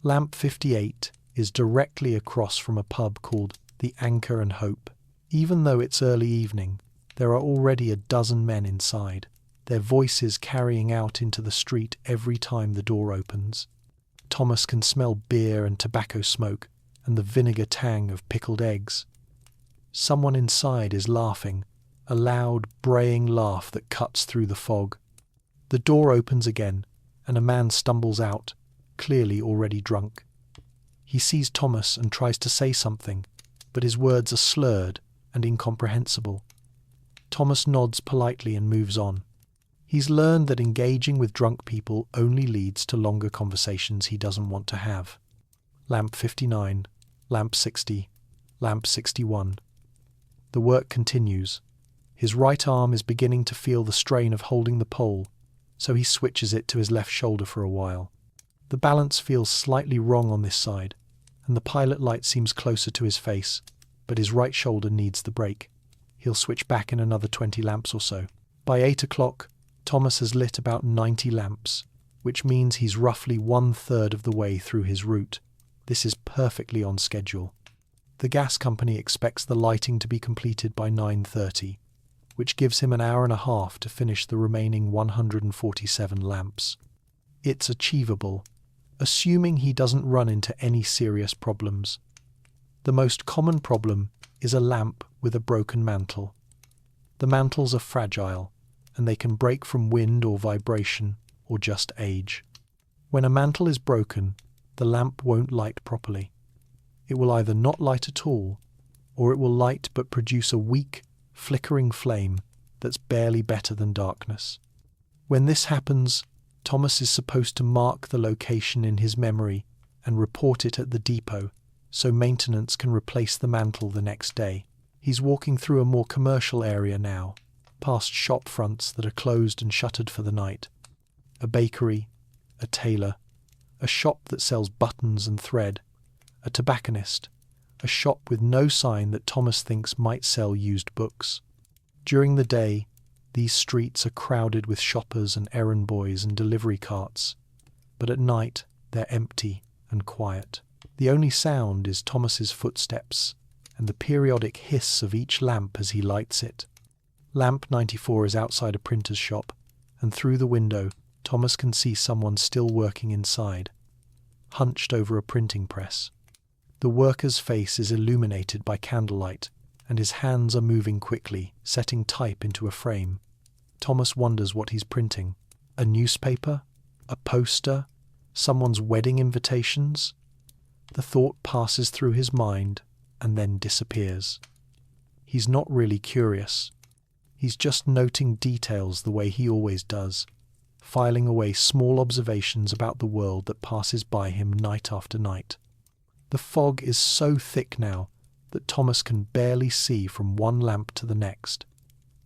Lamp 58 is directly across from a pub called the Anchor and Hope. Even though it's early evening, there are already a dozen men inside, their voices carrying out into the street every time the door opens. Thomas can smell beer and tobacco smoke and the vinegar tang of pickled eggs. Someone inside is laughing, a loud, braying laugh that cuts through the fog. The door opens again, and a man stumbles out, clearly already drunk. He sees Thomas and tries to say something, but his words are slurred and incomprehensible. Thomas nods politely and moves on. He's learned that engaging with drunk people only leads to longer conversations he doesn't want to have. Lamp 59, lamp 60, lamp 61. The work continues. His right arm is beginning to feel the strain of holding the pole, so he switches it to his left shoulder for a while. The balance feels slightly wrong on this side, and the pilot light seems closer to his face, but his right shoulder needs the brake. He'll switch back in another 20 lamps or so. By 8 o'clock, Thomas has lit about 90 lamps, which means he's roughly 1/3 of the way through his route. This is perfectly on schedule. The gas company expects the lighting to be completed by 9:30, which gives him an hour and a half to finish the remaining 147 lamps. It's achievable, assuming he doesn't run into any serious problems. The most common problem is a lamp with a broken mantle. The mantles are fragile, and they can break from wind or vibration, or just age. When a mantle is broken, the lamp won't light properly. It will either not light at all, or it will light but produce a weak, flickering flame that's barely better than darkness. When this happens, Thomas is supposed to mark the location in his memory and report it at the depot so maintenance can replace the mantle the next day. He's walking through a more commercial area now, past shop fronts that are closed and shuttered for the night. A bakery, a tailor, a shop that sells buttons and thread, a tobacconist, a shop with no sign that Thomas thinks might sell used books. During the day, these streets are crowded with shoppers and errand boys and delivery carts, but at night they're empty and quiet. The only sound is Thomas's footsteps and the periodic hiss of each lamp as he lights it. Lamp 94 is outside a printer's shop, and through the window Thomas can see someone still working inside, hunched over a printing press. The worker's face is illuminated by candlelight, and his hands are moving quickly, setting type into a frame. Thomas wonders what he's printing. A newspaper? A poster? Someone's wedding invitations? The thought passes through his mind, and then disappears. He's not really curious. He's just noting details the way he always does, filing away small observations about the world that passes by him night after night. The fog is so thick now that Thomas can barely see from one lamp to the next.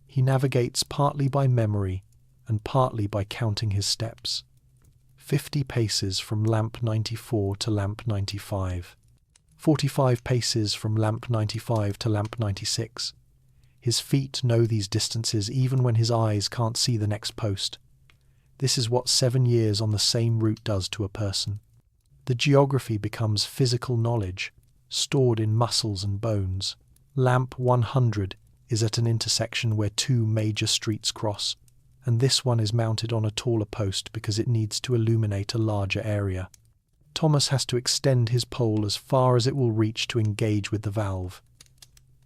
He navigates partly by memory and partly by counting his steps. 50 paces from lamp 94 to lamp 95. 45 paces from lamp 95 to lamp 96. His feet know these distances even when his eyes can't see the next post. This is what 7 years on the same route does to a person. The geography becomes physical knowledge, stored in muscles and bones. Lamp 100 is at an intersection where 2 major streets cross, and this one is mounted on a taller post because it needs to illuminate a larger area. Thomas has to extend his pole as far as it will reach to engage with the valve.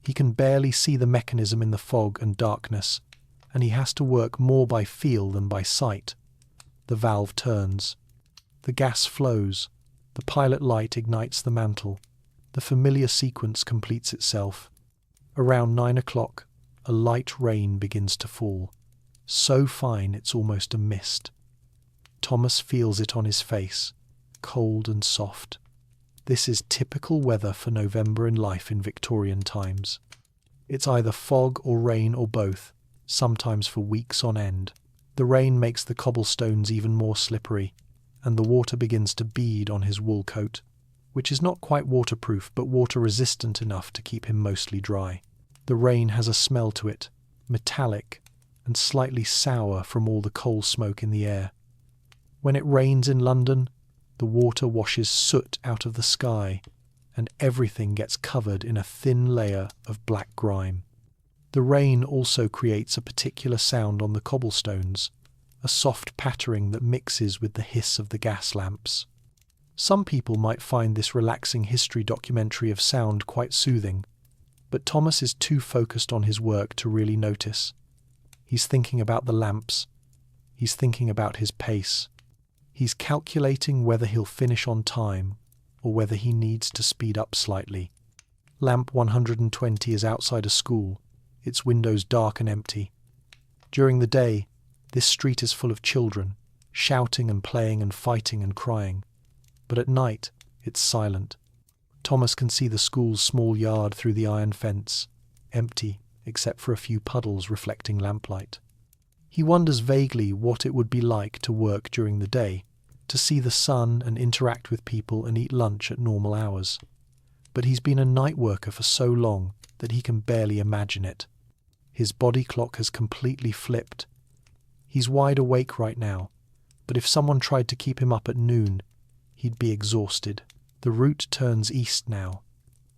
He can barely see the mechanism in the fog and darkness, and he has to work more by feel than by sight. The valve turns. The gas flows. The pilot light ignites the mantle. The familiar sequence completes itself. Around 9 o'clock, a light rain begins to fall. So fine it's almost a mist. Thomas feels it on his face, cold and soft. This is typical weather for November in life in Victorian times. It's either fog or rain or both, sometimes for weeks on end. The rain makes the cobblestones even more slippery, and the water begins to bead on his wool coat, which is not quite waterproof but water-resistant enough to keep him mostly dry. The rain has a smell to it, metallic and slightly sour from all the coal smoke in the air. When it rains in London, the water washes soot out of the sky, and everything gets covered in a thin layer of black grime. The rain also creates a particular sound on the cobblestones, a soft pattering that mixes with the hiss of the gas lamps. Some people might find this relaxing history documentary of sound quite soothing, but Thomas is too focused on his work to really notice. He's thinking about the lamps. He's thinking about his pace. He's calculating whether he'll finish on time or whether he needs to speed up slightly. Lamp 120 is outside a school, its windows dark and empty. During the day, this street is full of children, shouting and playing and fighting and crying. But at night, it's silent. Thomas can see the school's small yard through the iron fence, empty except for a few puddles reflecting lamplight. He wonders vaguely what it would be like to work during the day, to see the sun and interact with people and eat lunch at normal hours. But he's been a night worker for so long that he can barely imagine it. His body clock has completely flipped. He's wide awake right now, but if someone tried to keep him up at noon, he'd be exhausted. The route turns east now,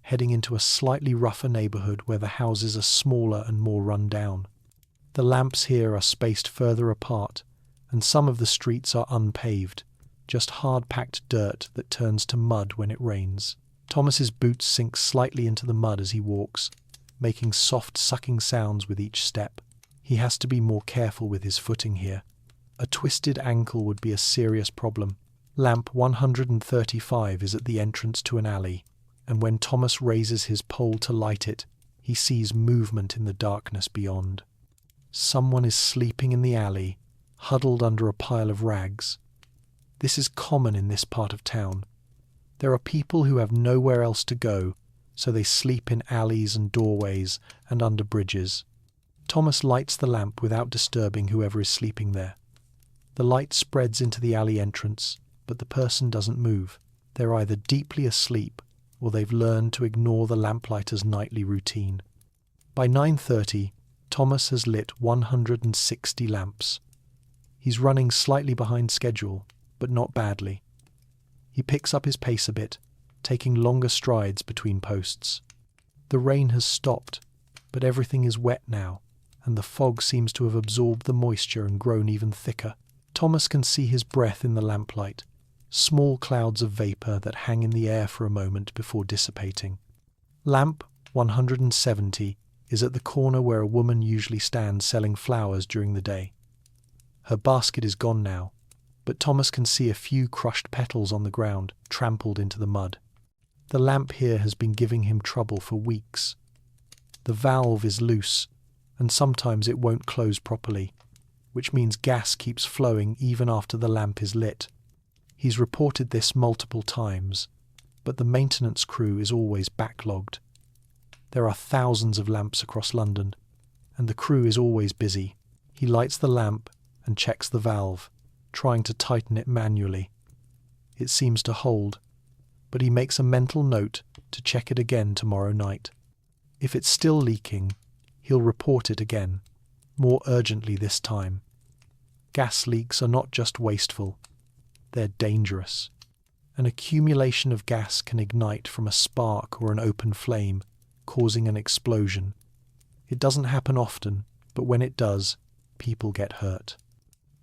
heading into a slightly rougher neighbourhood where the houses are smaller and more run down. The lamps here are spaced further apart, and some of the streets are unpaved, just hard-packed dirt that turns to mud when it rains. Thomas's boots sink slightly into the mud as he walks, making soft sucking sounds with each step. He has to be more careful with his footing here. A twisted ankle would be a serious problem. Lamp 135 is at the entrance to an alley, and when Thomas raises his pole to light it, he sees movement in the darkness beyond. Someone is sleeping in the alley, huddled under a pile of rags. This is common in this part of town. There are people who have nowhere else to go, so they sleep in alleys and doorways and under bridges. Thomas lights the lamp without disturbing whoever is sleeping there. The light spreads into the alley entrance, but the person doesn't move. They're either deeply asleep or they've learned to ignore the lamplighter's nightly routine. By 9:30, Thomas has lit 160 lamps. He's running slightly behind schedule, but not badly. He picks up his pace a bit, taking longer strides between posts. The rain has stopped, but everything is wet now, and the fog seems to have absorbed the moisture and grown even thicker. Thomas can see his breath in the lamplight, small clouds of vapour that hang in the air for a moment before dissipating. Lamp 170 is at the corner where a woman usually stands selling flowers during the day. Her basket is gone now, but Thomas can see a few crushed petals on the ground, trampled into the mud. The lamp here has been giving him trouble for weeks. The valve is loose, and sometimes it won't close properly, which means gas keeps flowing even after the lamp is lit. He's reported this multiple times, but the maintenance crew is always backlogged. There are thousands of lamps across London, and the crew is always busy. He lights the lamp and checks the valve, trying to tighten it manually. It seems to hold, but he makes a mental note to check it again tomorrow night. If it's still leaking, he'll report it again, more urgently this time. Gas leaks are not just wasteful, they're dangerous. An accumulation of gas can ignite from a spark or an open flame, causing an explosion. It doesn't happen often, but when it does, people get hurt.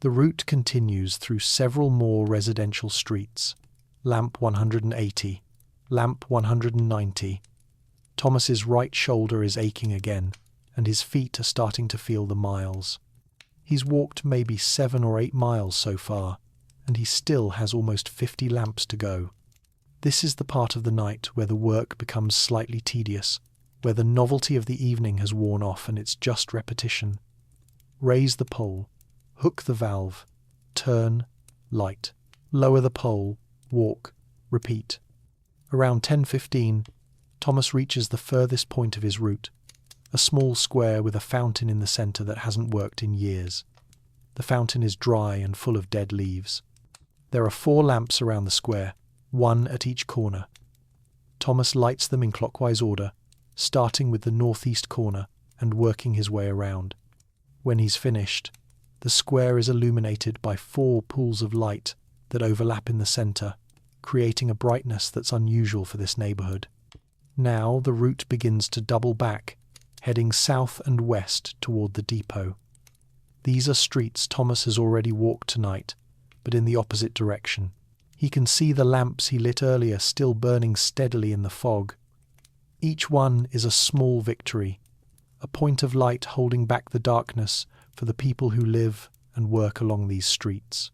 The route continues through several more residential streets. Lamp 180, lamp 190. Thomas's right shoulder is aching again, and his feet are starting to feel the miles. He's walked maybe 7 or 8 miles so far, and he still has almost 50 lamps to go. This is the part of the night where the work becomes slightly tedious, where the novelty of the evening has worn off and it's just repetition. Raise the pole, hook the valve, turn, light, lower the pole, walk, repeat. Around 10:15, Thomas reaches the furthest point of his route, a small square with a fountain in the centre that hasn't worked in years. The fountain is dry and full of dead leaves. There are 4 lamps around the square, 1 at each corner. Thomas lights them in clockwise order, starting with the northeast corner and working his way around. When he's finished, the square is illuminated by 4 pools of light that overlap in the centre, creating a brightness that's unusual for this neighbourhood. Now the route begins to double back, heading south and west toward the depot. These are streets Thomas has already walked tonight, but in the opposite direction. He can see the lamps he lit earlier still burning steadily in the fog. Each one is a small victory, a point of light holding back the darkness for the people who live and work along these streets.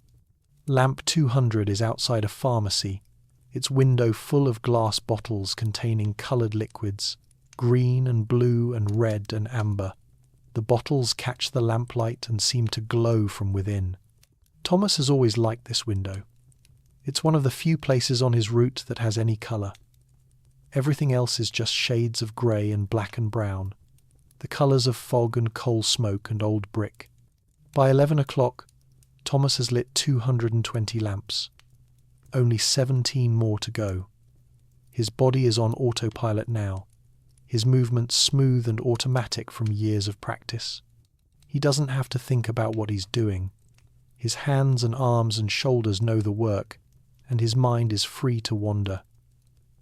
Lamp 200 is outside a pharmacy, its window full of glass bottles containing coloured liquids, green and blue and red and amber. The bottles catch the lamplight and seem to glow from within. Thomas has always liked this window. It's one of the few places on his route that has any colour. Everything else is just shades of grey and black and brown, the colours of fog and coal smoke and old brick. By 11 o'clock, Thomas has lit 220 lamps. Only 17 more to go. His body is on autopilot now, his movements smooth and automatic from years of practice. He doesn't have to think about what he's doing. His hands and arms and shoulders know the work, and his mind is free to wander.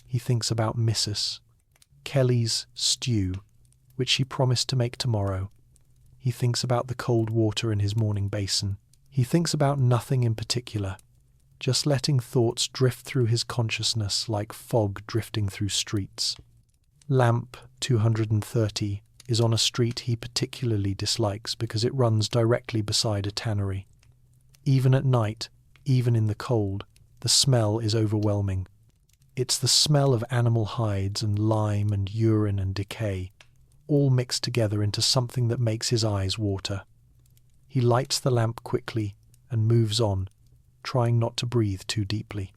He thinks about Mrs. Kelly's stew, which she promised to make tomorrow. He thinks about the cold water in his morning basin. He thinks about nothing in particular, just letting thoughts drift through his consciousness like fog drifting through streets. Lamp 230 is on a street he particularly dislikes because it runs directly beside a tannery. Even at night, even in the cold, the smell is overwhelming. It's the smell of animal hides and lime and urine and decay, all mixed together into something that makes his eyes water. He lights the lamp quickly and moves on, trying not to breathe too deeply.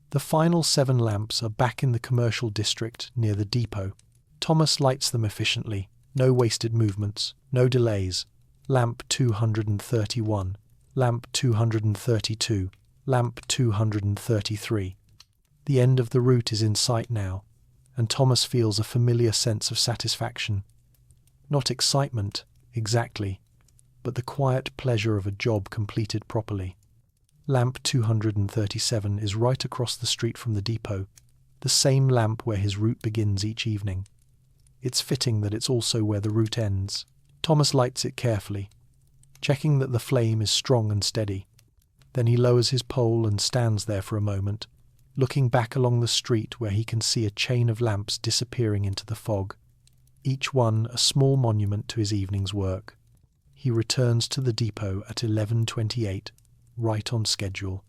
The final 7 lamps are back in the commercial district near the depot. Thomas lights them efficiently, no wasted movements, no delays. Lamp 231, lamp 232, lamp 233. The end of the route is in sight now, and Thomas feels a familiar sense of satisfaction. Not excitement, exactly, but the quiet pleasure of a job completed properly. Lamp 237 is right across the street from the depot, the same lamp where his route begins each evening. It's fitting that it's also where the route ends. Thomas lights it carefully, checking that the flame is strong and steady. Then he lowers his pole and stands there for a moment, looking back along the street where he can see a chain of lamps disappearing into the fog, each one a small monument to his evening's work. He returns to the depot at 11:28, right on schedule.